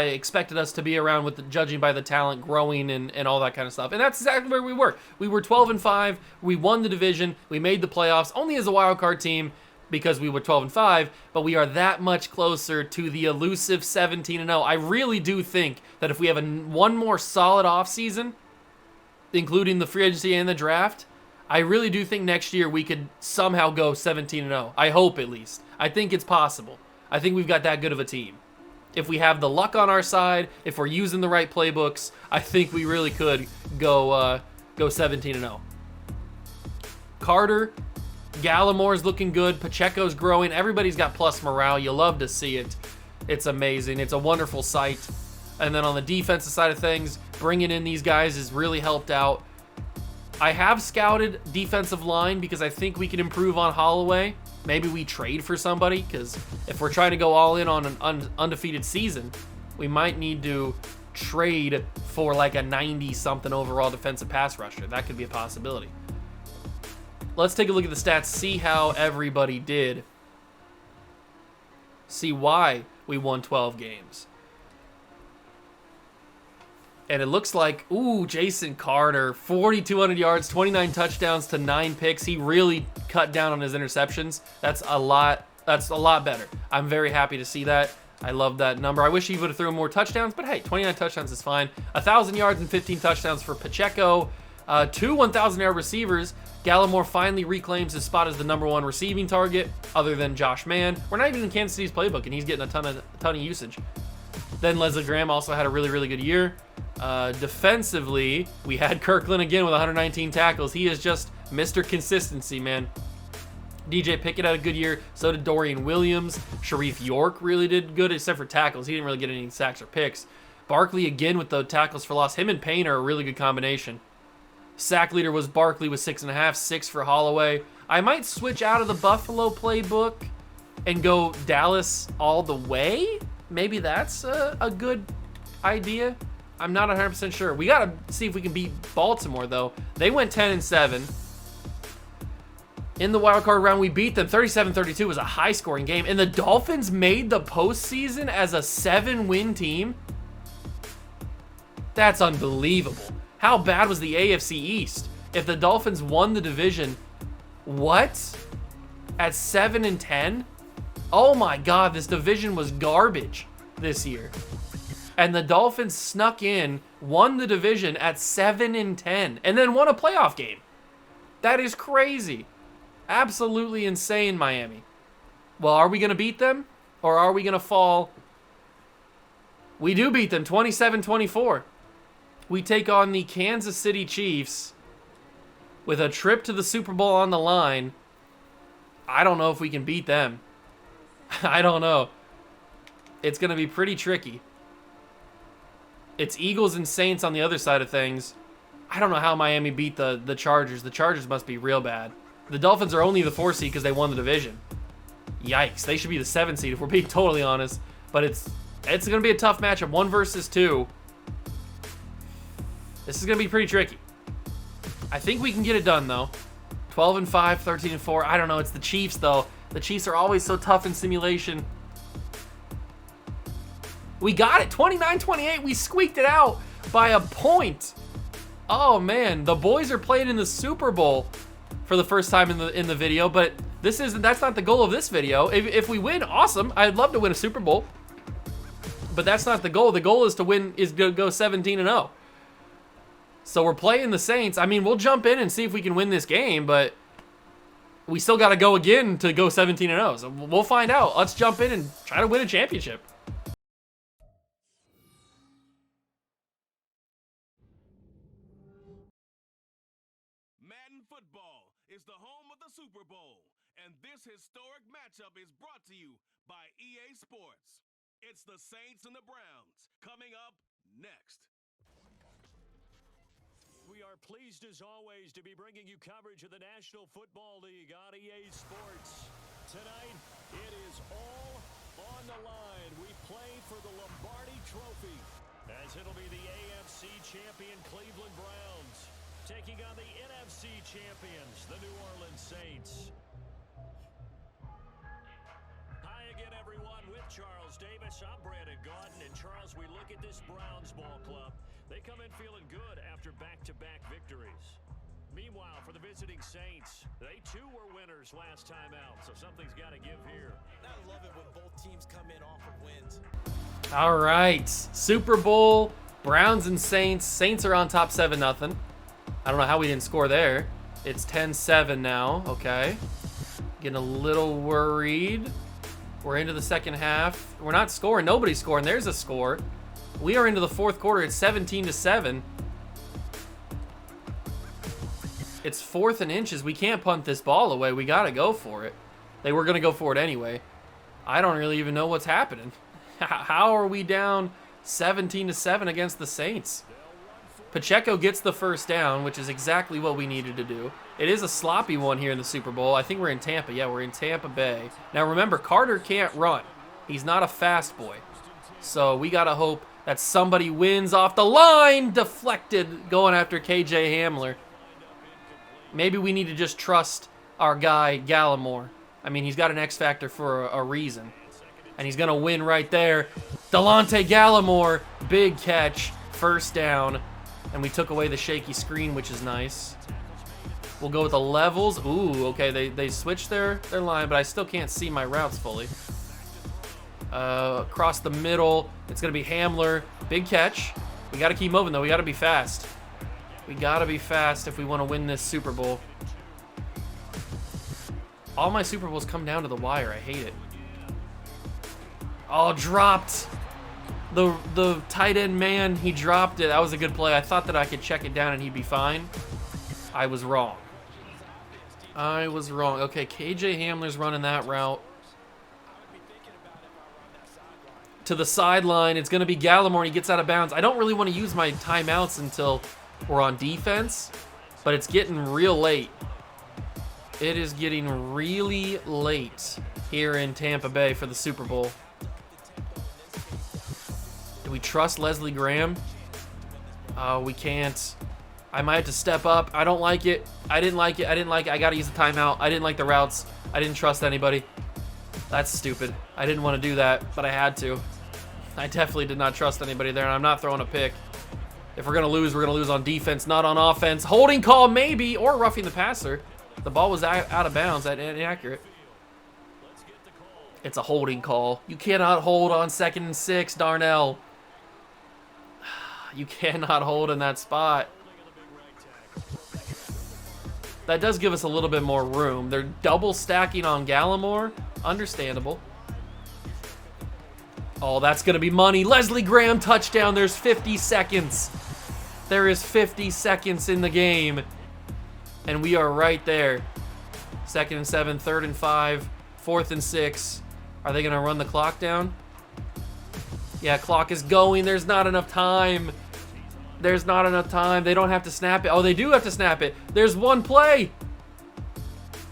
expected us to be around, with judging by the talent growing and all that kind of stuff. And that's exactly where we were. We were 12-5. We won the division. We made the playoffs only as a wild card team because we were 12-5. But we are that much closer to the elusive 17-0. I really do think that if we have one more solid offseason, including the free agency and the draft, I really do think next year we could somehow go 17-0. I hope, at least. I think it's possible. I think we've got that good of a team. If we have the luck on our side, if we're using the right playbooks, I think we really could go go 17-0. Carter, Gallimore's looking good. Pacheco's growing. Everybody's got plus morale. You love to see it. It's amazing. It's a wonderful sight. And then on the defensive side of things, bringing in these guys has really helped out. I have scouted defensive line because I think we can improve on Holloway. Maybe we trade for somebody, because if we're trying to go all in on an undefeated season, we might need to trade for like a 90-something overall defensive pass rusher. That could be a possibility. Let's take a look at the stats, see how everybody did. See why we won 12 games. And it looks like, ooh, Jason Carter, 4,200 yards, 29 touchdowns to 9 picks. He really cut down on his interceptions. That's a lot better. I'm very happy to see that. I love that number. I wish he would have thrown more touchdowns, but hey, 29 touchdowns is fine. 1,000 yards and 15 touchdowns for Pacheco. 2 1,000-yard receivers. Gallimore finally reclaims his spot as the #1 receiving target, other than Josh Mann. We're not even in Kansas City's playbook, and he's getting a ton of usage. Then Leslie Graham also had a really, really good year. Defensively, we had Kirkland again with 119 tackles. He is just Mr. Consistency, man. DJ Pickett had a good year. So did Dorian Williams. Sharif York really did good, except for tackles. He didn't really get any sacks or picks. Barkley again with the tackles for loss. Him and Payne are a really good combination. Sack leader was Barkley with 6.5, 6 for Holloway. I might switch out of the Buffalo playbook and go Dallas all the way. Maybe that's a good idea. I'm not 100% sure. We got to see if we can beat Baltimore, though. They went 10-7. In the wild card round, we beat them. 37-32 was a high-scoring game. And the Dolphins made the postseason as a 7-win team. That's unbelievable. How bad was the AFC East? If the Dolphins won the division, what? At 7-10? Oh my God, this division was garbage this year. And the Dolphins snuck in, won the division at 7-10, and then won a playoff game. That is crazy. Absolutely insane, Miami. Well, are we going to beat them? Or are we going to fall? We do beat them, 27-24. We take on the Kansas City Chiefs with a trip to the Super Bowl on the line. I don't know if we can beat them. I don't know. It's going to be pretty tricky. It's Eagles and Saints on the other side of things. I don't know how Miami beat the Chargers. The Chargers must be real bad. The Dolphins are only the 4 seed because they won the division. Yikes. They should be the 7 seed if we're being totally honest. But it's going to be a tough matchup. 1 versus 2. This is going to be pretty tricky. I think we can get it done, though. 12-5, 13-4. I don't know. It's the Chiefs, though. The Chiefs are always so tough in simulation. We got it. 29-28. We squeaked it out by a point. Oh, man. The boys are playing in the Super Bowl for the first time in the video, but that's not the goal of this video. If we win, awesome. I'd love to win a Super Bowl. But that's not the goal. The goal is to win, is to go 17-0. So we're playing the Saints. I mean, we'll jump in and see if we can win this game, but we still got to go again to go 17-0. So we'll find out. Let's jump in and try to win a championship. Madden football is the home of the Super Bowl, and this historic matchup is brought to you by EA Sports. It's the Saints and the Browns coming up next. We are pleased as always to be bringing you coverage of the National Football League on EA Sports. Tonight, it is all on the line. We play for the Lombardi Trophy, as it'll be the AFC champion Cleveland Browns taking on the NFC champions, the New Orleans Saints. Hi again, everyone, with Charles Davis. I'm Brandon Gaudin, and Charles, we look at this Browns ball club. They come in feeling good after back-to-back victories. Meanwhile, for the visiting Saints, they too were winners last time out, so something's got to give here. I love it when both teams come in off of wins. All right, Super Bowl, Browns and Saints. Saints are on top 7-0. I don't know how we didn't score there. It's 10-7 now, okay. Getting a little worried. We're into the second half. We're not scoring. Nobody's scoring. There's a score. We are into the fourth quarter. It's 17-7. It's 4th and inches. We can't punt this ball away. We got to go for it. They were going to go for it anyway. I don't really even know what's happening. How are we down 17-7 against the Saints? Pacheco gets the first down, which is exactly what we needed to do. It is a sloppy one here in the Super Bowl. I think we're in Tampa. Yeah, we're in Tampa Bay. Now remember, Carter can't run. He's not a fast boy. So we got to hope that somebody wins off the line. Deflected, going after KJ Hamler. Maybe we need to just trust our guy, Gallimore. I mean, he's got an X factor for a reason. And he's going to win right there. Delonte Gallimore, big catch, first down. And we took away the shaky screen, which is nice. We'll go with the levels. Ooh, okay, they switched their line, but I still can't see my routes fully. Across the middle, it's going to be Hamler. Big catch. We got to keep moving, though. We got to be fast. We got to be fast if we want to win this Super Bowl. All my Super Bowls come down to the wire. I hate it. Oh, dropped. The tight end man, he dropped it. That was a good play. I thought that I could check it down and he'd be fine. I was wrong. I was wrong. Okay, KJ Hamler's running that route. To the sideline. It's going to be Gallimore and he gets out of bounds. I don't really want to use my timeouts until we're on defense, but it's getting real late. It is getting really late here in Tampa Bay for the Super Bowl. Do we trust Leslie Graham? We can't. I might have to step up. I don't like it. I didn't like it. I got to use the timeout. I didn't like the routes. I didn't trust anybody. That's stupid. I didn't want to do that, but I had to. I definitely did not trust anybody there, and I'm not throwing a pick. If we're going to lose, we're going to lose on defense, not on offense. Holding call maybe, or roughing the passer. The ball was out of bounds, inaccurate. It's a holding call. You cannot hold on 2nd and 6, Darnell. You cannot hold in that spot. That does give us a little bit more room. They're double stacking on Gallimore. Understandable. Oh, that's going to be money. Leslie Graham touchdown. There's 50 seconds. There is 50 seconds in the game. And we are right there. 2nd and 7, 3rd and 5, 4th and 6. Are they going to run the clock down? Yeah, clock is going. There's not enough time. There's not enough time. They don't have to snap it. Oh, they do have to snap it. There's one play.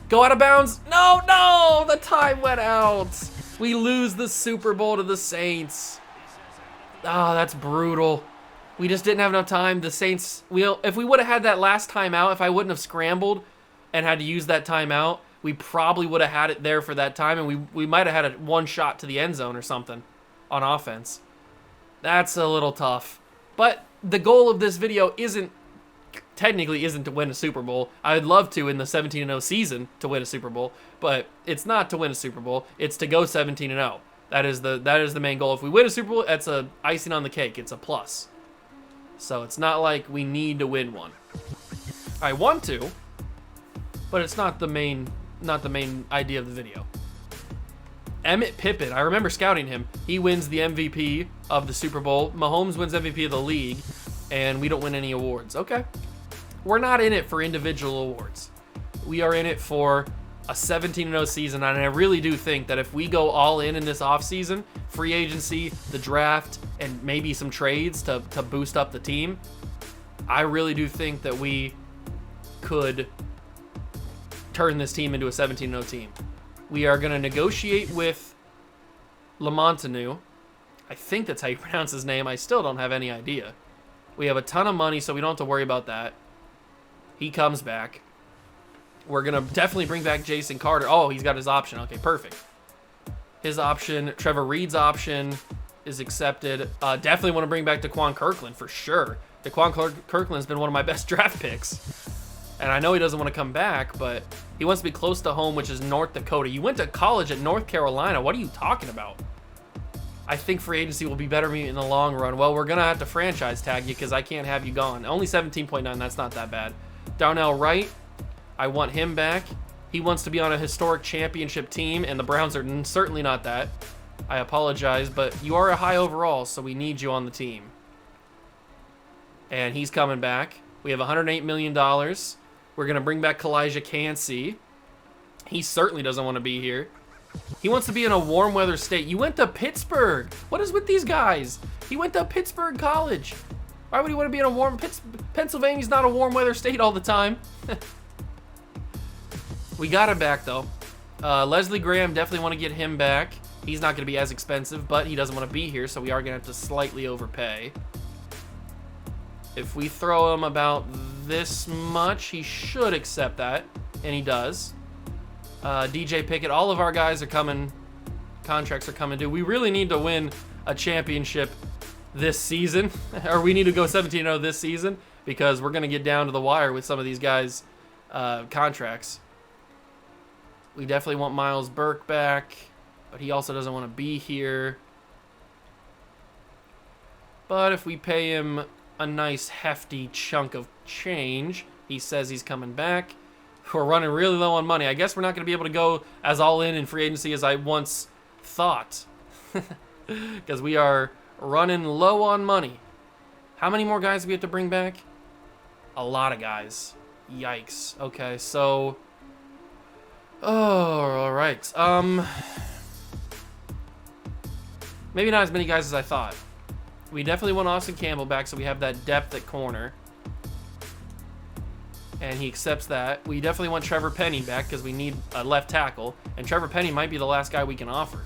Go out of bounds. No, the time went out. We lose the Super Bowl to the Saints. Oh, that's brutal. We just didn't have enough time. The Saints, if we would have had that last timeout, if I wouldn't have scrambled and had to use that timeout, we probably would have had it there for that time, and we might have had one shot to the end zone or something on offense. That's a little tough. But the goal of this video technically isn't to win a Super Bowl. I'd love to in the 17-0 season to win a Super Bowl, but it's not to win a Super Bowl. It's to go 17-0. That is the main goal. If we win a Super Bowl, that's a icing on the cake. It's a plus. So it's not like we need to win one. I want to, but it's not the main idea of the video. Emmett Pippin, I remember scouting him. He wins the MVP of the Super Bowl. Mahomes wins MVP of the league, and we don't win any awards. Okay. We're not in it for individual awards. We are in it for a 17-0 season, and I really do think that if we go all in this offseason, free agency, the draft, and maybe some trades to boost up the team, I really do think that we could turn this team into a 17-0 team. We are going to negotiate with Lamontanu. I think that's how you pronounce his name. I still don't have any idea. We have a ton of money, so we don't have to worry about that. He comes back. We're going to definitely bring back Jason Carter. Oh, he's got his option. Okay, perfect. His option, Trevor Reed's option is accepted. Definitely want to bring back Daquan Kirkland for sure. Daquan Kirkland's been one of my best draft picks. And I know he doesn't want to come back, but he wants to be close to home, which is North Dakota. You went to college at North Carolina. What are you talking about? I think free agency will be better me in the long run. Well, we're going to have to franchise tag you because I can't have you gone. Only 17.9. That's not that bad. Darnell Wright, I want him back. He wants to be on a historic championship team, and the Browns are certainly not that. I apologize, but you are a high overall, so we need you on the team. And he's coming back. We have $108 million. We're going to bring back Kalijah Cansey. He certainly doesn't want to be here. He wants to be in a warm weather state. You went to Pittsburgh. What is with these guys? He went to Pittsburgh College. Why would he want to be in a warm... Pennsylvania's not a warm weather state all the time. We got him back, though. Leslie Graham, definitely want to get him back. He's not going to be as expensive, but he doesn't want to be here, so we are going to have to slightly overpay. If we throw him about this much, he should accept that, and he does. DJ Pickett, all of our guys are coming. Contracts are coming due. We really need to win a championship this season, or we need to go 17-0 this season, because we're going to get down to the wire with some of these guys' contracts. We definitely want Miles Burke back, but he also doesn't want to be here. But if we pay him a nice hefty chunk of change, he says he's coming back. We're running really low on money. I guess we're not going to be able to go as all in free agency as I once thought, because we are running low on money. How many more guys do we have to bring back? A lot of guys. Yikes. Okay, so... Oh, all right. Maybe not as many guys as I thought. We definitely want Austin Campbell back, so we have that depth at corner. And he accepts that. We definitely want Trevor Penny back because we need a left tackle. And Trevor Penny might be the last guy we can offer.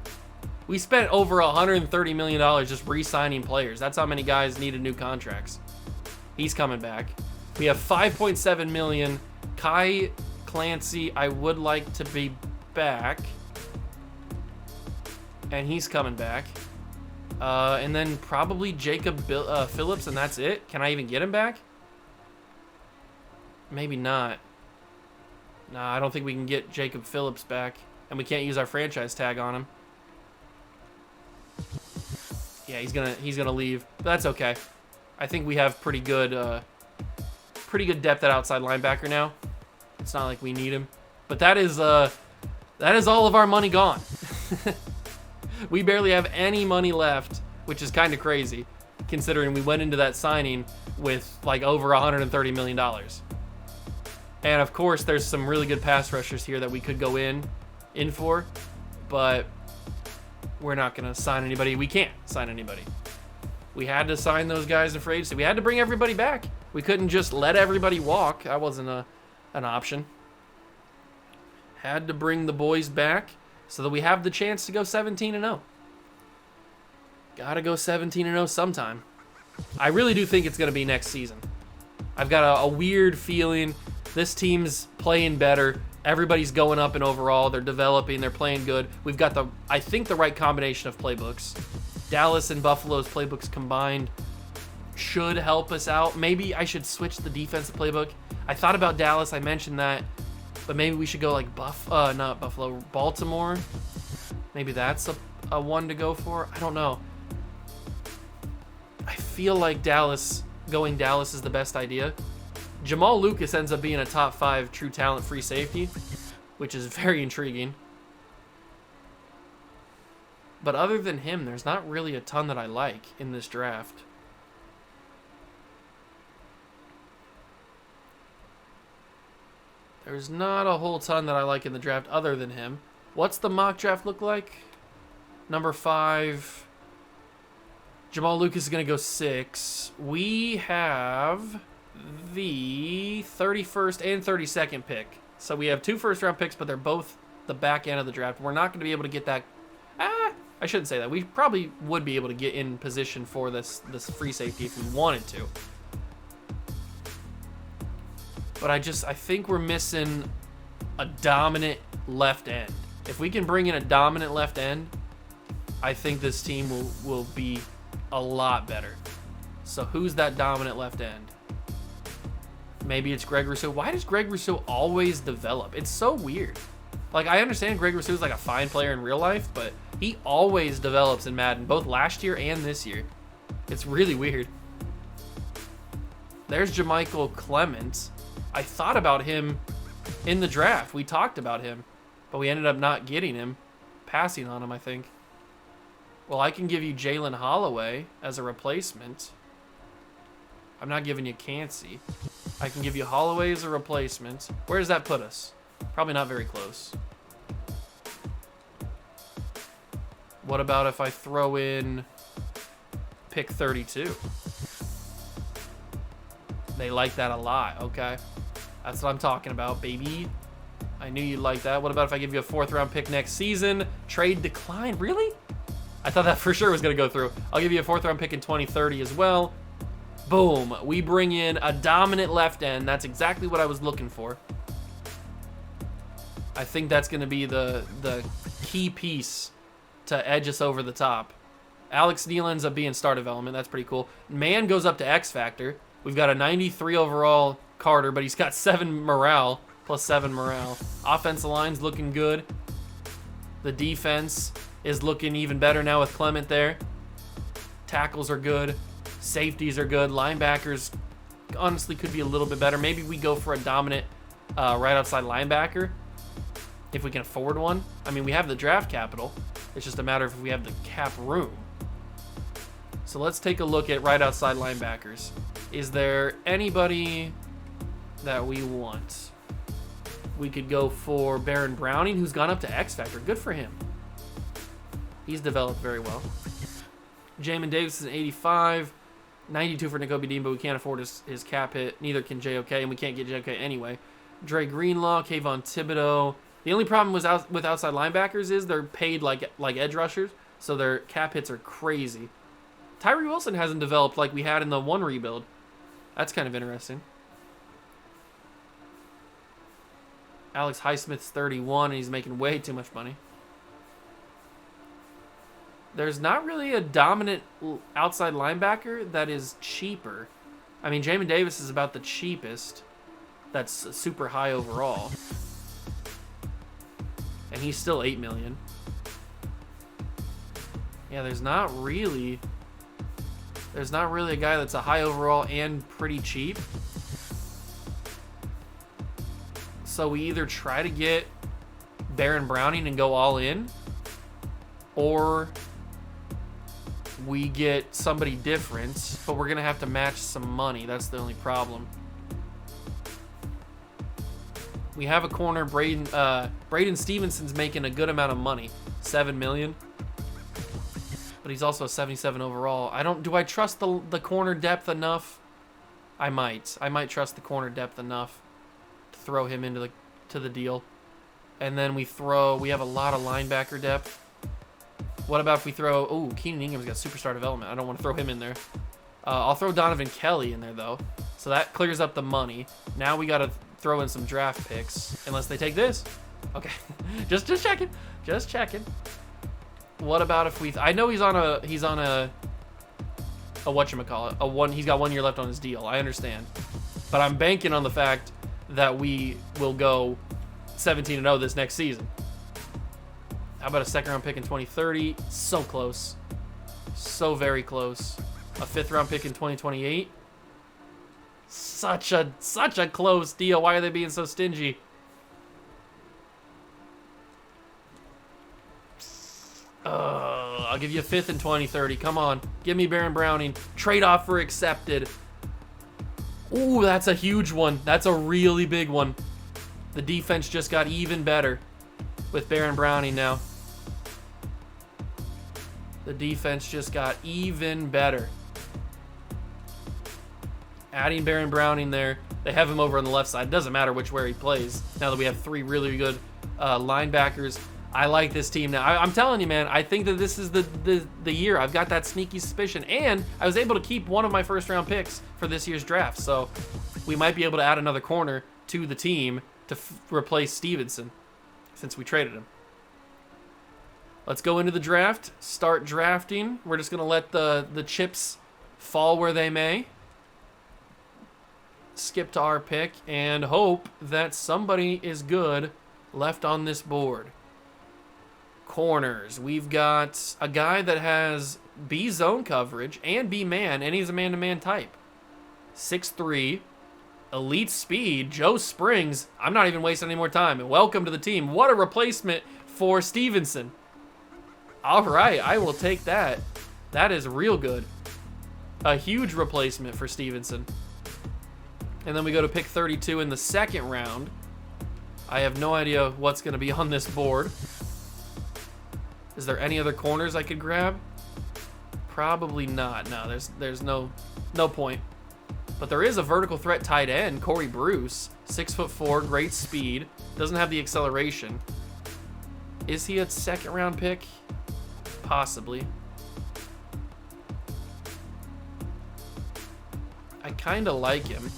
We spent over $130 million just re-signing players. That's how many guys needed new contracts. He's coming back. We have $5.7 million. Kai Clancy, I would like to be back. And he's coming back. And then probably Jacob Phillips, and that's it. Can I even get him back? Maybe not. Nah, I don't think we can get Jacob Phillips back. And we can't use our franchise tag on him. Yeah, he's gonna leave. But that's okay. I think we have pretty good depth at outside linebacker now. It's not like we need him. But that is all of our money gone. We barely have any money left, which is kind of crazy, considering we went into that signing with like over $130 million. And of course, there's some really good pass rushers here that we could go in for, but we're not going to sign anybody. We can't sign anybody. We had to sign those guys in free agency. We had to bring everybody back. We couldn't just let everybody walk. That wasn't an option. Had to bring the boys back so that we have the chance to go 17-0. Gotta go 17-0 sometime. I really do think it's going to be next season. I've got a weird feeling this team's playing better. Everybody's going up in overall. They're developing. They're playing good. We've got I think the right combination of playbooks. Dallas and Buffalo's playbooks combined should help us out. Maybe I should switch the defensive playbook. I thought about Dallas. I mentioned that. But maybe we should go like not Buffalo, Baltimore. Maybe that's a one to go for. I don't know. I feel like going Dallas is the best idea. Jamal Lucas ends up being a top 5 true talent free safety, which is very intriguing. But other than him, there's not really a ton that I like in this draft. There's not a whole ton that I like in the draft other than him. What's the mock draft look like? Number 5. Jamal Lucas is going to go 6. We have the 31st and 32nd pick. So we have 2 first-round picks, but they're both the back end of the draft. We're not going to be able to get that. I shouldn't say that. We probably would be able to get in position for this free safety if we wanted to. But I think we're missing a dominant left end. If we can bring in a dominant left end, I think this team will be a lot better. So who's that dominant left end? Maybe it's Greg Rousseau. Why does Greg Rousseau always develop? It's so weird. Like, I understand Greg Rousseau is like a fine player in real life, but he always develops in Madden, both last year and this year. It's really weird. There's Jermichael Clements. I thought about him in the draft. We talked about him, but we ended up not getting him. Passing on him, I think. Well, I can give you Jalen Holloway as a replacement. I'm not giving you Cansey. I can give you Holloway as a replacement. Where does that put us? Probably not very close. What about if I throw in pick 32? They like that a lot, okay? That's what I'm talking about, baby. I knew you'd like that. What about if I give you a 4th round pick next season? Trade decline, really? I thought that for sure was gonna go through. I'll give you a 4th round pick in 2030 as well. Boom, we bring in a dominant left end. That's exactly what I was looking for. I think that's gonna be the key piece to edge us over the top. Alex Neal ends up being star development. That's pretty cool. Man goes up to X Factor. We've got a 93 overall Carter, but he's got 7 morale, plus 7 morale. Offensive line's looking good. The defense is looking even better now with Clement there. Tackles are good. Safeties are good. Linebackers honestly could be a little bit better. Maybe we go for a dominant right outside linebacker if we can afford one. I mean, we have the draft capital. It's just a matter of if we have the cap room. So let's take a look at right outside linebackers. Is there anybody that we want? We could go for Baron Browning, who's gone up to X Factor. Good for him. He's developed very well. Jamin Davis is an 85. 92 for Nakobe Dean, but we can't afford his cap hit. Neither can JOK, and we can't get JOK anyway. Dre Greenlaw, Kayvon Thibodeau. The only problem with outside linebackers is they're paid like edge rushers, so their cap hits are crazy. Tyree Wilson hasn't developed like we had in the 1 rebuild. That's kind of interesting. Alex Highsmith's 31, and he's making way too much money. There's not really a dominant outside linebacker that is cheaper. I mean, Jamin Davis is about the cheapest. That's super high overall. And he's still $8 million. Yeah, there's not really a guy that's a high overall and pretty cheap. So we either try to get Baron Browning and go all in, or we get somebody different, but we're going to have to match some money. That's the only problem. We have a corner, Braden Stevenson's making a good amount of money, $7 million. But he's also a 77 overall. Do I trust the corner depth enough? I might trust the corner depth enough to throw him into the deal. And then we have a lot of linebacker depth. What about if we throw, Keenan Ingram's got superstar development. I don't want to throw him in there. I'll throw Donovan Kelly in there though. So that clears up the money. Now we got to throw in some draft picks, unless they take this. Okay, just checking. What about if we? I know he's on a whatchamacallit, he's got 1 year left on his deal. I understand, but I'm banking on the fact that we will go 17-0 this next season. How about a 2nd round pick in 2030? So close, so very close. A 5th round pick in 2028. Such a close deal. Why are they being so stingy? I'll give you a 5th in 2030. Come on. Give me Baron Browning. Trade offer accepted. Ooh, that's a huge one. That's a really big one. The defense just got even better with Baron Browning now. The defense just got even better. Adding Baron Browning there. They have him over on the left side. Doesn't matter which way he plays. Now that we have 3 really good linebackers. I like this team now. I'm telling you, man, I think that this is the year. I've got that sneaky suspicion. And I was able to keep one of my 1st round picks for this year's draft. So we might be able to add another corner to the team to replace Stevenson since we traded him. Let's go into the draft. Start drafting. We're just going to let the chips fall where they may. Skip to our pick and hope that somebody is good left on this board. Corners. We've got a guy that has B zone coverage and B man, and he's a man-to-man type. 6'3", elite speed, Joe Springs. I'm not even wasting any more time. And welcome to the team. What a replacement for Stevenson. All right, I will take that. That is real good. A huge replacement for Stevenson. And then we go to pick 32 in the second round. I have no idea what's going to be on this board. Is there any other corners I could grab? Probably not. No, there's no point. But there is a vertical threat tight end, Corey Bruce, 6'4", great speed, doesn't have the acceleration. Is he a second round pick? Possibly. I kind of like him.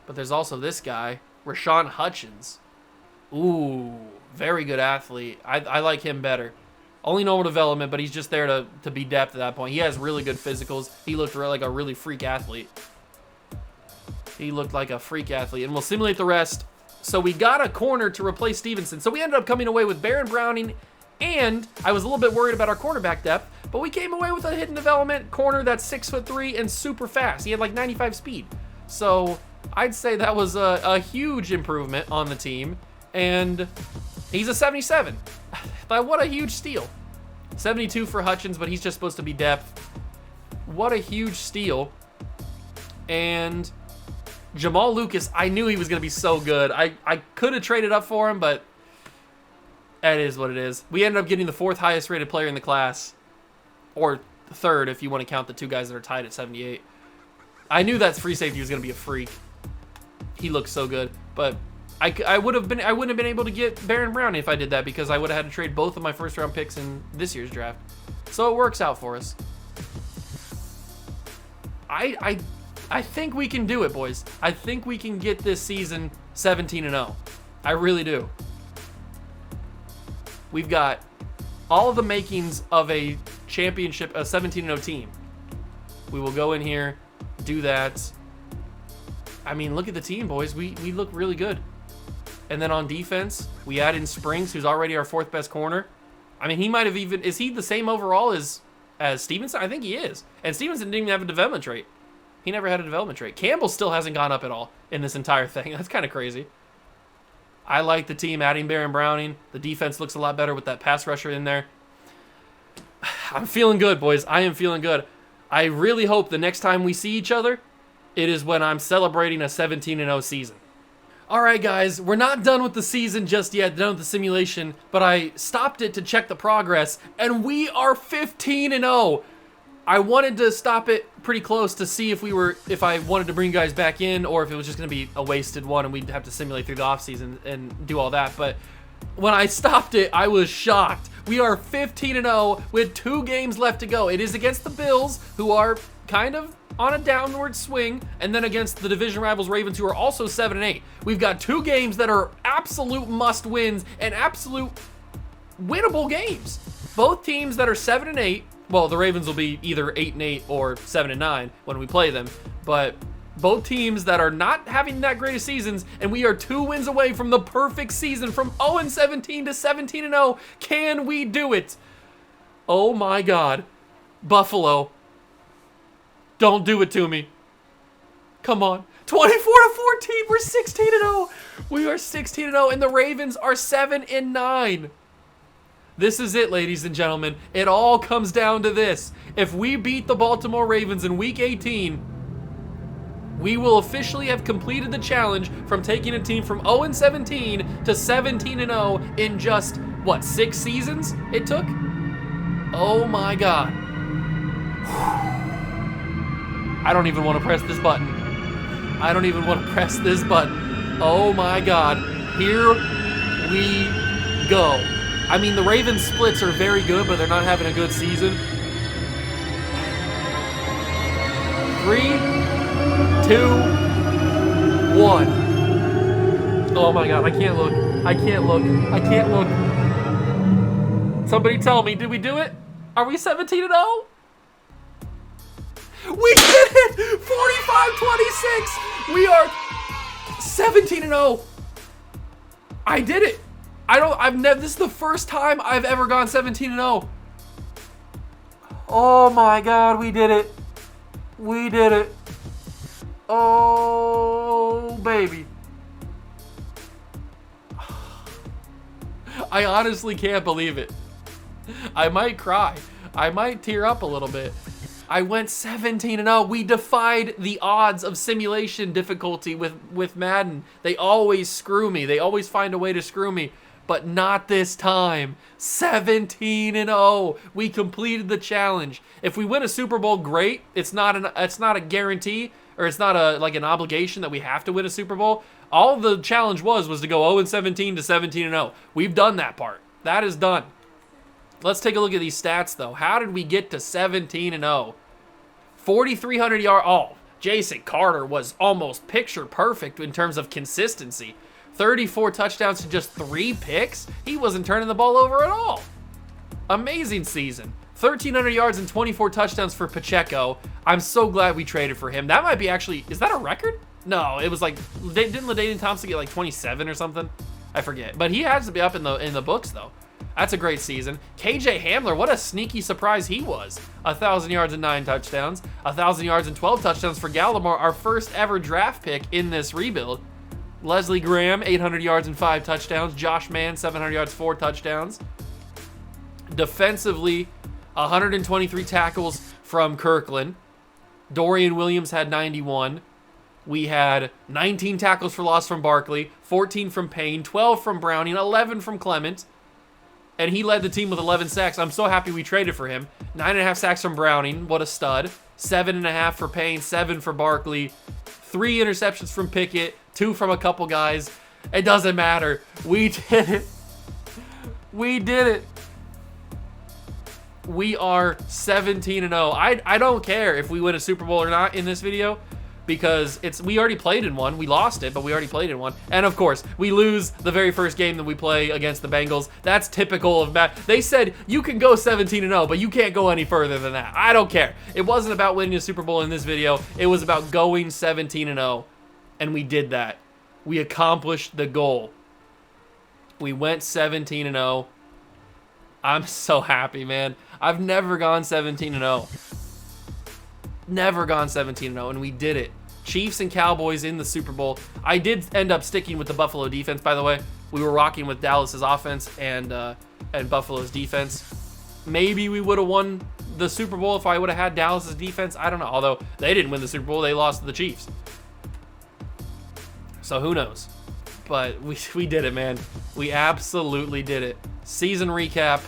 But there's also this guy, Rashawn Hutchins. Ooh, very good athlete. I like him better. Only normal development, but he's just there to be depth at that point. He has really good physicals. He looked like a really freak athlete. He looked like a freak athlete. And we'll simulate the rest. So we got a corner to replace Stevenson. So we ended up coming away with Baron Browning, and I was a little bit worried about our cornerback depth, but we came away with a hidden development corner that's 6'3" and super fast. He had like 95 speed. So I'd say that was a huge improvement on the team. And he's a 77. But what a huge steal. 72 for Hutchins, but he's just supposed to be depth. What a huge steal. And Jamal Lucas, I knew he was going to be so good. I could have traded up for him, but that is what it is. We ended up getting the 4th highest rated player in the class. Or 3rd if you want to count the 2 guys that are tied at 78. I knew that free safety was going to be a freak. He looked so good, but I wouldn't have been able to get Baron Brown if I did that, because I would have had to trade both of my first round picks in this year's draft. So it works out for us. I think we can do it, boys. I think we can get this season 17-0. I really do. We've got all of the makings of a championship, a 17-0 team. We will go in here, do that. I mean, look at the team, boys. We look really good. And then on defense, we add in Springs, who's already our 4th best corner. I mean, he might have even... Is he the same overall as Stevenson? I think he is. And Stevenson didn't even have a development trait. He never had a development trait. Campbell still hasn't gone up at all in this entire thing. That's kind of crazy. I like the team adding Baron Browning. The defense looks a lot better with that pass rusher in there. I'm feeling good, boys. I am feeling good. I really hope the next time we see each other, it is when I'm celebrating a 17-0 season. All right, guys, we're not done with the season just yet, done with the simulation, but I stopped it to check the progress, and we are 15-0. I wanted to stop it pretty close to see if I wanted to bring you guys back in, or if it was just going to be a wasted one and we'd have to simulate through the offseason and do all that. But when I stopped it, I was shocked. We are 15-0 with 2 games left to go. It is against the Bills, who are kind of on a downward swing, and then against the division rivals Ravens, who are also 7-8. We've got 2 games that are absolute must-wins and absolute winnable games. Both teams that are 7-8, well, the Ravens will be either 8-8 or 7-9 when we play them, but both teams that are not having that great of seasons, and we are 2 wins away from the perfect season, from 0-17 to 17-0. Can we do it? Oh my God. Buffalo. Don't do it to me. Come on. 24-14. We're 16-0. We are 16-0, and the Ravens are 7-9. This is it, ladies and gentlemen. It all comes down to this. If we beat the Baltimore Ravens in Week 18, we will officially have completed the challenge from taking a team from 0-17 to 17-0 in just, what, 6 seasons it took? Oh my God. I don't even want to press this button. I don't even want to press this button. Oh my God. Here we go. I mean, the Ravens splits are very good, but they're not having a good season. 3, 2, 1. Oh my God, I can't look. I can't look. I can't look. Somebody tell me, did we do it? Are we 17-0? We did it! 45-26! We are 17-0. I did it. This is the first time I've ever gone 17-0. Oh my God, we did it. We did it. Oh, baby. I honestly can't believe it. I might cry. I might tear up a little bit. I went 17-0. We defied the odds of simulation difficulty with Madden. They always screw me. They always find a way to screw me. But not this time. 17-0. We completed the challenge. If we win a Super Bowl, great. It's not a guarantee, or it's not like an obligation that we have to win a Super Bowl. All the challenge was to go 0-17 to 17-0. We've done that part. That is done. Let's take a look at these stats, though. How did we get to 17-0? 4,300 yards. Oh, Jason Carter was almost picture perfect in terms of consistency. 34 touchdowns to just 3 picks. He wasn't turning the ball over at all. Amazing season. 1,300 yards and 24 touchdowns for Pacheco. I'm so glad we traded for him. That might be actually, is that a record? No, it was like, didn't LaDainian Thompson get like 27 or something? I forget. But he has to be up in the books, though. That's a great season. KJ Hamler, what a sneaky surprise he was. 1,000 yards and 9 touchdowns. 1,000 yards and 12 touchdowns for Gallimore, our first ever draft pick in this rebuild. Leslie Graham, 800 yards and 5 touchdowns. Josh Mann, 700 yards, 4 touchdowns. Defensively, 123 tackles from Kirkland. Dorian Williams had 91. We had 19 tackles for loss from Barkley, 14 from Payne, 12 from Browning, 11 from Clement. And he led the team with 11 sacks. I'm so happy we traded for him. 9.5 sacks from Browning. What a stud. 7.5 for Payne, 7 for Barkley. 3 interceptions from Pickett, 2 from a couple guys. It doesn't matter. We did it. We did it. We are 17-0. I don't care if we win a Super Bowl or not in this video, because we already played in one. We lost it, but we already played in one. And of course, we lose the very first game that we play against the Bengals. That's typical of Matt. They said you can go 17-0, but you can't go any further than that. I don't care. It wasn't about winning a Super Bowl in this video. It was about going 17-0, and we did that. We accomplished the goal. We went 17-0. I'm so happy, man. I've never gone 17-0. Never gone 17-0, and we did it. Chiefs and Cowboys in the Super Bowl. I did end up sticking with the Buffalo defense, by the way. We were rocking with Dallas's offense and Buffalo's defense. Maybe we would have won the Super Bowl if I would have had Dallas's defense. I don't know. Although they didn't win the Super Bowl, they lost to the Chiefs. So who knows? But we did it, man. We absolutely did it. Season recap.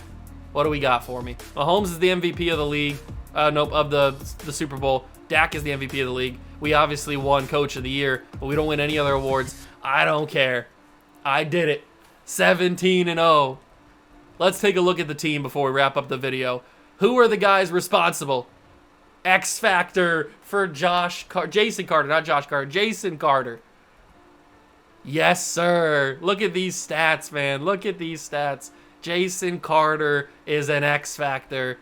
What do we got for me? Mahomes is the MVP of the league. Nope, of the Super Bowl. Dak is the MVP of the league. We obviously won Coach of the Year, but we don't win any other awards. I don't care. I did it. 17-0. Let's take a look at the team before we wrap up the video. Who are the guys responsible? X Factor for Jason Carter, not Josh Carter. Jason Carter. Yes, sir. Look at these stats, man. Look at these stats. Jason Carter is an X Factor.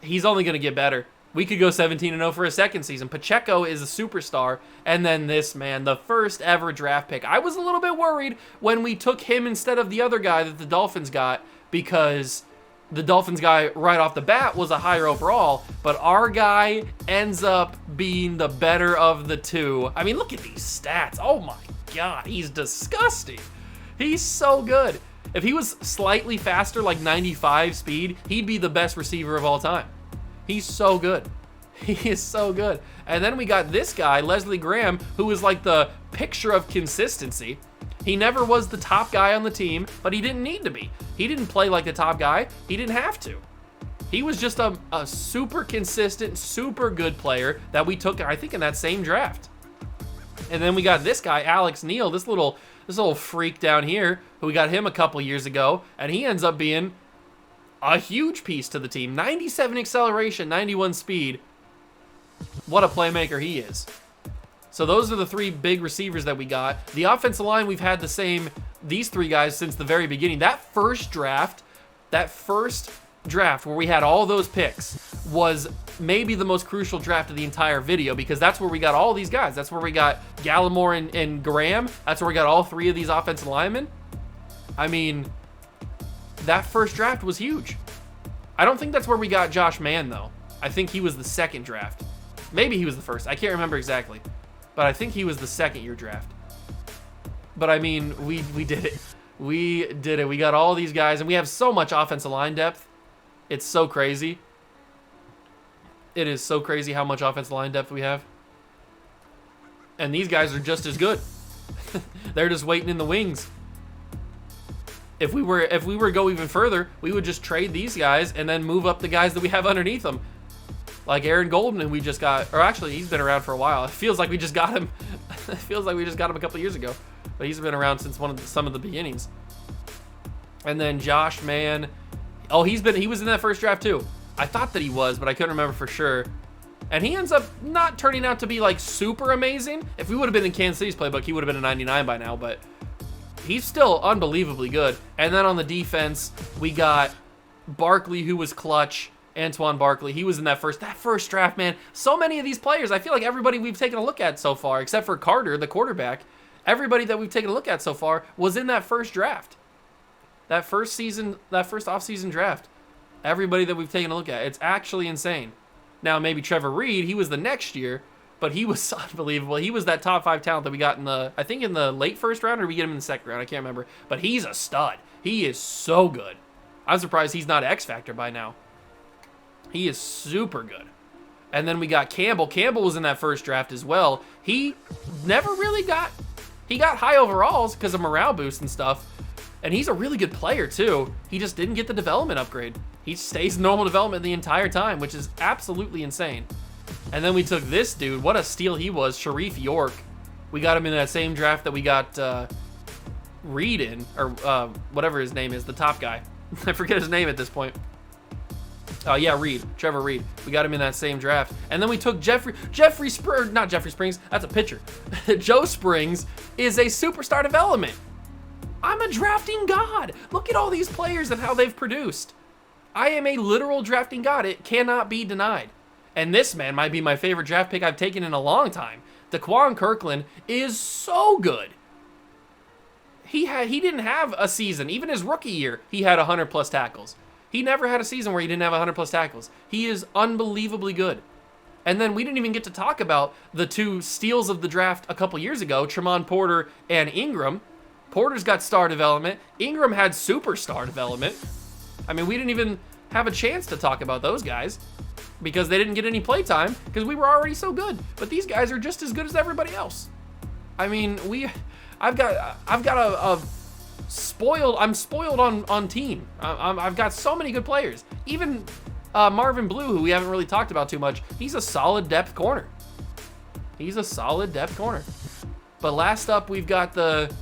He's only going to get better. We could go 17-0 for a second season. Pacheco is a superstar. And then this, man, the first ever draft pick. I was a little bit worried when we took him instead of the other guy that the Dolphins got, because the Dolphins guy right off the bat was a higher overall, but our guy ends up being the better of the two. I mean, look at these stats. Oh my God, he's disgusting. He's so good. If he was slightly faster, like 95 speed, he'd be the best receiver of all time. He's so good. He is so good. And then we got this guy, Leslie Graham, who is like the picture of consistency. He never was the top guy on the team, but he didn't need to be. He didn't play like the top guy. He didn't have to. He was just a super consistent, super good player that we took, I think, in that same draft. And then we got this guy, Alex Neal, this little freak down here, who we got him a couple years ago, and he ends up being a huge piece to the team. 97 acceleration, 91 speed. What a playmaker he is. So those are the 3 big receivers that we got. The offensive line, we've had these 3 guys since the very beginning. That first draft where we had all those picks was maybe the most crucial draft of the entire video, because that's where we got all these guys. That's where we got Gallimore and Graham. That's where we got all 3 of these offensive linemen. I mean, that first draft was huge. I don't think that's where we got Josh Mann, though. I think he was the second draft. Maybe he was the first. I can't remember exactly. But I think he was the second-year draft. But, I mean, we did it. We did it. We got all these guys, and we have so much offensive line depth. It's so crazy. It is so crazy how much offensive line depth we have. And these guys are just as good. They're just waiting in the wings. If we were to go even further, we would just trade these guys and then move up the guys that we have underneath them. Like Aaron Golden, and we just got, or actually he's been around for a while. It feels like we just got him. It feels like we just got him a couple years ago. But he's been around since some of the beginnings. And then Josh Mann. Oh, he was in that first draft too. I thought that he was, but I couldn't remember for sure. And he ends up not turning out to be like super amazing. If we would have been in Kansas City's playbook, he would have been a 99 by now, but he's still unbelievably good. And then on the defense, we got Barkley, who was clutch. Antoine Barkley, he was in that first draft, man. So many of these players, I feel like everybody we've taken a look at so far, except for Carter, the quarterback, everybody that we've taken a look at so far was in that first draft. That first off-season draft. Everybody that we've taken a look at. It's actually insane. Now, maybe Trevor Reed, he was the next year, but he was unbelievable. He was that top 5 talent that we got in the late first round, or we get him in the second round. I can't remember. But he's a stud. He is so good. I'm surprised he's not X Factor by now. He is super good. And then we got Campbell. Campbell was in that first draft as well. He never really got high overalls because of morale boost and stuff. And he's a really good player too. He just didn't get the development upgrade. He stays normal development the entire time, which is absolutely insane. And then we took this dude. What a steal he was, Sharif York. We got him in that same draft that we got Reed in, or whatever his name is, the top guy. I forget his name at this point. Reed, Trevor Reed. We got him in that same draft. And then we took not Jeffrey Springs, that's a pitcher. Joe Springs is a superstar development. I'm a drafting god. Look at all these players and how they've produced. I am a literal drafting god. It cannot be denied. And this man might be my favorite draft pick I've taken in a long time. Daquan Kirkland is so good. He didn't have a season. Even his rookie year, he had 100 plus tackles. He never had a season where he didn't have 100 plus tackles. He is unbelievably good. And then we didn't even get to talk about the 2 steals of the draft a couple years ago, Tremont Porter and Ingram. Porter's got star development. Ingram had superstar development. I mean, we didn't even have a chance to talk about those guys because they didn't get any play time because we were already so good. But these guys are just as good as everybody else. I mean, I'm spoiled on team. I've got so many good players. Even Marvin Blue, who we haven't really talked about too much, he's a solid depth corner. But last up, we've got the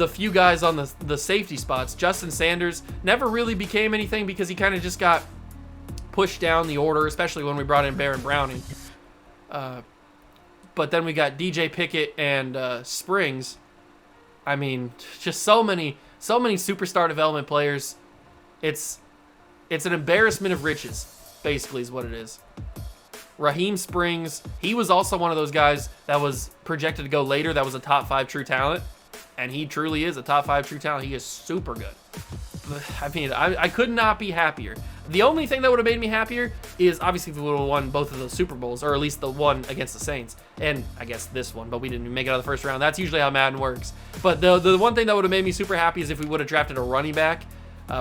few guys on the safety spots. Justin Sanders never really became anything because he kind of just got pushed down the order, especially when we brought in Baron Browning. But then we got DJ Pickett and Springs. I mean, just so many superstar development players. It's an embarrassment of riches, basically, is what it is. Raheem Springs, he was also one of those guys that was projected to go later. That was a top 5 true talent. And he truly is a top 5 true talent. He is super good. I mean, I could not be happier. The only thing that would have made me happier is obviously if we would have won both of those Super Bowls, or at least the one against the Saints. And I guess this one, but we didn't make it out of the first round. That's usually how Madden works. But the one thing that would have made me super happy is if we would have drafted a running back.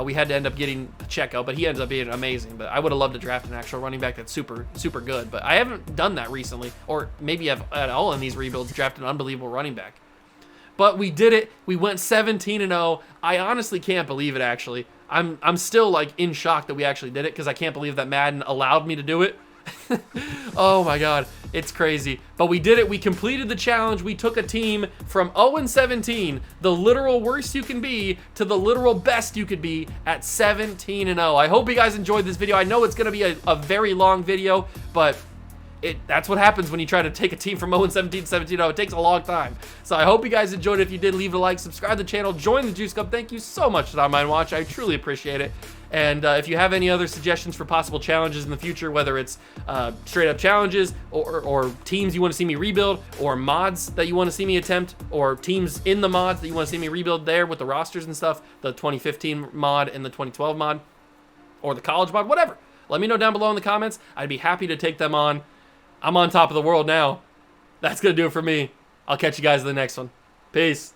We had to end up getting Pacheco, but he ends up being amazing. But I would have loved to draft an actual running back that's super, super good. But I haven't done that recently, or maybe I've at all in these rebuilds drafted an unbelievable running back. But we did it. We went 17-0. I honestly can't believe it, actually. I'm still, like, in shock that we actually did it because I can't believe that Madden allowed me to do it. Oh, my God. It's crazy. But we did it. We completed the challenge. We took a team from 0-17, the literal worst you can be, to the literal best you could be at 17-0. I hope you guys enjoyed this video. I know it's going to be a very long video, but that's what happens when you try to take a team from 0-17 to 17-0. It takes a long time. So I hope you guys enjoyed it. If you did, leave a like, subscribe to the channel, join the Juice Club. Thank you so much for Mind Watch. I truly appreciate it. And if you have any other suggestions for possible challenges in the future, whether it's straight up challenges or teams you want to see me rebuild, or mods that you want to see me attempt, or teams in the mods that you want to see me rebuild there with the rosters and stuff, the 2015 mod and the 2012 mod, or the college mod, whatever. Let me know down below in the comments. I'd be happy to take them on. I'm on top of the world now. That's going to do it for me. I'll catch you guys in the next one. Peace.